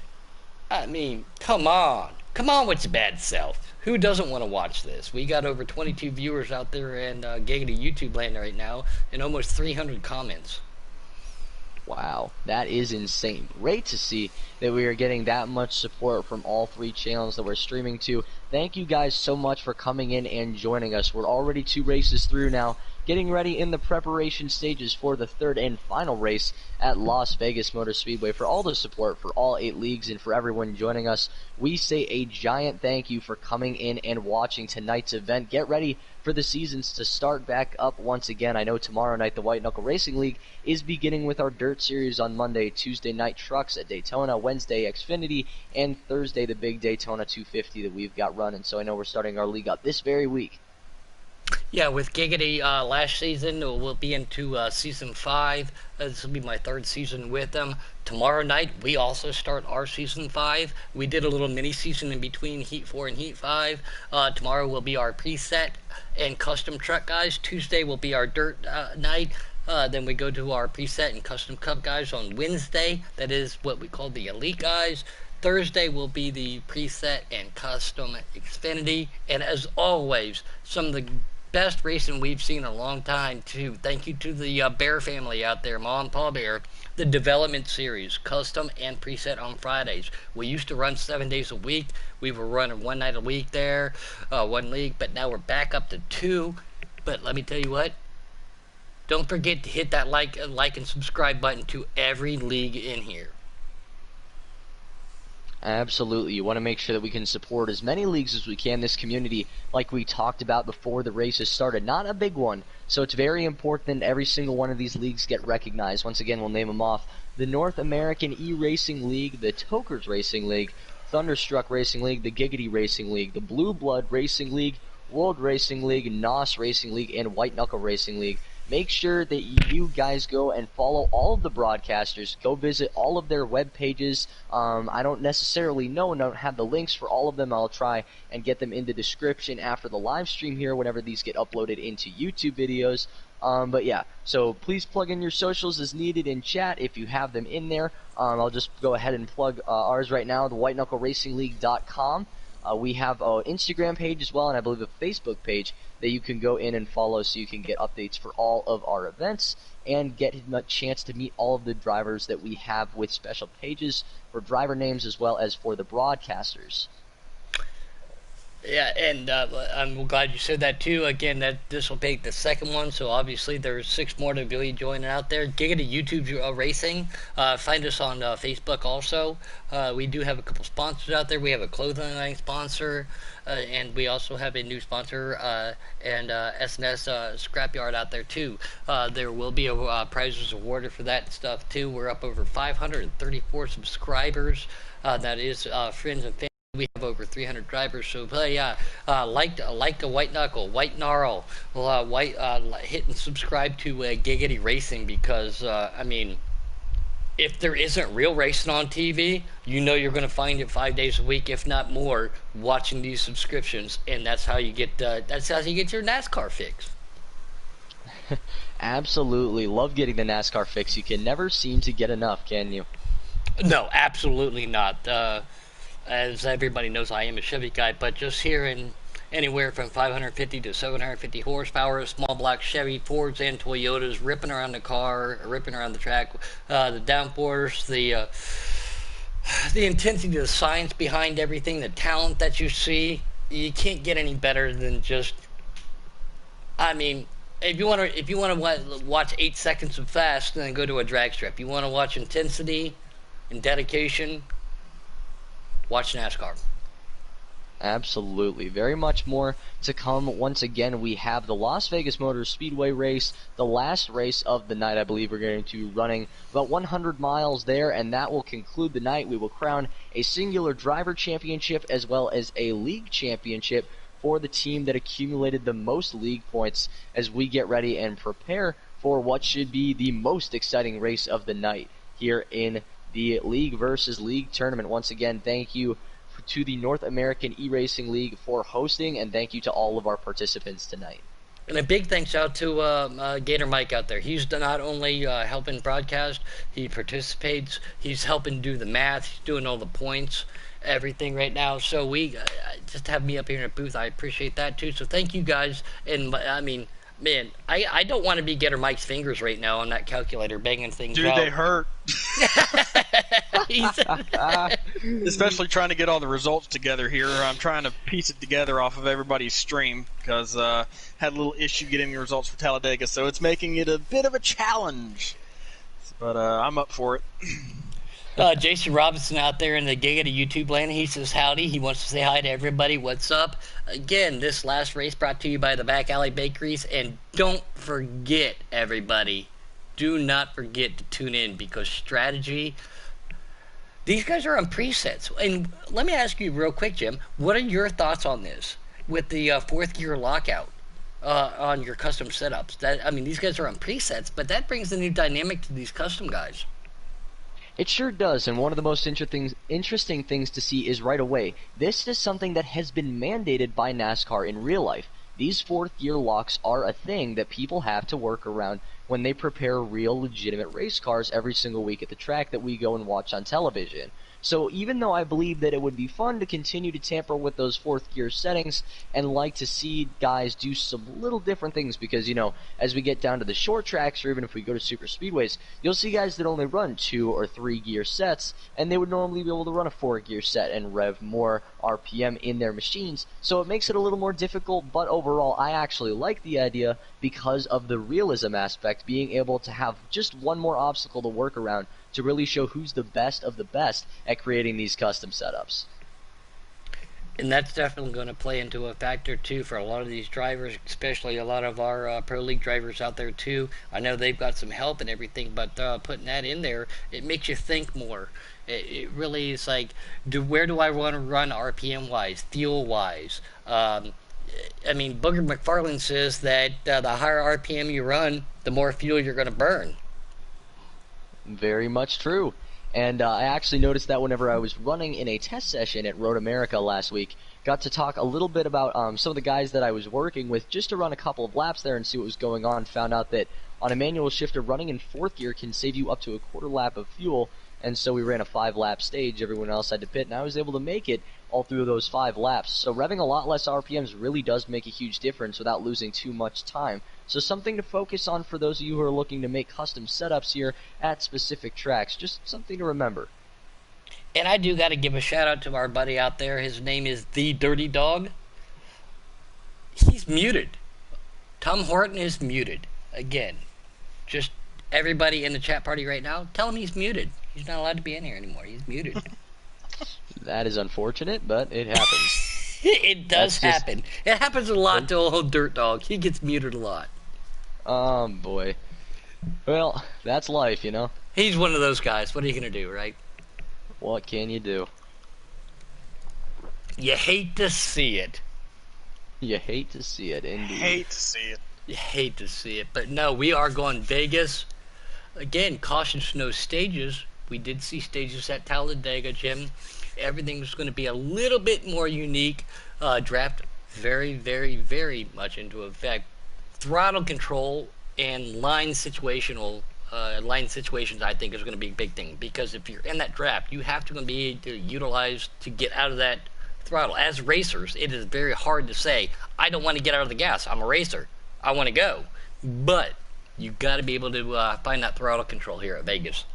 I mean, come on. Come on with your bad self. Who doesn't want to watch this? We got over 22 viewers out there in Giggity YouTube land right now and almost 300 comments. Wow, that is insane. Great to see that we are getting that much support from all 3 channels that we're streaming to. Thank you guys so much for coming in and joining us. We're already 2 races through now, getting ready in the preparation stages for the 3rd and final race at Las Vegas Motor Speedway. For all the support for all 8 leagues and for everyone joining us, we say a giant thank you for coming in and watching tonight's event. Get ready for the seasons to start back up once again. I know tomorrow night the White Knuckle Racing League is beginning with our Dirt Series on Monday, Tuesday night trucks at Daytona, Wednesday Xfinity, and Thursday the big Daytona 250 that we've got running. So I know we're starting our league up this very week. Yeah, with Giggity last season, we'll be into season 5. This will be my 3rd season with them. Tomorrow night, we also start our season 5. We did a little mini season in between Heat 4 and Heat 5. Tomorrow will be our preset and custom truck guys. Tuesday will be our dirt night. Then we go to our preset and custom cup guys on Wednesday. That is what we call the elite guys. Thursday will be the preset and custom Xfinity. And as always, some of the best racing we've seen in a long time too. Thank you to the Bear family out there, Ma and Pa Bear. The development series, custom and preset on Fridays. We used to run 7 days a week. We were running 1 night a week there, 1 league, but now we're back up to 2. But let me tell you what, don't forget to hit that like and subscribe button to every league in here. Absolutely. You want to make sure that we can support as many leagues as we can. This community, like we talked about before the races started, not a big one. So it's very important that every single one of these leagues get recognized. Once again, we'll name them off. The North American E-Racing League, the Tokers Racing League, Thunderstruck Racing League, the Giggity Racing League, the Blue Blood Racing League, World Racing League, NOS Racing League, and White Knuckle Racing League. Make sure that you guys go and follow all of the broadcasters. Go visit all of their web pages. I don't necessarily know and don't have the links for all of them. I'll try and get them in the description after the live stream here whenever these get uploaded into YouTube videos. But yeah, so please plug in your socials as needed in chat if you have them in there. I'll just go ahead and plug ours right now, the WhiteKnuckleRacingLeague.com. We have an Instagram page as well, and I believe a Facebook page that you can go in and follow so you can get updates for all of our events and get a chance to meet all of the drivers that we have with special pages for driver names as well as for the broadcasters. Yeah, and I'm glad you said that too. Again, that this will make the second one, so obviously there's 6 more to be joining out there. Giggity YouTube Racing. Find us on Facebook also. We do have a couple sponsors out there. We have a clothing line sponsor, and we also have a new sponsor and SNS Scrapyard out there too. There will be prizes awarded for that stuff too. We're up over 534 subscribers. That is friends and family. We have over 300 drivers, so yeah, like the White Knuckle, White Gnarl, hit and subscribe to Giggity Racing because I mean, if there isn't real racing on TV, you know you're going to find it 5 days a week, if not more, watching these subscriptions, and that's how you get your NASCAR fix. Absolutely. Love getting the NASCAR fix. You can never seem to get enough, can you? No, absolutely not. As everybody knows, I am a Chevy guy, but just hearing anywhere from 550 to 750 horsepower, small block Chevy, Fords, and Toyotas ripping around the car, ripping around the track, the downforce, the intensity, the science behind everything, the talent that you see, you can't get any better than just. I mean, if you want to watch 8 seconds of fast, then go to a drag strip. You want to watch intensity and dedication, watch NASCAR. Absolutely. Very much more to come. Once again, we have the Las Vegas Motor Speedway race, the last race of the night. I believe we're going to be running about 100 miles there, and that will conclude the night. We will crown a singular driver championship as well as a league championship for the team that accumulated the most league points as we get ready and prepare for what should be the most exciting race of the night here in the League versus League tournament. Once again, thank you to the North American E-Racing League for hosting, and thank you to all of our participants tonight. And a big thanks out to Gator Mike out there. He's not only helping broadcast, he participates, he's helping do the math, he's doing all the points, everything right now. So we just have me up here in a booth. I appreciate that too. So thank you guys. And I mean, man, I don't want to be Gator Mike's fingers right now on that calculator banging things out. Dude, they hurt. Especially trying to get all the results together here. I'm trying to piece it together off of everybody's stream because had a little issue getting the results for Talladega, so it's making it a bit of a challenge. But I'm up for it. Jason Robinson out there in the Giggity YouTube land, he says howdy. He wants to say hi to everybody. What's up? Again, this last race brought to you by the Back Alley Bakeries. And don't forget, everybody, do not forget to tune in because strategy, these guys are on presets. And let me ask you real quick, Jim, what are your thoughts on this with the fourth gear lockout on your custom setups? I mean, these guys are on presets, but that brings a new dynamic to these custom guys. It sure does, and one of the most interesting things to see is right away, this is something that has been mandated by NASCAR in real life. These fourth gear locks are a thing that people have to work around when they prepare real legitimate race cars every single week at the track that we go and watch on television. So even though I believe that it would be fun to continue to tamper with those fourth gear settings and like to see guys do some little different things because, you know, as we get down to the short tracks or even if we go to super speedways, you'll see guys that only run 2 or 3 gear sets and they would normally be able to run a 4 gear set and rev more RPM in their machines. So it makes it a little more difficult, but overall I actually like the idea because of the realism aspect, being able to have just one more obstacle to work around to really show who's the best of the best at creating these custom setups. And that's definitely going to play into a factor too for a lot of these drivers, especially a lot of our pro league drivers out there too. I know they've got some help and everything, but putting that in there, it makes you think more. It really is like, where do I want to run RPM wise, fuel wise? I mean, Booger McFarlane says that the higher RPM you run, the more fuel you're going to burn. Very much true. And I actually noticed that whenever I was running in a test session at Road America last week, got to talk a little bit about some of the guys that I was working with just to run a couple of laps there and see what was going on. Found out that on a manual shifter, running in fourth gear can save you up to a quarter lap of fuel. And so we ran a 5-lap stage. Everyone else had to pit, and I was able to make it all through those 5 laps. So revving a lot less RPMs really does make a huge difference without losing too much time. So something to focus on for those of you who are looking to make custom setups here at specific tracks. Just something to remember. And I do got to give a shout out to our buddy out there. His name is The Dirty Dog. He's muted. Tom Horton is muted. Again, just everybody in the chat party right now, tell him he's muted. He's not allowed to be in here anymore. He's muted. That is unfortunate, but it happens. It does happen. It happens a lot to old Dirt Dog. He gets muted a lot. Boy. Well, that's life, you know? He's one of those guys. What are you going to do, right? What can you do? You hate to see it. You hate to see it, indeed. Hate to see it. You hate to see it. But no, we are going Vegas. Again, caution to no stages. We did see stages at Talladega, Jim. Everything's going to be a little bit more unique. Draft very, very, very much into effect. Throttle control and line situations, I think, is going to be a big thing. Because if you're in that draft, you have to be able to utilize to get out of that throttle. As racers, it is very hard to say, I don't want to get out of the gas. I'm a racer. I want to go. But you've got to be able to find that throttle control here at Vegas.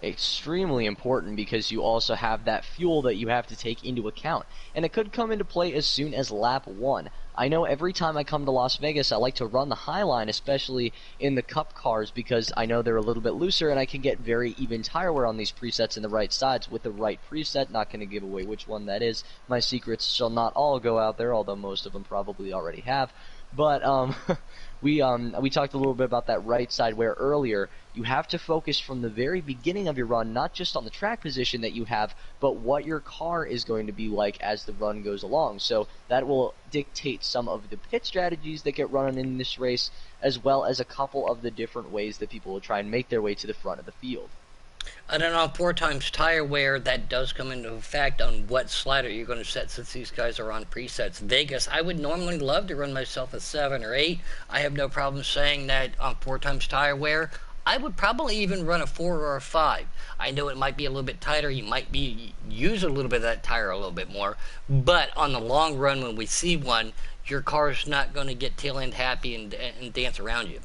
Extremely important because you also have that fuel that you have to take into account. And it could come into play as soon as lap 1. I know every time I come to Las Vegas, I like to run the high line, especially in the Cup cars, because I know they're a little bit looser and I can get very even tire wear on these presets in the right sides with the right preset. Not going to give away which one that is. My secrets shall not all go out there, although most of them probably already have. But we talked a little bit about that right side wear earlier. You have to focus from the very beginning of your run, not just on the track position that you have, but what your car is going to be like as the run goes along. So that will dictate some of the pit strategies that get run in this race, as well as a couple of the different ways that people will try and make their way to the front of the field. I don't know, 4 times tire wear, that does come into effect on what slider you're going to set since these guys are on presets. Vegas, I would normally love to run myself a 7 or 8. I have no problem saying that on 4 times tire wear. I would probably even run a 4 or a 5. I know it might be a little bit tighter. You might use a little bit of that tire a little bit more. But on the long run, when we see one, your car's not going to get tail end happy and dance around you.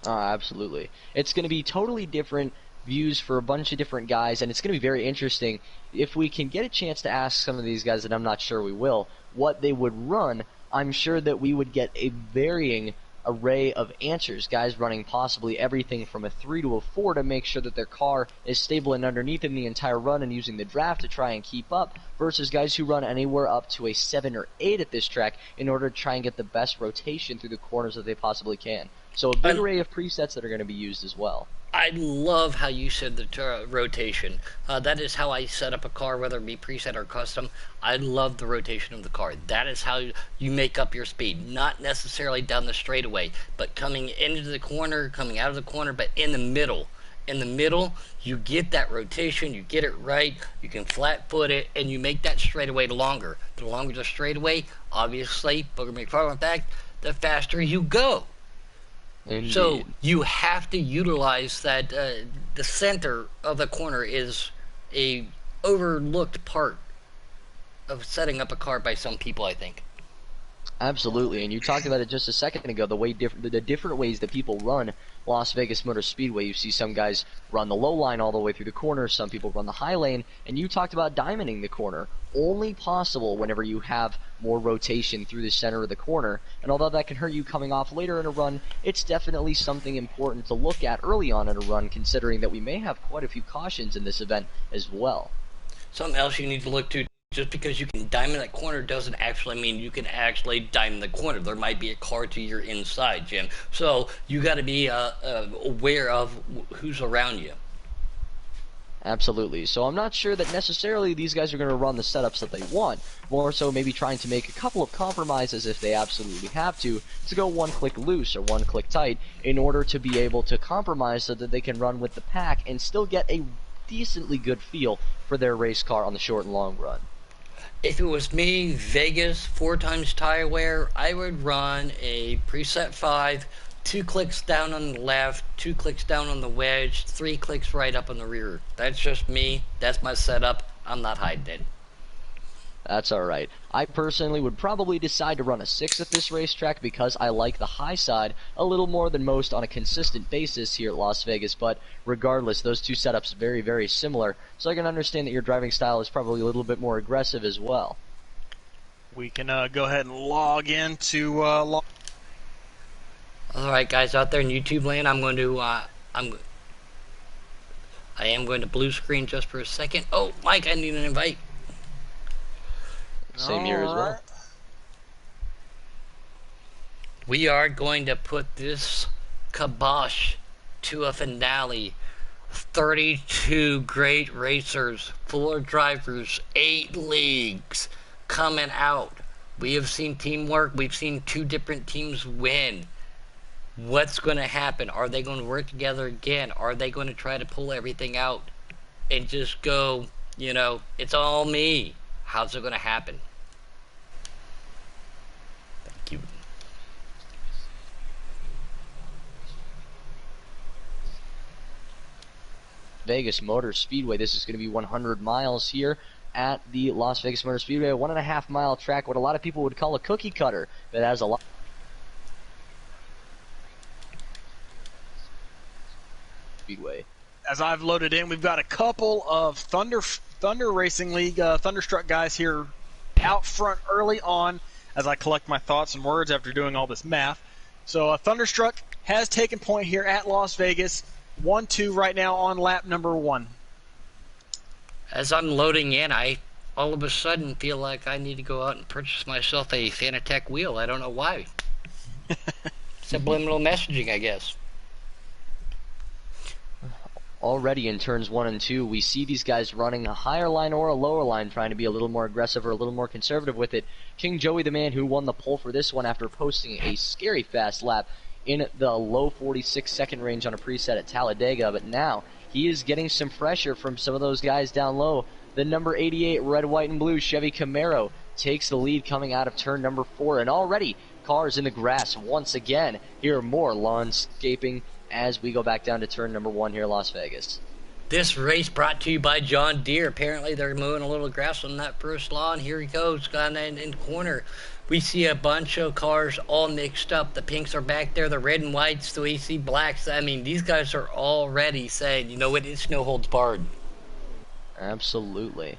Absolutely. It's going to be totally different views for a bunch of different guys, and it's going to be very interesting. If we can get a chance to ask some of these guys, and I'm not sure we will, what they would run, I'm sure that we would get a varying array of answers. Guys running possibly everything from a 3 to a 4 to make sure that their car is stable and underneath in the entire run and using the draft to try and keep up, versus guys who run anywhere up to a 7 or 8 at this track in order to try and get the best rotation through the corners that they possibly can. So a big array of presets that are going to be used as well. I love how you said the rotation. That is how I set up a car, whether it be preset or custom. I love the rotation of the car. That is how you make up your speed. Not necessarily down the straightaway, but coming into the corner, coming out of the corner, but in the middle. In the middle, you get that rotation, you get it right, you can flat foot it, and you make that straightaway longer. The longer the straightaway, obviously, Booger McFarland fact, the faster you go. Indeed. So you have to utilize that. The center of the corner is a overlooked part of setting up a car by some people, I think. Absolutely, and you talked about it just a second ago, the different ways that people run Las Vegas Motor Speedway. You see some guys run the low line all the way through the corner, some people run the high lane, and you talked about diamonding the corner. Only possible whenever you have more rotation through the center of the corner, and although that can hurt you coming off later in a run, it's definitely something important to look at early on in a run, considering that we may have quite a few cautions in this event as well. Something else you need to look to. Just because you can diamond that corner doesn't actually mean you can actually diamond the corner. There might be a car to your inside, Jim. So you got to be aware of who's around you. Absolutely. So I'm not sure that necessarily these guys are going to run the setups that they want. More so maybe trying to make a couple of compromises if they absolutely have to go one click loose or one click tight in order to be able to compromise so that they can run with the pack and still get a decently good feel for their race car on the short and long run. If it was me, Vegas, 4 times tire wear, I would run a preset 5, 2 clicks down on the left, 2 clicks down on the wedge, 3 clicks right up on the rear. That's just me. That's my setup. I'm not hiding it. That's alright. I personally would probably decide to run a 6 at this racetrack because I like the high side a little more than most on a consistent basis here at Las Vegas, but regardless, those two setups are very, very similar, so I can understand that your driving style is probably a little bit more aggressive as well. We can go ahead and log into All right, guys out there in YouTube land, I am going to blue screen just for a second. Oh, Mike, I need an invite. Same here as well. We are going to put this kibosh to a finale. 32 great racers, 4 drivers, 8 leagues coming out. We have seen teamwork. We've seen 2 different teams win. What's going to happen? Are they going to work together again? Are they going to try to pull everything out and just go, you know, it's all me? How's it going to happen? Thank you. Vegas Motor Speedway. This is going to be 100 miles here at the Las Vegas Motor Speedway. A 1.5 mile track, what a lot of people would call a cookie cutter, but has a lot. Speedway. as I've loaded in, we've got a couple of Thunder Racing League Thunderstruck guys here out front early on as I collect my thoughts and words after doing all this math. So Thunderstruck has taken point here at Las Vegas, 1-2 right now on lap number 1. As I'm loading in, I all of a sudden feel like I need to go out and purchase myself a Fanatec wheel. I don't know why. Subliminal messaging, I guess. Already in turns 1 and 2, we see these guys running a higher line or a lower line, trying to be a little more aggressive or a little more conservative with it. King Joey, the man who won the pole for this one after posting a scary fast lap in the low 46-second range on a preset at Talladega, but now he is getting some pressure from some of those guys down low. The number 88 red, white, and blue Chevy Camaro takes the lead coming out of turn number 4, and already cars in the grass once again. Here more landscaping as we go back down to turn number 1 here in Las Vegas. This race brought to you by John Deere. Apparently they're mowing a little grass on that first lawn. Here he goes, got in corner. We see a bunch of cars all mixed up. The pinks are back there, the red and whites, the we see blacks. I mean, these guys are already saying, you know what, it's no holds barred. Absolutely.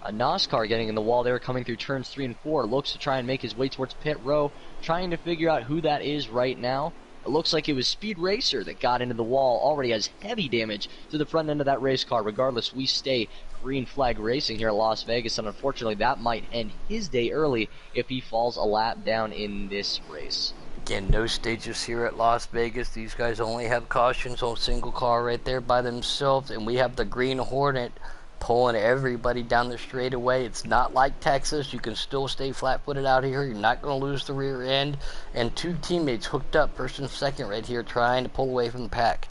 A Nascar getting in the wall there, coming through turns 3 and 4. Looks to try and make his way towards pit row, trying to figure out who that is right now. It looks like it was Speed Racer that got into the wall, already has heavy damage to the front end of that race car. Regardless, we stay green flag racing here at Las Vegas, and unfortunately that might end his day early if he falls a lap down in this race. Again, no stages here at Las Vegas. These guys only have cautions on single car right there by themselves, and we have the Green Hornet pulling everybody down the straightaway. It's not like Texas. You can still stay flat-footed out here. You're not going to lose the rear end. And 2 teammates hooked up, first and second right here, trying to pull away from the pack.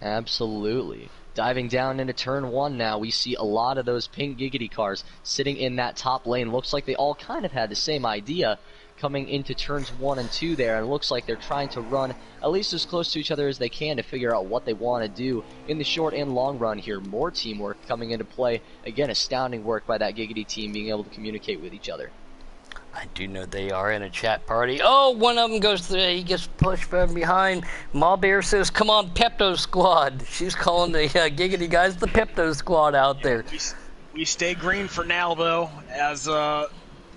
Absolutely. Diving down into turn 1 now, we see a lot of those pink giggity cars sitting in that top lane. Looks like they all kind of had the same idea coming into turns 1 and 2 there, and it looks like they're trying to run at least as close to each other as they can to figure out what they want to do in the short and long run here. More teamwork coming into play. Again, astounding work by that giggity team being able to communicate with each other. I do know they are in a chat party. Oh, one of them goes through, he gets pushed from behind. Ma Bear says, come on, Pepto Squad. She's calling the giggity guys the Pepto Squad out there. We stay green for now, though, as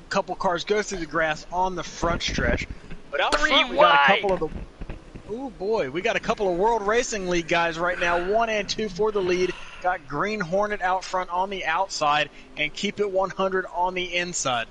couple cars go through the grass on the front stretch. But out front, we got a couple of we got a couple of World Racing League guys right now, 1 and 2 for the lead. Got Green Hornet out front on the outside and Keep It 100 on the inside.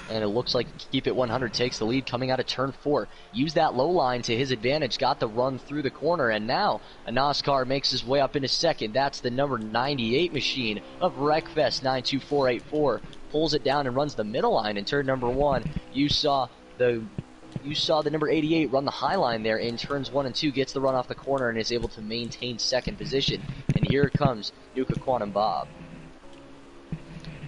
And it looks like Keep It 100 takes the lead coming out of turn 4. Used that low line to his advantage, got the run through the corner, and now a Nascar makes his way up into second. That's the number 98 machine of Wreckfest 92484. Pulls it down and runs the middle line in turn number 1. You saw the number 88 run the high line there in turns 1 and 2, gets the run off the corner and is able to maintain second position. And here comes Nuka Quantum Bob.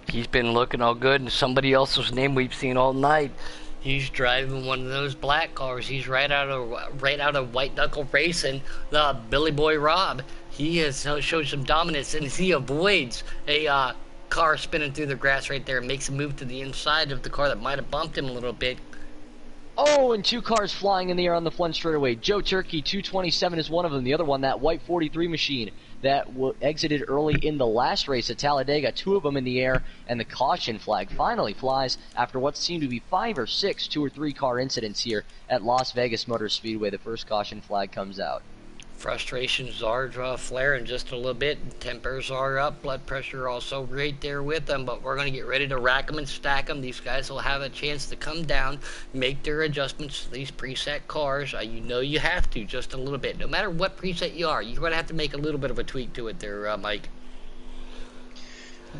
He's been looking all good, and somebody else's name we've seen all night. He's driving one of those black cars. He's right out of White Knuckle Racing. Billy Boy Rob. He has showed some dominance, and he avoids a car spinning through the grass right there, and makes a move to the inside of the car that might have bumped him a little bit. Oh, and two cars flying in the air on the front straightaway. Joe Turkey, 227 is one of them. The other one, that white 43 machine that exited early in the last race at Talladega. Two of them in the air, and the caution flag finally flies after what seemed to be 5 or 6 2 or 3 car incidents here at Las Vegas Motor Speedway. The first caution flag comes out. Frustrations are flaring just a little bit. Tempers are up. Blood pressure also right there with them. But we're going to get ready to rack them and stack them. These guys will have a chance to come down, make their adjustments to these preset cars. You know you have to, just a little bit. No matter what preset you are, you're going to have to make a little bit of a tweak to it there, Mike.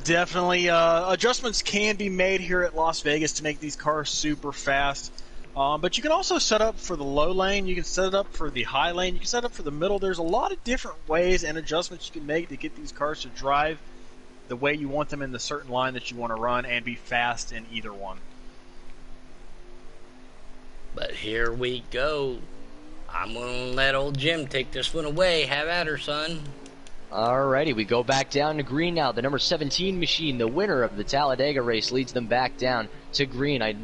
Definitely. Adjustments can be made here at Las Vegas to make these cars super fast. But you can also set up for the low lane, you can set it up for the high lane, you can set up for the middle. There's a lot of different ways and adjustments you can make to get these cars to drive the way you want them in the certain line that you want to run and be fast in either one. But here we go. I'm going to let old Jim take this one away. Have at her, son. Alrighty, we go back down to green now. The number 17 machine, the winner of the Talladega race, leads them back down to green. I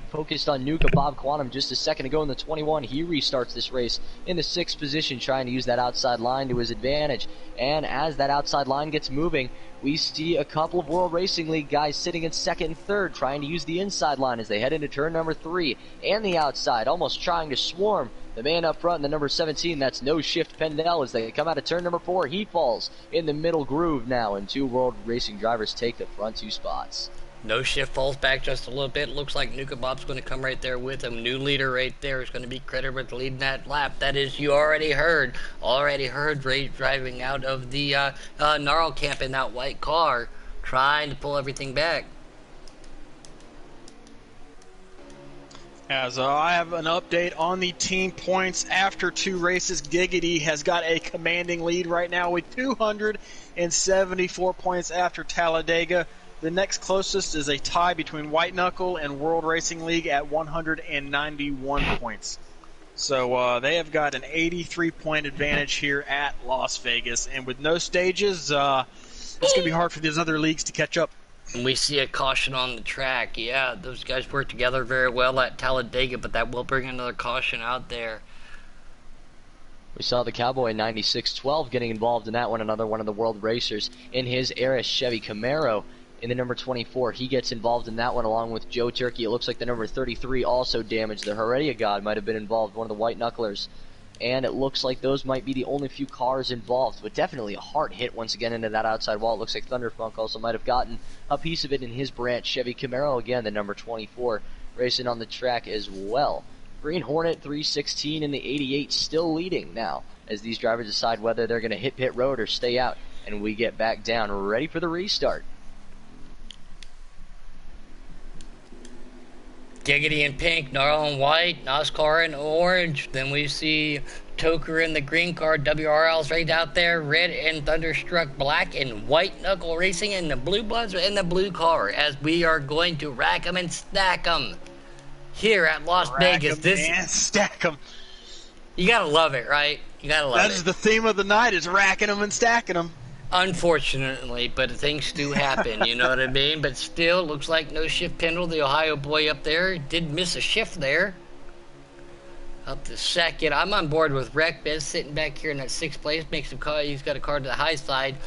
focused on Nuka Bob Quantum just a second ago in the 21. He restarts this race in the 6th position, trying to use that outside line to his advantage. And as that outside line gets moving, we see a couple of World Racing League guys sitting in 2nd and 3rd, trying to use the inside line as they head into turn number 3 and the outside, almost trying to swarm the man up front in the number 17. That's No Shift Pendel. As they come out of turn number 4, he falls in the middle groove now, and 2 World Racing drivers take the front 2 spots. No Shift falls back just a little bit. Looks like Nuka Bob's going to come right there with him. New leader right there is going to be credited with leading that lap. That is, you already heard Ray driving out of the Gnarl camp in that white car, trying to pull everything back. As I have an update on the team points after 2 races, Giggity has got a commanding lead right now with 274 points after Talladega. The next closest is a tie between White Knuckle and World Racing League at 191 points. So they have got an 83-point advantage here at Las Vegas. And with no stages, it's going to be hard for these other leagues to catch up. And we see a caution on the track. Yeah, those guys work together very well at Talladega, but that will bring another caution out there. We saw the Cowboy 9612 getting involved in that one, another one of the world racers in his Eris Chevy Camaro. In the number 24, he gets involved in that one along with Joe Turkey. It looks like the number 33 also damaged. The Heredia God might have been involved, one of the white knucklers. And it looks like those might be the only few cars involved, but definitely a hard hit once again into that outside wall. It looks like Thunderfunk also might have gotten a piece of it in his branch. Chevy Camaro, again, the number 24, racing on the track as well. Green Hornet 316 in the 88 still leading now as these drivers decide whether they're going to hit pit road or stay out. And we get back down, ready for the restart. Giggity in pink, Gnarl in white, Nascar in orange. Then we see Toker in the green car, WRL's right out there, red and Thunderstruck black, and White Knuckle Racing in the blue bloods in the blue car, as we are going to rack them and stack them here at Las Vegas. Stack them. You gotta love it, right? You gotta love it. That is the theme of the night, is racking them and stacking them. Unfortunately, but things do happen, you know what I mean? But still, looks like No Shift Pendle, the Ohio boy up there, did miss a shift there. Up to 2nd. I'm on board with Wreck Biz sitting back here in that 6th place. Makes him call. He's got a car to the high side.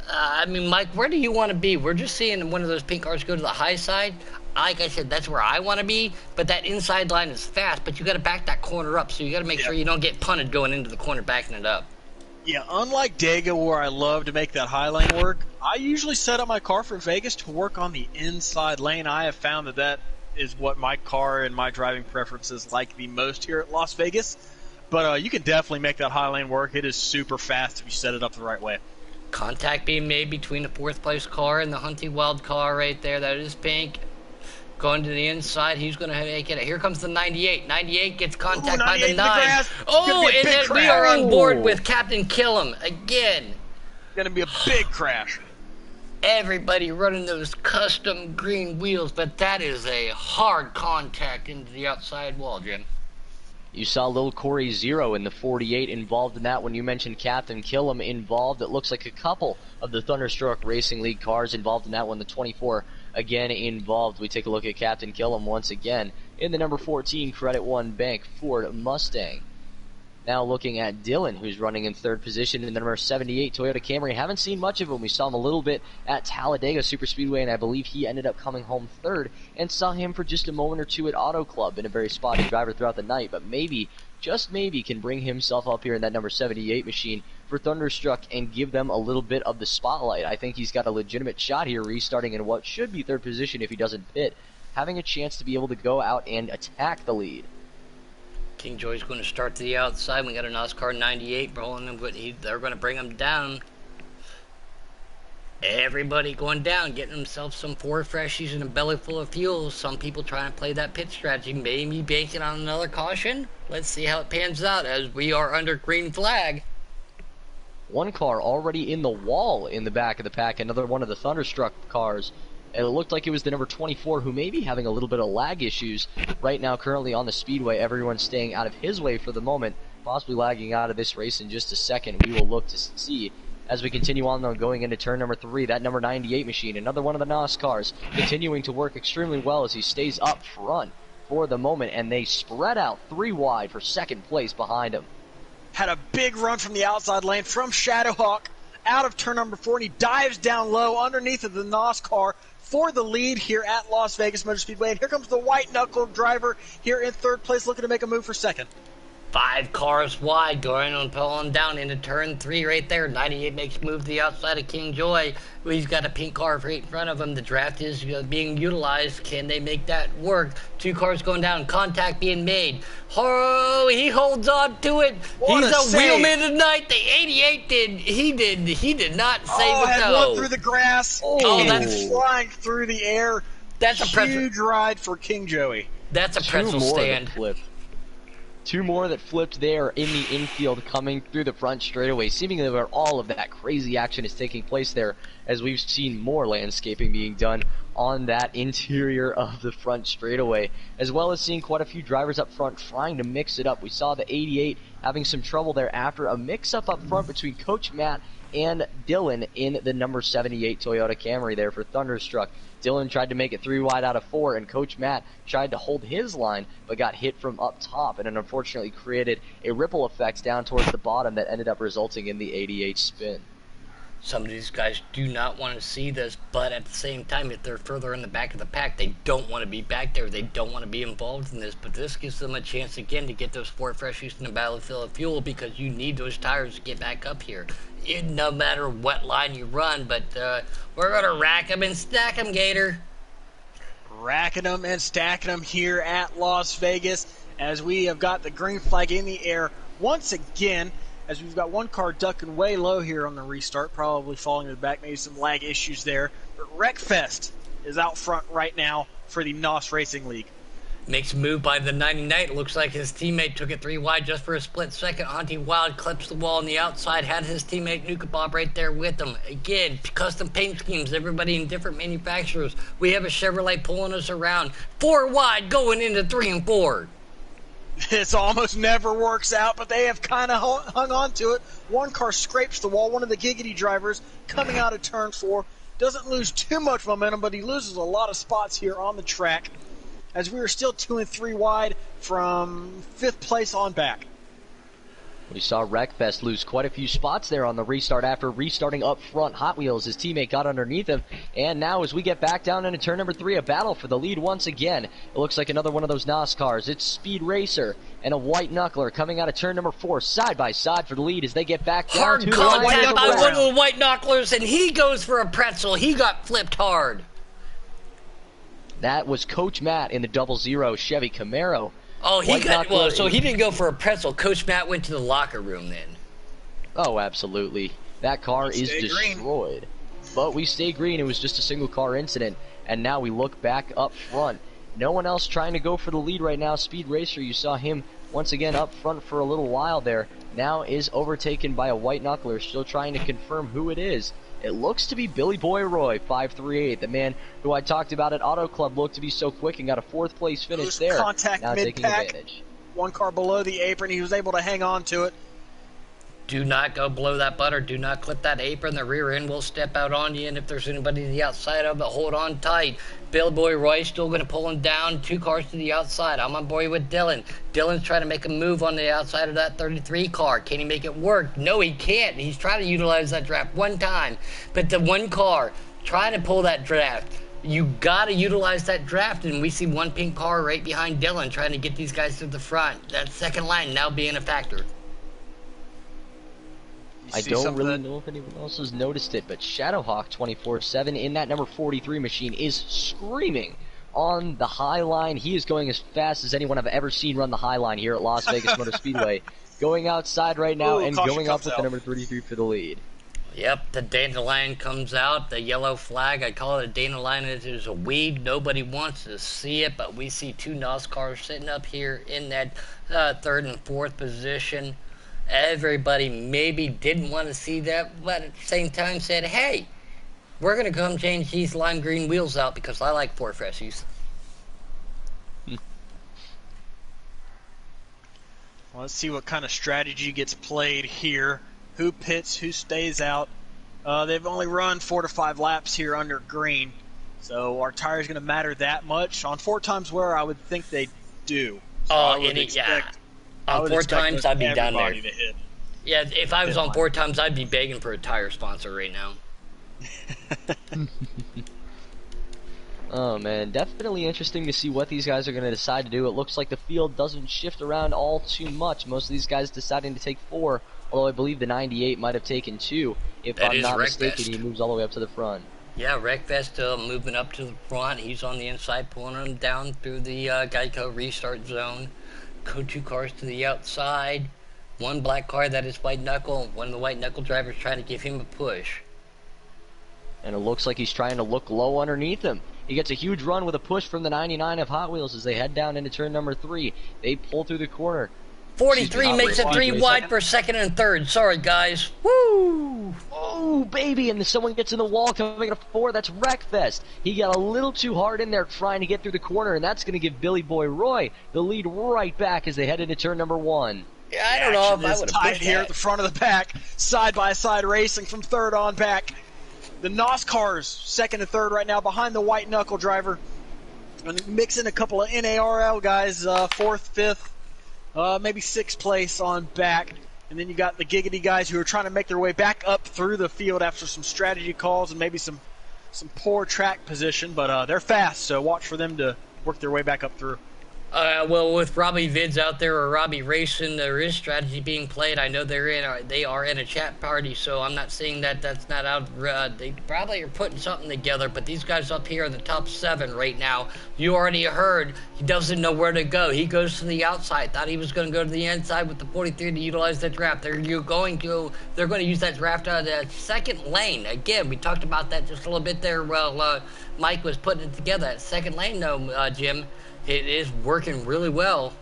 I mean, Mike, where do you want to be? We're just seeing one of those pink cars go to the high side. Like I said, that's where I want to be. But that inside line is fast, but you got to back that corner up. So you got to make sure you don't get punted going into the corner, backing it up. Yeah, unlike Dega, where I love to make that high lane work, I usually set up my car for Vegas to work on the inside lane. I have found that is what my car and my driving preferences like the most here at Las Vegas. But you can definitely make that high lane work. It is super fast if you set it up the right way. Contact being made between the 4th place car and the Hunting Wild car right there. That is pink. Going to the inside, he's going to make it. Here comes the 98. 98 gets contact by the 9. Oh, and then we are on board with Captain Killam again. Going to be a big crash. Everybody running those custom green wheels, but that is a hard contact into the outside wall, Jim. You saw Lil Corey Zero in the 48 involved in that one. You mentioned Captain Killam involved. It looks like a couple of the Thunderstruck Racing League cars involved in that one. The 24 again involved. We take a look at Captain Killam once again. in the number 14 Credit One Bank Ford Mustang. Now looking at Dylan, who's running in third position in the number 78 Toyota Camry. Haven't seen much of him. We saw him a little bit at Talladega Superspeedway, and I believe he ended up coming home third, and saw him for just a moment or two at Auto Club. Been a very spotty driver throughout the night, but maybe, just maybe, can bring himself up here in that number 78 machine for Thunderstruck and give them a little bit of the spotlight. I think he's got a legitimate shot here, restarting in what should be third position if he doesn't pit, having a chance to be able to go out and attack the lead. King Joy's going to start to the outside. We got a Nascar 98 rolling him, but they're going to bring him down. Everybody going down, getting themselves some Ford freshies and a belly full of fuel. Some people trying to play that pit strategy, maybe banking on another caution. Let's see how it pans out as we are under green flag. One car already in the wall in the back of the pack, another one of the Thunderstruck cars. And it looked like it was the number 24 who may be having a little bit of lag issues right now currently on the speedway. Everyone's staying out of his way for the moment, possibly lagging out of this race in just a second. We will look to see as we continue on, though, going into turn number 3. That number 98 machine, another one of the Nascars, continuing to work extremely well as he stays up front for the moment, and they spread out 3 wide for second place behind him. Had a big run from the outside lane from Shadowhawk out of turn number 4, and he dives down low underneath of the Nascar for the lead here at Las Vegas Motor Speedway. And here comes the white-knuckle driver here in third place, looking to make a move for second. 5 cars wide, going and pulling down into turn 3 right there. 98 makes a move to the outside of King Joy. He's got a pink car right in front of him. The draft is being utilized. Can they make that work? 2 cars going down. Contact being made. Oh, he holds on to it. He's a wheelman tonight. The 88 did. He did not save it, had though. one through the grass. That's flying through the air. That's a huge ride for King Joey. That's a pretzel stand. 2 more that flipped there in the infield coming through the front straightaway, seemingly where all of that crazy action is taking place there, as we've seen more landscaping being done on that interior of the front straightaway, as well as seeing quite a few drivers up front trying to mix it up. We saw the 88 having some trouble there after a mix-up up front between Coach Matt and Dylan in the number 78 Toyota Camry there for Thunderstruck. Dylan tried to make it 3 wide out of 4, and Coach Matt tried to hold his line, but got hit from up top, and it unfortunately created a ripple effect down towards the bottom that ended up resulting in the 88 spin. Some of these guys do not want to see this, but at the same time, if they're further in the back of the pack, they don't want to be back there. They don't want to be involved in this, but this gives them a chance again to get those Ford freshies in the battlefield of fuel, because you need those tires to get back up here. No matter what line you run, but we're going to rack them and stack them, Gator. Racking them and stacking them here at Las Vegas as we have got the green flag in the air once again, as we've got one car ducking way low here on the restart, probably falling to the back, maybe some lag issues there. But Wreckfest is out front right now for the NOS Racing League. Makes a move by the 99. It looks like his teammate took it 3 wide just for a split second. Auntie Wild clips the wall on the outside, had his teammate Nuka Bob right there with him. Again, custom paint schemes, everybody in different manufacturers. We have a Chevrolet pulling us around. 4 wide going into 3 and 4. This almost never works out, but they have kind of hung on to it. One car scrapes the wall. One of the Giggity drivers coming out of turn 4 doesn't lose too much momentum, but he loses a lot of spots here on the track, as we are still 2 and 3 wide from 5th place on back. We saw Wreckfest lose quite a few spots there on the restart after restarting up front. Hot Wheels, his teammate, got underneath him. And now as we get back down into turn number 3, a battle for the lead once again. It looks like another one of those NASCARs. It's Speed Racer and a White Knuckler coming out of turn number 4, side by side for the lead as they get back down hard to the line. contact by one of the White Knucklers, and he goes for a pretzel. He got flipped hard. That was Coach Matt in the 00 Chevy Camaro. Oh, so he didn't go for a pretzel. Coach Matt went to the locker room then. Oh, absolutely. That car is destroyed. But we stay green. It was just a single car incident. And now we look back up front. No one else trying to go for the lead right now. Speed Racer, you saw him once again up front for a little while there. Now is overtaken by a White Knuckler, still trying to confirm who it is. It looks to be Billy Boy Roy, 538, the man who I talked about at Auto Club, looked to be so quick and got a 4th place finish there. Contact now taking mid-pack. advantage. One car below the apron, he was able to hang on to it. Do not go below that butter. Do not clip that apron. The rear end will step out on you, and if there's anybody to the outside of it, hold on tight. Billy Boy Roy still going to pull him down. 2 cars to the outside. I'm on board with Dylan. Dylan's trying to make a move on the outside of that 33 car. Can he make it work? No, he can't. He's trying to utilize that draft one time, but the one car trying to pull that draft. You got to utilize that draft, and we see one pink car right behind Dylan trying to get these guys to the front. That second line now being a factor. I don't really know if anyone else has noticed it, but Shadowhawk 24/7 in that number 43 machine is screaming on the high line. He is going as fast as anyone I've ever seen run the high line here at Las Vegas Motor Speedway. Going outside right now and going up with the number 33 for the lead. Yep, the dandelion comes out, the yellow flag. I call it a dandelion. It is a weed. Nobody wants to see it, but we see 2 Nascars sitting up here in that 3rd and 4th position. Everybody maybe didn't want to see that, but at the same time said, hey, we're going to come change these lime green wheels out because I like 4 Fressies. Well, let's see what kind of strategy gets played here. Who pits, who stays out. They've only run 4 to 5 laps here under green, so our tire's going to matter that much. On 4 times wear, I would think they do. So on 4 times, I'd be down there. Yeah, if I was on 4 times, I'd be begging for a tire sponsor right now. Oh man, definitely interesting to see what these guys are going to decide to do. It looks like the field doesn't shift around all too much. Most of these guys deciding to take 4, although I believe the 98 might have taken 2. If I'm not mistaken, he moves all the way up to the front. Yeah, Wreckfest moving up to the front. He's on the inside, pulling him down through the Geico restart zone. 2 cars to the outside. 1 black car, that is White Knuckle. One of the White Knuckle drivers trying to give him a push. And it looks like he's trying to look low underneath him. He gets a huge run with a push from the 99 of Hot Wheels as they head down into turn number 3. They pull through the corner. 43 makes it 3 wide for 2nd and 3rd. Sorry, guys. Woo! Oh, baby, and someone gets in the wall coming at a 4. That's Wreckfest. He got a little too hard in there trying to get through the corner, and that's going to give Billy Boy Roy the lead right back as they head into turn number 1. Yeah, I don't know if I would have tied here at the front of the pack, side-by-side racing from 3rd on back. The Nascars, 2nd and 3rd right now, behind the White Knuckle driver. And mixing a couple of NARL guys, 4th, 5th, maybe 6th place on back. And then you got the Giggity guys who are trying to make their way back up through the field after some strategy calls and maybe some poor track position. But they're fast, so watch for them to work their way back up through. Well, with Robbie Vids out there or Robbie Racing, there is strategy being played. I know they are in a chat party, so I'm not saying that that's not out. They probably are putting something together, but these guys up here in the top 7 right now, you already heard he doesn't know where to go. He goes to the outside. Thought he was going to go to the inside with the 43 to utilize that draft. They're going to use that draft out of that 2nd lane. Again, we talked about that just a little bit there while Mike was putting it together. That 2nd lane, though, Jim. It is working really well.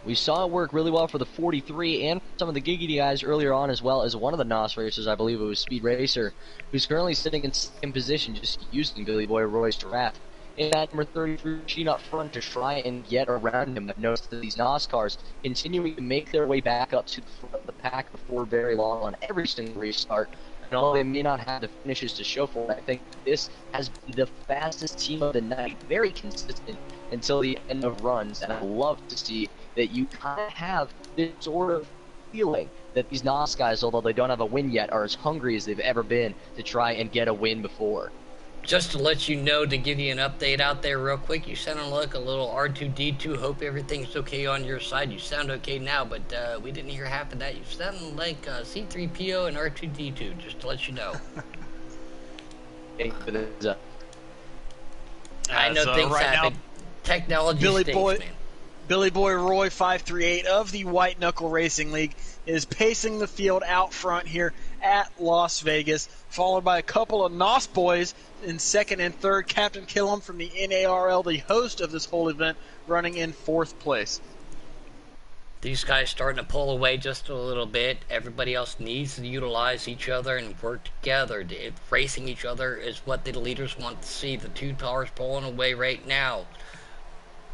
We saw it work really well for the 43 and some of the Giggity guys earlier on, as well as one of the NOS racers, I believe it was Speed Racer, who's currently sitting in 2nd position just using Billy Boy Roy's draft. In that number 33 machine up front to try and get around him. I've noticed that these NOS cars continuing to make their way back up to the front of the pack before very long on every single restart. And although they may not have the finishes to show for it, I think this has been the fastest team of the night. Very consistent until the end of runs. And I love to see that you kind of have this sort of feeling that these NOS guys, although they don't have a win yet, are as hungry as they've ever been to try and get a win before. Just to let you know, to give you an update out there real quick, you sound like a little R2-D2. Hope everything's okay on your side. You sound okay now, but we didn't hear half of that. You sound like C-3PO and R2-D2, just to let you know. I know things right happen. Now, Technology stinks, man. Billy Boy Roy 538 of the White Knuckle Racing League is pacing the field out front here at Las Vegas, followed by a couple of NOS boys in 2nd and 3rd. Captain Killam from the NARL, the host of this whole event, running in 4th place. These guys starting to pull away just a little bit. Everybody else needs to utilize each other and work together. Racing each other is what the leaders want to see. The 2 cars pulling away right now.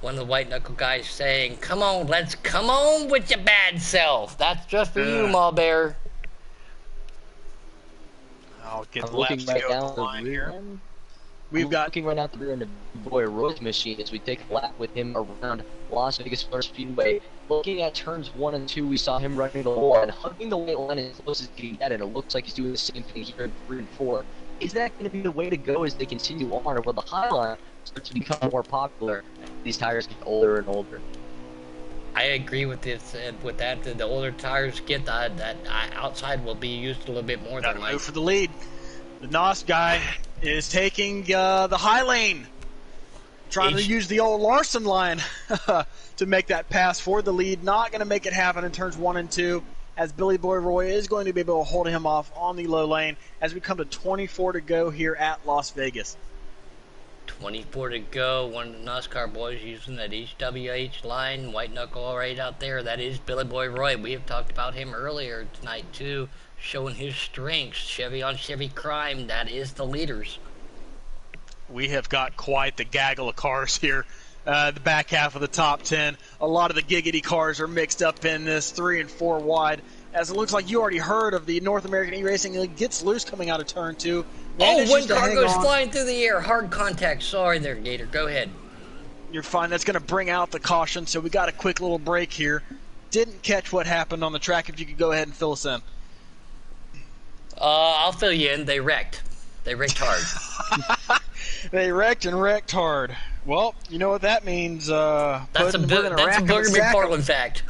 One of the white knuckle guys saying, "Come on, let's come on with your bad self." That's just for you, Mall Bear. I'll get I'm the looking laps to right go now at at the the line rear here. end. We've got Looking right now at the rear end of Boy Roy's machine as we take a lap with him around Las Vegas Motor Speedway. Looking at turns 1 and 2, we saw him running the wall and hugging the white line as close as he can get, and it looks like he's doing the same thing here in 3 and 4. Is that going to be the way to go as they continue on, or will the high line start to become more popular as these tires get older and older? I agree with this. With that, the older tires get that outside will be used a little bit more got than to like. move for the lead. The NOS guy is taking the high lane, trying to use the old Larson line to make that pass for the lead. Not going to make it happen in turns 1 and 2, as Billy Boy Roy is going to be able to hold him off on the low lane as we come to 24 to go here at Las Vegas. 24 to go. One of the Nascar boys using that HWH line, white knuckle right out there. That is Billy Boy Roy. We have talked about him earlier tonight too, showing his strengths. Chevy on Chevy crime. That is the leaders. We have got quite the gaggle of cars here. The back half of the top 10. A lot of the giggity cars are mixed up in this 3 and 4 wide. As it looks like you already heard of the North American E-Racing League gets loose coming out of turn 2. One car goes flying through the air. Hard contact. Sorry there, Gator. Go ahead. You're fine. That's going to bring out the caution, so we got a quick little break here. Didn't catch what happened on the track. If you could go ahead and fill us in. I'll fill you in. They wrecked. They wrecked hard. They wrecked and wrecked hard. Well, you know what that means. That's a Booger McFarland fact.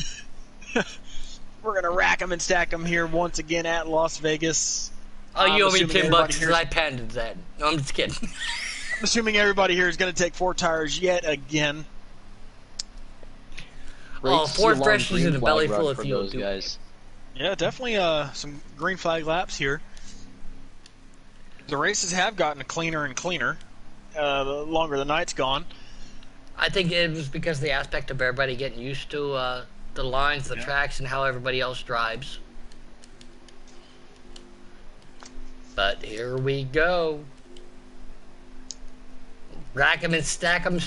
We're going to rack them and stack them here once again at Las Vegas. Oh, you owe me $10 because I patented that. No, I'm just kidding. I'm assuming everybody here is going to take 4 tires yet again. Oh, 4 freshies in a belly full of fuel, guys. Yeah, definitely some green flag laps here. The races have gotten cleaner and cleaner the longer the night's gone. I think it was because of the aspect of everybody getting used to the lines, the tracks, and how everybody else drives. But here we go. Rack 'em and stack 'em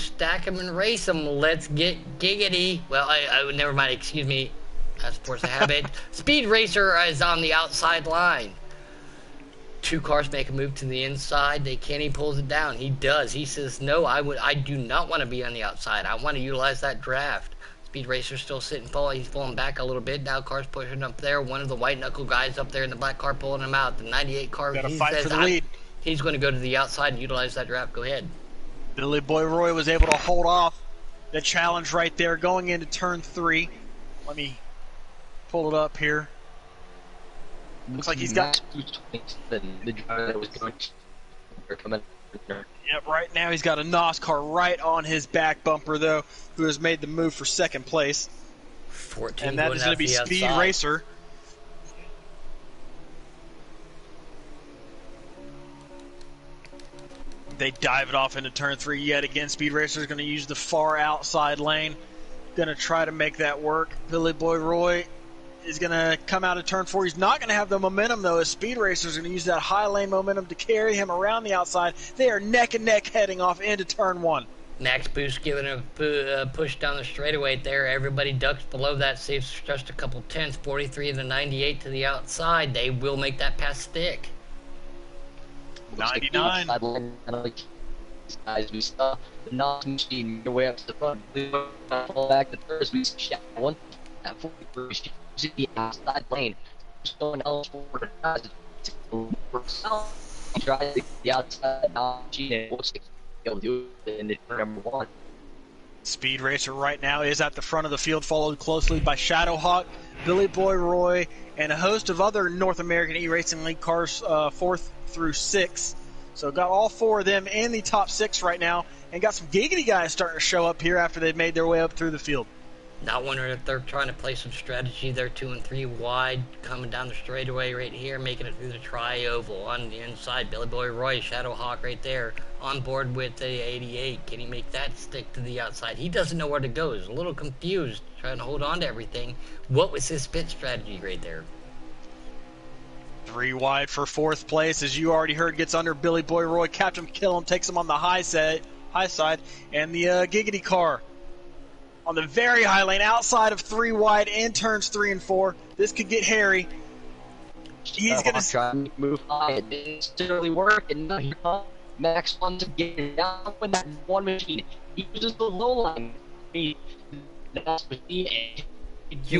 and race 'em. Let's get giggity. Well, I never mind. Excuse me. That's force of habit. Speed Racer is on the outside line. 2 cars make a move to the inside. Kenny pulls it down. He does. He says, "No, I do not want to be on the outside. I want to utilize that draft." Speed Racer's still sitting full. He's pulling back a little bit. Now car's pushing up there. One of the white knuckle guys up there in the black car pulling him out. The 98 car, Got to fight for the lead. He's going to go to the outside and utilize that draft. Go ahead. Billy Boy Roy was able to hold off the challenge right there going into turn 3. Let me pull it up here. Looks like he's got... the driver that was going to come. Yep, right now he's got a NOS right on his back bumper, though, who has made the move for second place. 14 and that is going to be Speed outside. Racer. They dive it off into turn 3 yet again. Speed Racer is going to use the far outside lane. Going to try to make that work. Billy Boy Roy is going to come out of turn 4. He's not going to have the momentum, though, as Speed Racer is going to use that high lane momentum to carry him around the outside. They are neck and neck heading off into turn 1. Max Boost giving a push down the straightaway there. Everybody ducks below that, saves just a couple tenths. 43 to 98 to the outside. They will make that pass stick. 99. Guys, we saw the NOS machine your way up to the front. We fall back to first. We shot one at 43. In the outside lane. Someone else for he tries to get the outside machine and it looks like he'll do it in the number 1. Speed Racer right now is at the front of the field, followed closely by Shadowhawk, Billy Boy Roy, and a host of other North American E-Racing League cars 4th through 6. So got all 4 of them in the top 6 right now, and got some giggity guys starting to show up here after they've made their way up through the field. Not wondering if they're trying to play some strategy. They're 2 and 3 wide, coming down the straightaway right here, making it through the tri-oval on the inside. Billy Boy Roy, Shadowhawk right there, on board with the 88. Can he make that stick to the outside? He doesn't know where to go. He's a little confused, trying to hold on to everything. What was his pit strategy right there? 3 wide for 4th place, as you already heard, gets under Billy Boy Roy. Captain Kill him, takes him on the high side, and the giggity car on the very high lane, outside of 3 wide in turns 3 and 4. This could get hairy. He's going to try to move high. It didn't necessarily work, and now here comes Max once again down with that one machine. He uses the low line. You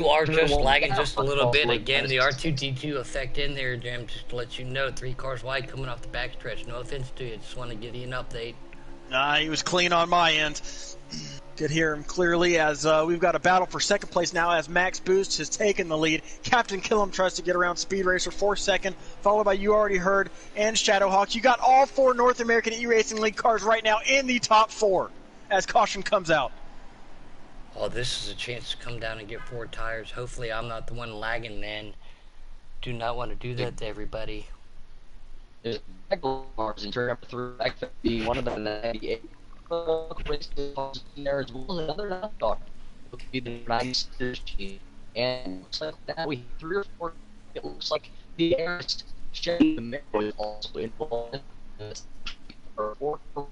are just lagging just a little bit. Again, the R2-D2 effect in there, Jim, just to let you know. 3 cars wide coming off the backstretch. No offense to you. Just want to give you an update. Nah, he was clean on my end. Could hear him clearly as we've got a battle for second place now as Max Boost has taken the lead. Captain Killam tries to get around Speed Racer for second, followed by You Already Heard and Shadowhawk. You got all 4 North American E-Racing League cars right now in the top 4 as caution comes out. Oh, this is a chance to come down and get 4 tires. Hopefully I'm not the one lagging then. Do not want to do that to everybody. There's cars in turn number 3, being one of them in the 98. There as well as another Nascar. It would be the 96 and looks like now we have 3 or 4. It looks like the air is shedding the mirror is also involved. Or 4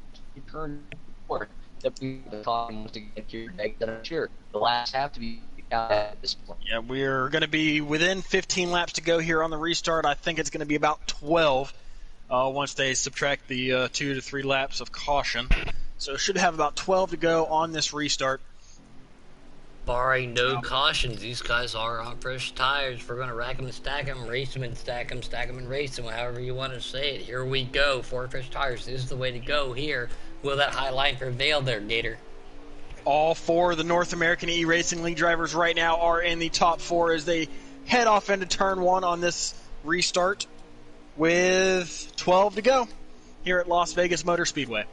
turn 4. That the car wants to get here next, and I'm sure the last have to be out at this point. Yeah, we're going to be within 15 laps to go here on the restart. I think it's going to be about 12 once they subtract the 2 to 3 laps of caution. So it should have about 12 to go on this restart. Barring no cautions, these guys are on fresh tires. We're going to rack them and stack them, race them and stack them and race them, however you want to say it. Here we go, 4 fresh tires. This is the way to go here. Will that high line prevail there, Gator? All 4 of the North American E-Racing League drivers right now are in the top 4 as they head off into turn 1 on this restart with 12 to go here at Las Vegas Motor Speedway.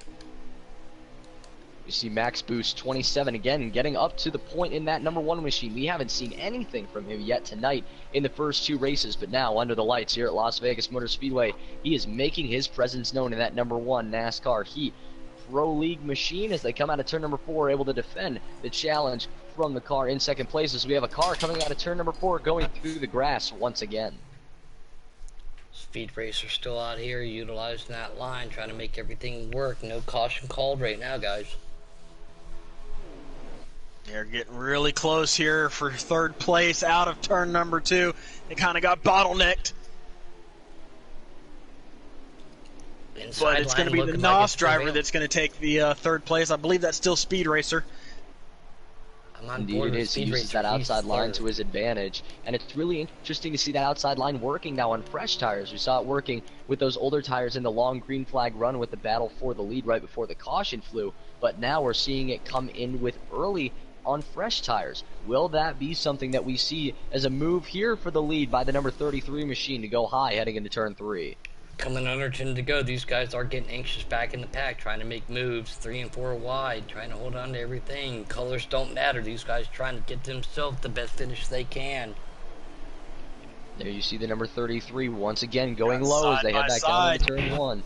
We see Max Boost 27 again, getting up to the point in that number 1 machine. We haven't seen anything from him yet tonight in the first 2 races, but now under the lights here at Las Vegas Motor Speedway, he is making his presence known in that number 1 NASCAR Heat Pro League machine as they come out of turn number 4, able to defend the challenge from the car in second place as we have a car coming out of turn number 4 going through the grass once again. Speed Racer still out here utilizing that line, trying to make everything work. No caution called right now, guys. They're getting really close here for 3rd place out of turn number 2. They kind of got bottlenecked. But it's going to be the NOS driver that's going to take the 3rd place. I believe that's still Speed Racer. Indeed it is. He uses that outside line to his advantage. And it's really interesting to see that outside line working now on fresh tires. We saw it working with those older tires in the long green flag run with the battle for the lead right before the caution flew. But now we're seeing it come in with early on fresh tires. Will that be something that we see as a move here for the lead by the number 33 machine to go high heading into turn 3? Coming under 10 to go, these guys are getting anxious back in the pack, trying to make moves 3 and 4 wide, trying to hold on to everything. Colors don't matter. These guys trying to get themselves the best finish they can. There you see the number 33 once again going low as they head back down into turn 1.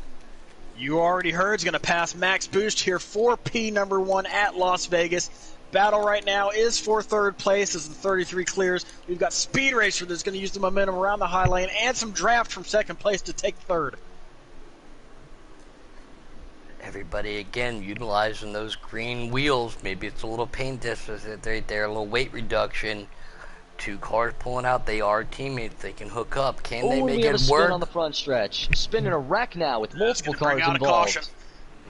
You Already Heard is going to pass Max Boost here for P number 1 at Las Vegas. Battle right now is for 3rd place as the 33 clears. We've got Speed Racer that's going to use the momentum around the high lane and some draft from 2nd place to take 3rd. Everybody again utilizing those green wheels. Maybe it's a little paint deficit right there, a little weight reduction. 2 cars pulling out. They are teammates. They can hook up. Can they make it work? Spin on the front stretch. Spinning a wreck now with multiple cars involved.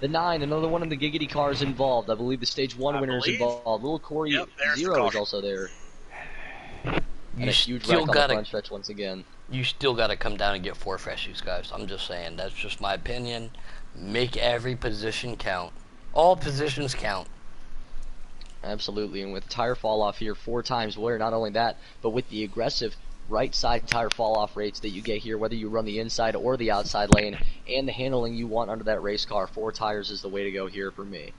The 9, another one of the Giggity cars involved. I believe the Stage 1 winner is involved. Little Corey Zero is also there. And a huge wreck on the front stretch once again. You still got to come down and get 4 freshies, guys. I'm just saying. That's just my opinion. Make every position count. All positions count. Absolutely. And with tire fall off here 4 times, where not only that, but with the aggressive right side tire fall off rates that you get here, whether you run the inside or the outside lane, and the handling you want under that race car, 4 tires is the way to go here for me.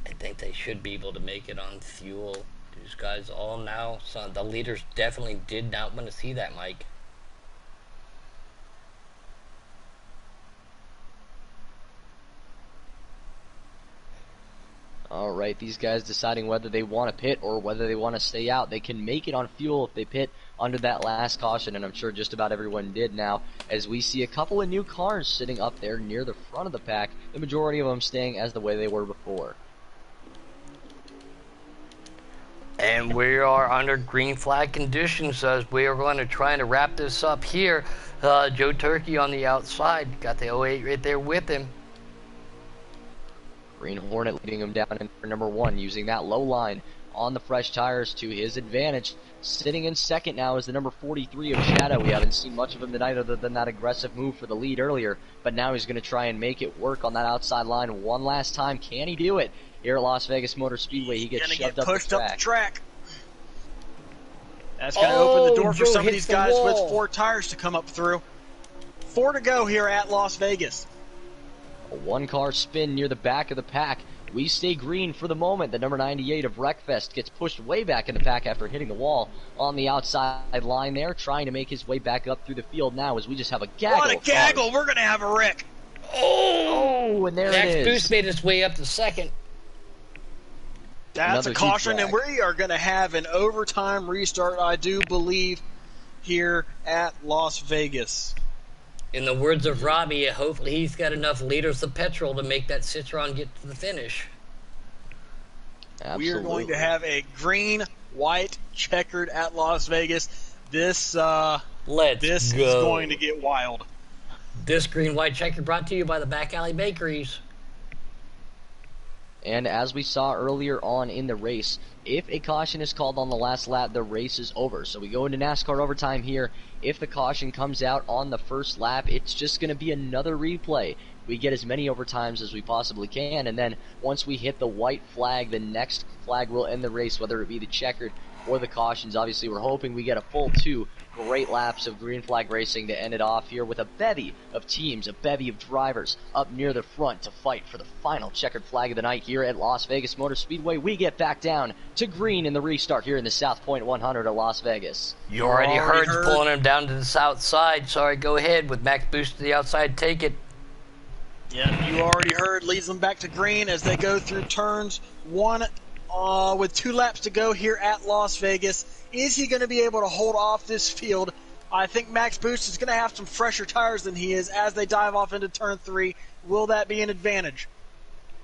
I think they should be able to make it on fuel. These guys all now, so the leaders definitely did not want to see that, Mike. Alright, these guys deciding whether they want to pit or whether they want to stay out. They can make it on fuel if they pit under that last caution, and I'm sure just about everyone did now, as we see a couple of new cars sitting up there near the front of the pack, the majority of them staying as the way they were before. And we are under green flag conditions as we are going to try to wrap this up here. Joe Turkey on the outside. Got the 08 right there with him. Green Hornet leading him down in for number 1, using that low line on the fresh tires to his advantage. Sitting in second now is the number 43 of Shadow. We haven't seen much of him tonight other than that aggressive move for the lead earlier, but now he's going to try and make it work on that outside line one last time. Can he do it? Here at Las Vegas Motor Speedway, he gets shoved up the track. That's going to open the door for Joe some of hits these the guys with wall. 4 tires to come up through. 4 to go here at Las Vegas. A 1-car spin near the back of the pack. We stay green for the moment. The number 98 of Wreckfest gets pushed way back in the pack after hitting the wall on the outside line there, trying to make his way back up through the field now as we just have a gaggle. What a gaggle! We're going to have a wreck. Oh, and there Max it is. Boost made his way up to second. That's Another a caution, huge and we are going to have an overtime restart, I do believe, here at Las Vegas. In the words of Robbie, hopefully he's got enough liters of petrol to make that Citroen get to the finish. Absolutely. We are going to have a green, white, checkered at Las Vegas. This is going to get wild. This green, white checker brought to you by the Back Alley Bakeries. And as we saw earlier on in the race, if a caution is called on the last lap, the race is over. So we go into NASCAR overtime here. If the caution comes out on the first lap, it's just going to be another replay. We get as many overtimes as we possibly can, and then once we hit the white flag, the next flag will end the race, whether it be the checkered or the cautions. Obviously, we're hoping we get a full 2 great laps of green flag racing to end it off here with a bevy of teams, a bevy of drivers up near the front to fight for the final checkered flag of the night here at Las Vegas Motor Speedway. We get back down to green in the restart here in the South Point 100 at Las Vegas. You already heard pulling him down to the south side. Sorry, go ahead with Max Boost to the outside. Take it. Yeah, you already heard, leads them back to green as they go through turns 1 with 2 laps to go here at Las Vegas. Is he going to be able to hold off this field? I think Max Boost is going to have some fresher tires than he is as they dive off into turn 3. Will that be an advantage?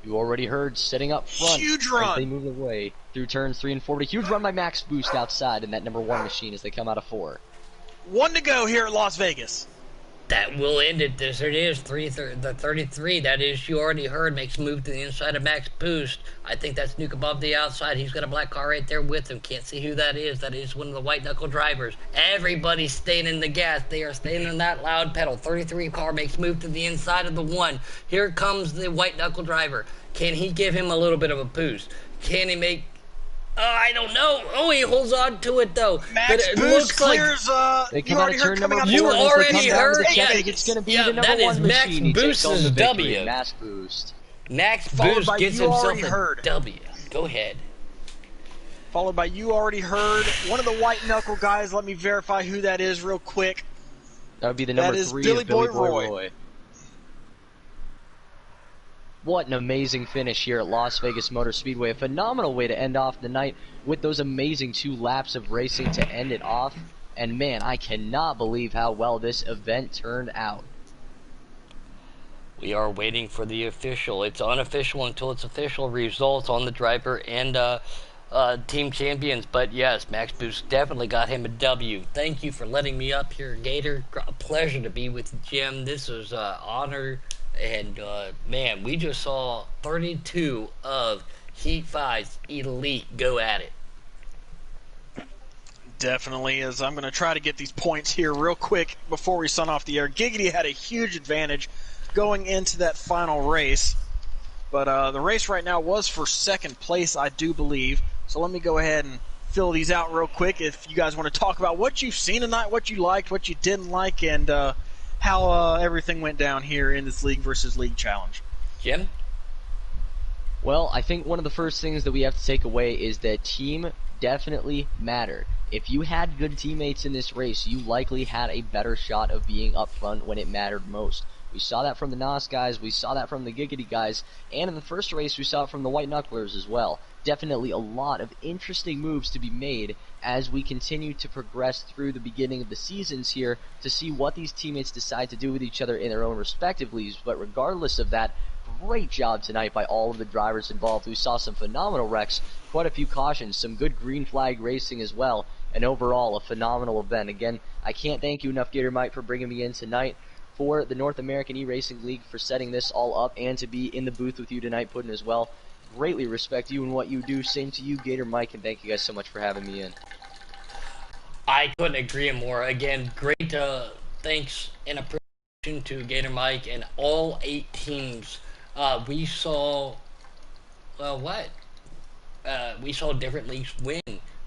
You already heard setting up front. Huge as run. They move away through turns 3 and 4. A huge run by Max Boost outside in that number 1 machine as they come out of 4. 1 to go here at Las Vegas. That will end it. There it is, the 33. That is, you already heard, makes a move to the inside of Max Boost. I think that's Nuke above the outside. He's got a black car right there with him. Can't see who that is. That is one of the white knuckle drivers. Everybody's staying in the gas. They are staying in that loud pedal. 33 car makes move to the inside of the 1. Here comes the white knuckle driver. Can he give him a little bit of a boost? Can he make... I don't know. Oh, he holds on to it, though. Max but it Boost looks clears, They come out of turn number 4. You already heard? Yeah, Yeah, it's going to be yeah, the number that 1 is Max machine. He takes home the Boost's victory. W. Max Boost. Max Followed Boost by gets You himself Already a Heard. W. Go ahead. Followed by You Already Heard. One of the white knuckle guys, let me verify who that is real quick. That would be the number That is 3 Billy of Billy Boy Boy Roy. Roy. What an amazing finish here at Las Vegas Motor Speedway. A phenomenal way to end off the night with those amazing 2 laps of racing to end it off. And man, I cannot believe how well this event turned out. We are waiting for the official. It's unofficial until it's official results on the driver and team champions. But yes, Max Boost definitely got him a W. Thank you for letting me up here, Gator. A pleasure to be with you, Jim. This was an honor. And, man, we just saw 32 of Heat 5's Elite go at it. Definitely is. I'm going to try to get these points here real quick before we sign off the air. Giggity had a huge advantage going into that final race. But the race right now was for second place, I do believe. So let me go ahead and fill these out real quick if you guys want to talk about what you've seen tonight, what you liked, what you didn't like, and how everything went down here in this League versus League Challenge. Jim? Well, I think one of the first things that we have to take away is that team definitely mattered. If you had good teammates in this race, you likely had a better shot of being up front when it mattered most. We saw that from the NOS guys, we saw that from the Giggity guys, and in the first race we saw it from the White Knucklers as well. Definitely a lot of interesting moves to be made as we continue to progress through the beginning of the seasons here to see what these teammates decide to do with each other in their own respective leagues. But regardless of that, great job tonight by all of the drivers involved. We saw some phenomenal wrecks, quite a few cautions, some good green flag racing as well, and overall a phenomenal event. Again, I can't thank you enough, Gator Mike, for bringing me in tonight for the North American E-Racing League, for setting this all up, and to be in the booth with you tonight, Puddin, as well. Greatly respect you and what you do. Same to you, Gator Mike, and thank you guys so much for having me in. I couldn't agree more. Again, great thanks and appreciation to Gator Mike and all 8 teams. We saw, what? We saw different leagues win.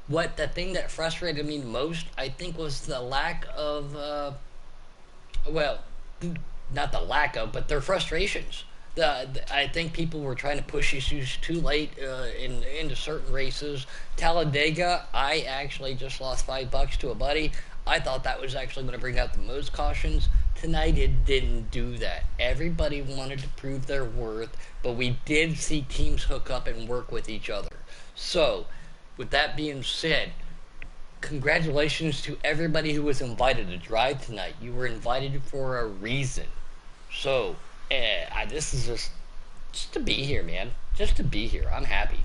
What the thing that frustrated me most, I think, was the lack of, well, not the lack of, but their frustrations. I think people were trying to push issues too late into certain races. Talladega, I actually just lost $5 to a buddy. I thought that was actually going to bring out the most cautions. Tonight it didn't do that. Everybody wanted to prove their worth, but we did see teams hook up and work with each other. So, with that being said, congratulations to everybody who was invited to drive tonight. You were invited for a reason. So, this is just to be here, man. Just to be here. I'm happy.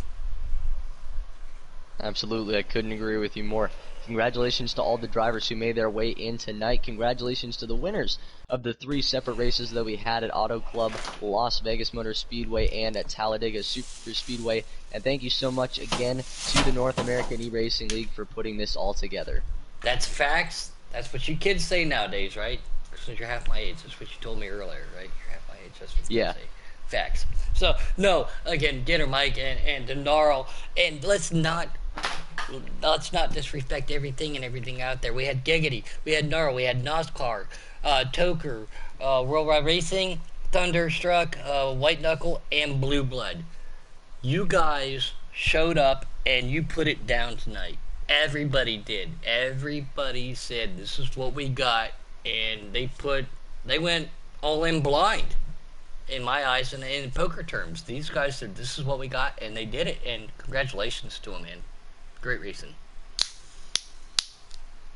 Absolutely, I couldn't agree with you more. Congratulations to all the drivers who made their way in tonight. Congratulations to the winners of the 3 separate races that we had at Auto Club, Las Vegas Motor Speedway, and at Talladega Super Speedway. And thank you so much again to the North American E-Racing League for putting this all together. That's facts. That's what you kids say nowadays, right? Since you're half my age, that's what you told me earlier, right? You're half my age. That's what you say. Facts. So, no, again, Gator Mike and Denaro, and let's not disrespect everything out there. We had Giggity, we had Gnarl, we had Nascar, Toker, Worldwide Racing, Thunderstruck, White Knuckle, and Blue Blood. You guys showed up and you put it down tonight. Everybody did. Everybody said this is what we got, and they went all in blind. In my eyes, and in poker terms, these guys said this is what we got, and they did it. And congratulations to them, man. Great racing.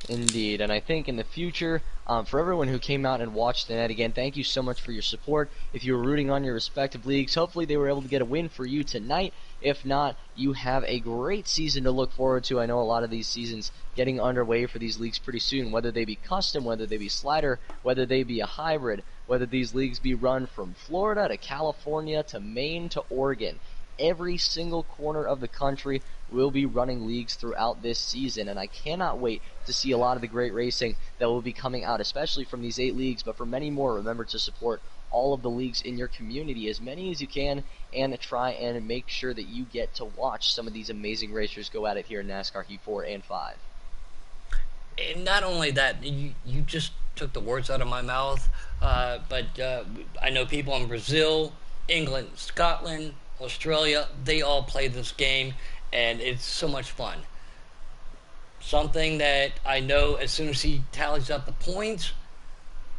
Indeed, and I think in the future, for everyone who came out and watched tonight, again, thank you so much for your support. If you were rooting on your respective leagues, hopefully they were able to get a win for you tonight. If not, you have a great season to look forward to. I know a lot of these seasons getting underway for these leagues pretty soon, whether they be custom, whether they be slider, whether they be a hybrid, whether these leagues be run from Florida to California to Maine to Oregon. Every single corner of the country will be running leagues throughout this season, and I cannot wait to see a lot of the great racing that will be coming out, especially from these 8 leagues, but for many more. Remember to support all of the leagues in your community, as many as you can, and try and make sure that you get to watch some of these amazing racers go at it here in NASCAR Heat 4 and 5. And not only that, you just took the words out of my mouth, but I know people in Brazil, England, Scotland, Australia, they all play this game, and it's so much fun. Something that I know as soon as he tallies up the points,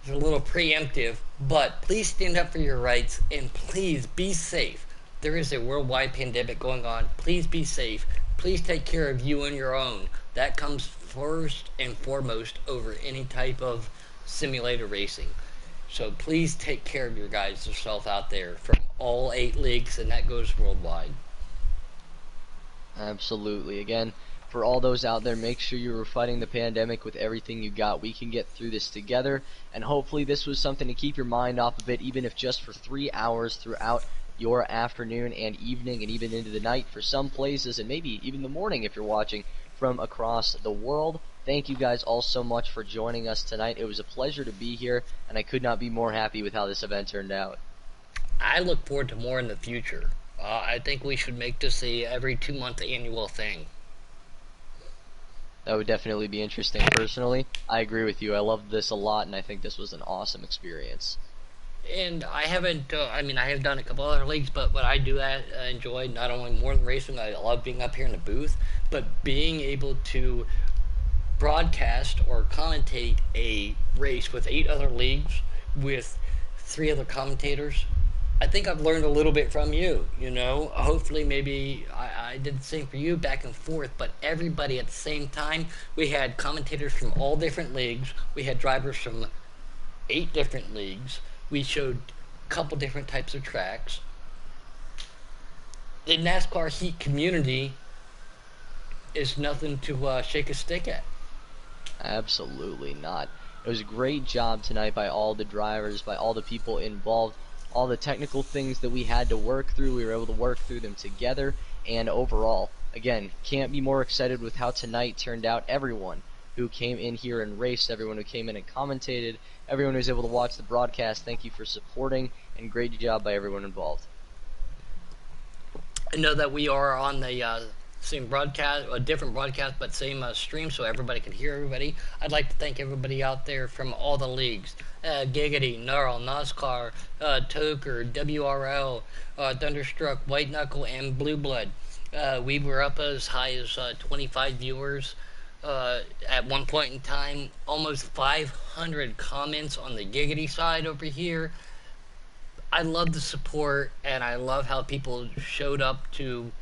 it's a little preemptive, but please stand up for your rights, and please be safe. There is a worldwide pandemic going on. Please be safe. Please take care of you and your own. That comes first and foremost over any type of simulator racing. So please take care of your guys yourself out there from all 8 leagues, and that goes worldwide. Absolutely. Again, for all those out there, make sure you're fighting the pandemic with everything you got. We can get through this together, and hopefully this was something to keep your mind off of it, even if just for 3 hours throughout your afternoon and evening and even into the night for some places, and maybe even the morning if you're watching from across the world. Thank you guys all so much for joining us tonight. It was a pleasure to be here, and I could not be more happy with how this event turned out. I look forward to more in the future. I think we should make this a every 2-month annual thing. That would definitely be interesting. Personally, I agree with you. I loved this a lot, and I think this was an awesome experience. And I haven't, I have done a couple other leagues, but what I do enjoy, not only more than racing, I love being up here in the booth, but being able to broadcast or commentate a race with 8 other leagues with 3 other commentators. I think I've learned a little bit from you, hopefully maybe I did the same for you, back and forth, but everybody at the same time. We had commentators from all different leagues. We had drivers from 8 different leagues. We showed couple different types of tracks. The NASCAR Heat community is nothing to shake a stick at. Absolutely not. It was a great job tonight by all the drivers, by all the people involved, all the technical things that we had to work through. We were able to work through them together, and overall, again, can't be more excited with how tonight turned out. Everyone who came in here and raced, everyone who came in and commentated, everyone who was able to watch the broadcast, thank you for supporting, and great job by everyone involved. I know that we are on the same broadcast, a different broadcast, but same stream, so everybody can hear everybody. I'd like to thank everybody out there from all the leagues: Giggity, Gnarl, NASCAR, Toker, WRL, Thunderstruck, White Knuckle, and Blue Blood. We were up as high as 25 viewers at one point in time. Almost 500 comments on the Giggity side over here. I love the support, and I love how people showed up to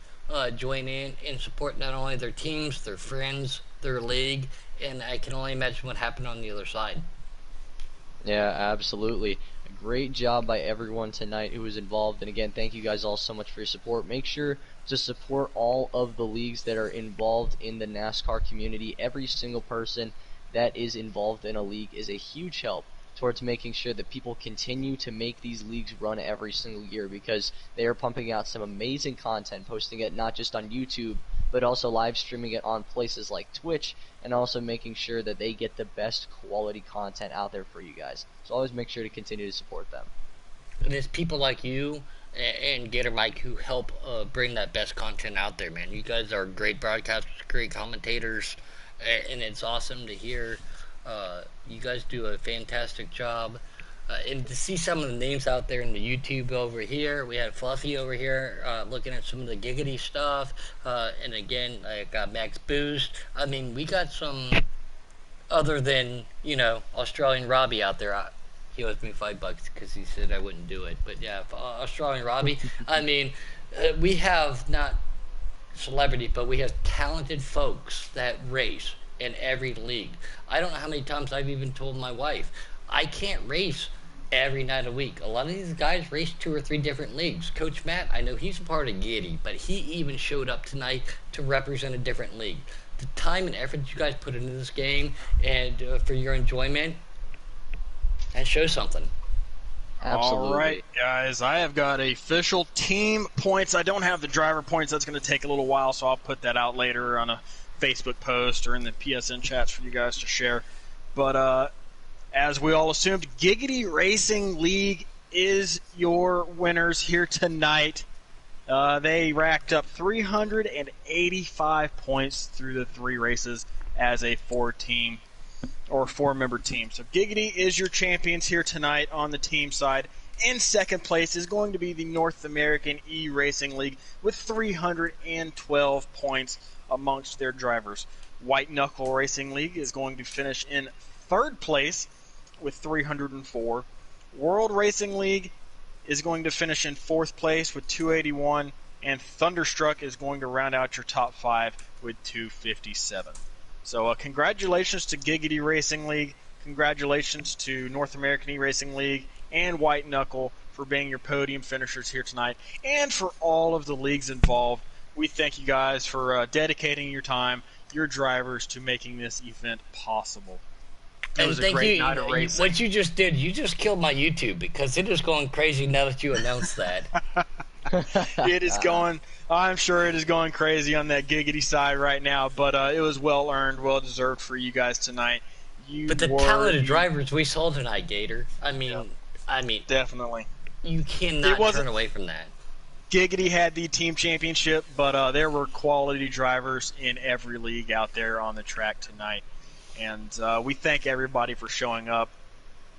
join in and support not only their teams, their friends, their league, and I can only imagine what happened on the other side. Yeah, absolutely. A great job by everyone tonight who was involved. And again, thank you guys all so much for your support. Make sure to support all of the leagues that are involved in the NASCAR community. Every single person that is involved in a league is a huge help towards making sure that people continue to make these leagues run every single year, because they are pumping out some amazing content, posting it not just on YouTube, but also live streaming it on places like Twitch, and also making sure that they get the best quality content out there for you guys. So always make sure to continue to support them. And it's people like you and Gator Mike who help bring that best content out there, man. You guys are great broadcasters, great commentators, and it's awesome to hear. You guys do a fantastic job. And to see some of the names out there in the YouTube over here, we had Fluffy over here looking at some of the Giggity stuff. And again, I got Max Boost. I mean, we got some other than, Australian Robbie out there. He owes me $5 because he said I wouldn't do it. But yeah, Australian Robbie. I mean, we have not celebrity, but we have talented folks that race in every league. I don't know how many times I've even told my wife, I can't race every night a week. A lot of these guys race 2 or 3 different leagues. Coach Matt, I know he's a part of Giddy, but he even showed up tonight to represent a different league. The time and effort you guys put into this game and for your enjoyment, that shows something. Absolutely. All right, guys, I have got official team points. I don't have the driver points. That's going to take a little while, so I'll put that out later on a Facebook post or in the PSN chats for you guys to share. But as we all assumed, Giggity Racing League is your winners here tonight. They racked up 385 points through the 3 races as a 4-member team. So Giggity is your champions here tonight on the team side. In second place is going to be the North American E-Racing League with 312 points amongst their drivers. White Knuckle Racing League is going to finish in third place with 304. World Racing League is going to finish in fourth place with 281, and Thunderstruck is going to round out your top 5 with 257. So congratulations to Giggity Racing League, congratulations to North American E-Racing League, and White Knuckle for being your podium finishers here tonight, and for all of the leagues involved. We thank you guys for dedicating your time, your drivers, to making this event possible. It was a great night of racing. What you just did, you just killed my YouTube because it is going crazy now that you announced that. It is going, I'm sure it is going crazy on that Giggity side right now, but it was well earned, well deserved for you guys tonight. But the talented drivers we saw tonight, Gator, I mean, definitely. You cannot turn away from that. Giggity had the team championship, but there were quality drivers in every league out there on the track tonight. And we thank everybody for showing up.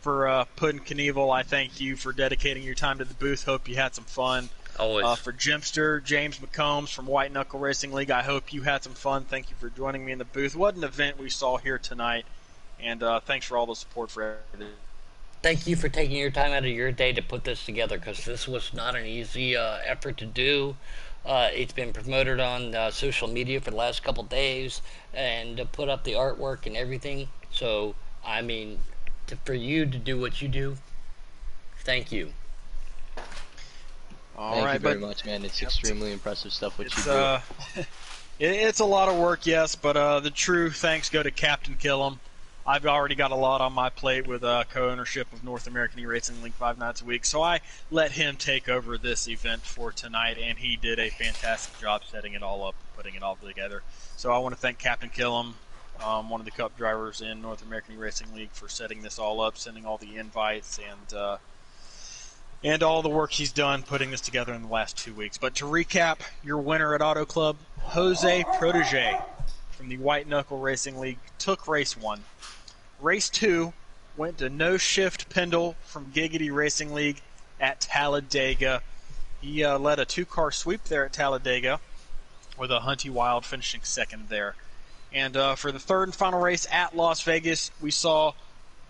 For Puddin' Knievel, I thank you for dedicating your time to the booth. Hope you had some fun. Always. For Jimster, James McCombs from White Knuckle Racing League, I hope you had some fun. Thank you for joining me in the booth. What an event we saw here tonight. And thanks for all the support for everything. Thank you for taking your time out of your day to put this together, because this was not an easy effort to do. It's been promoted on social media for the last couple days and to put up the artwork and everything. So, I mean, for you to do what you do, thank you. Thank you very much, man. It's extremely impressive stuff what you do. It's a lot of work, yes, but the true thanks go to Captain Killam. I've already got a lot on my plate with co-ownership of North American E-Racing League 5 nights a week, so I let him take over this event for tonight, and he did a fantastic job setting it all up, putting it all together. So I want to thank Captain Killam, one of the Cup drivers in North American E-Racing League, for setting this all up, sending all the invites, and all the work he's done putting this together in the last 2 weeks. But to recap, your winner at Auto Club, Jose Protege from the White Knuckle Racing League, took race 1. Race 2 went to No Shift Pendle from Giggity Racing League at Talladega. He led a 2-car sweep there at Talladega with a Hunty Wild finishing second there. And for the third and final race at Las Vegas, we saw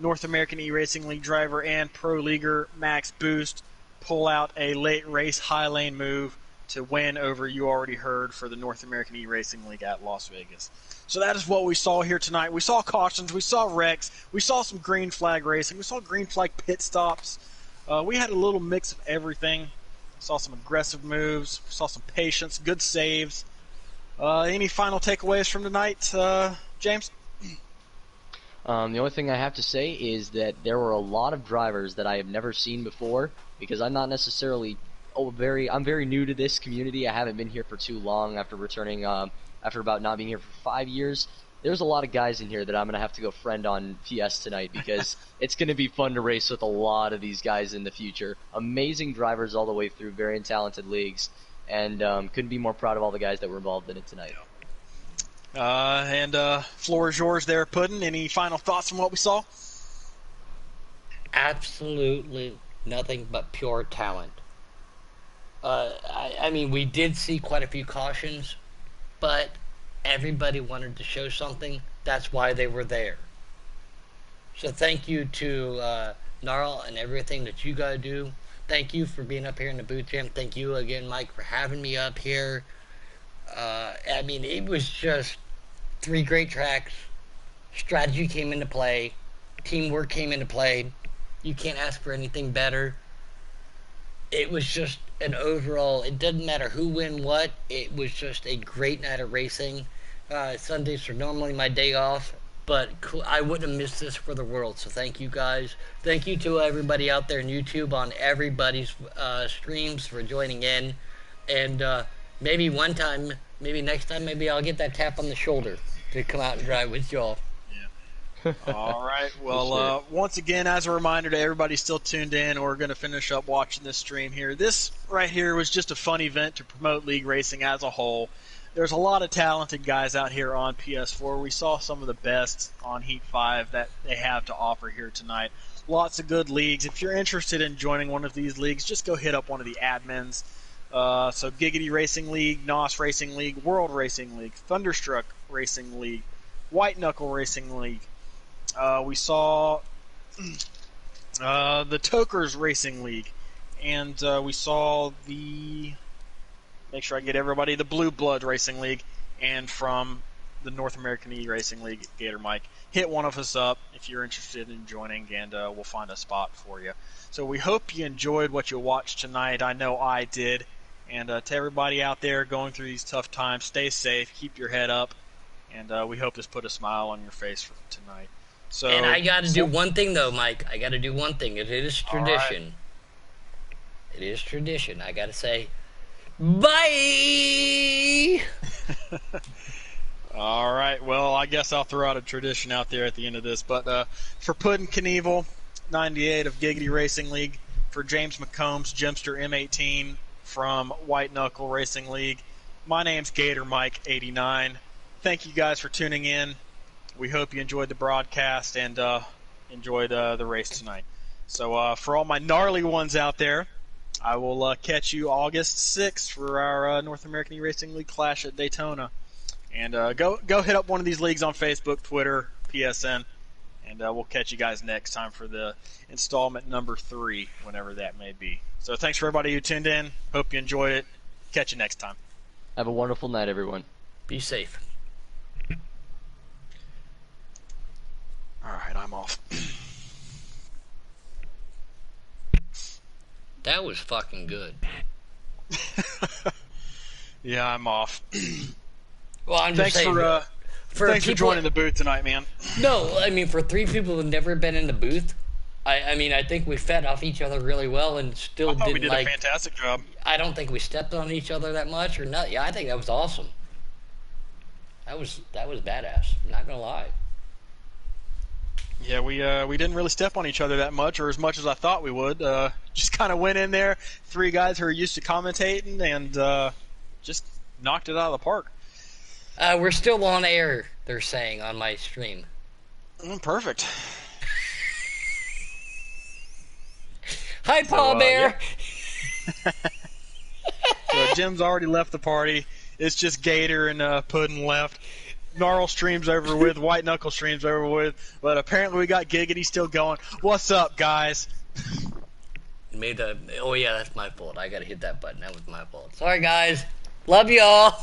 North American E-Racing League driver and pro leaguer Max Boost pull out a late race high lane move to win over, you already heard, for the North American E-Racing League at Las Vegas. So that is what we saw here tonight. We saw cautions, we saw wrecks, we saw some green flag racing, we saw green flag pit stops. We had a little mix of everything. Saw some aggressive moves, saw some patience, good saves. Any final takeaways from tonight, James? The only thing I have to say is that there were a lot of drivers that I have never seen before, because I'm not necessarily I'm very new to this community. I haven't been here for too long after returning after about not being here for 5 years. There's a lot of guys in here that I'm going to have to go friend on PS tonight, because it's going to be fun to race with a lot of these guys in the future. Amazing drivers all the way through, very talented leagues, and couldn't be more proud of all the guys that were involved in it tonight. Floor is yours there, Puddin'. Any final thoughts from what we saw? Absolutely nothing but pure talent. I mean, we did see quite a few cautions, but everybody wanted to show something. That's why they were there. So thank you to Gnarl and everything that you gotta do. Thank you for being up here in the boot camp. Thank you again, Mike, for having me up here. I mean, it was just 3 great tracks. Strategy came into play. Teamwork came into play. You can't ask for anything better. It was just an overall, it doesn't matter who win what, it was just a great night of racing. Sundays are normally my day off, but I wouldn't have missed this for the world, so thank you guys. Thank you to everybody out there on YouTube, on everybody's streams, for joining in. And maybe one time, maybe next time, maybe I'll get that tap on the shoulder to come out and drive with y'all. All right. Well, once again, as a reminder to everybody still tuned in, we're going to finish up watching this stream here. This right here was just a fun event to promote league racing as a whole. There's a lot of talented guys out here on PS4. We saw some of the best on Heat 5 that they have to offer here tonight. Lots of good leagues. If you're interested in joining one of these leagues, just go hit up one of the admins. So Giggity Racing League, NOS Racing League, World Racing League, Thunderstruck Racing League, White Knuckle Racing League. We saw the Tokers Racing League, and we saw the, make sure I get everybody, the Blue Blood Racing League, and from the North American E-Racing League, Gator Mike. Hit one of us up if you're interested in joining, and we'll find a spot for you. So we hope you enjoyed what you watched tonight. I know I did. And to everybody out there going through these tough times, stay safe, keep your head up, and we hope this put a smile on your face for tonight. So, and I got to do one thing, though, Mike. I got to do one thing. It is tradition. Right. It is tradition. I got to say, bye! All right. Well, I guess I'll throw out a tradition out there at the end of this. But for Puddin' Knievel, 98 of Giggity Racing League, for James McCombs, Gemster M18 from White Knuckle Racing League, my name's Gator Mike 89. Thank you guys for tuning in. We hope you enjoyed the broadcast and enjoyed the race tonight. So for all my gnarly ones out there, I will catch you August 6th for our North American E-Racing League Clash at Daytona. And go hit up one of these leagues on Facebook, Twitter, PSN, and we'll catch you guys next time for the installment number 3, whenever that may be. So thanks for everybody who tuned in. Hope you enjoyed it. Catch you next time. Have a wonderful night, everyone. Be safe. All right, I'm off. That was fucking good. Yeah, I'm off. Well, I'm just Thanks saying. thanks for people, joining the booth tonight, man. No, I mean, for three people who've never been in the booth, I mean, I think we fed off each other really well and still I thought we didn't did a fantastic job. I don't think we stepped on each other that much or not. Yeah, I think that was awesome. That was badass. I'm not gonna lie. Yeah, we didn't really step on each other that much, or as much as I thought we would. Just kind of went in there, three guys who are used to commentating, and just knocked it out of the park. We're still on air. They're saying on my stream. Perfect. Hi, Paul Bear. Yeah. So Jim's already left the party. It's just Gator and Puddin left. Gnarl streams over with. White Knuckle streams over with. But apparently we got Giggity still going. What's up, guys? Oh yeah, that's my fault. I gotta hit that button. That was my fault. Sorry, guys. Love y'all.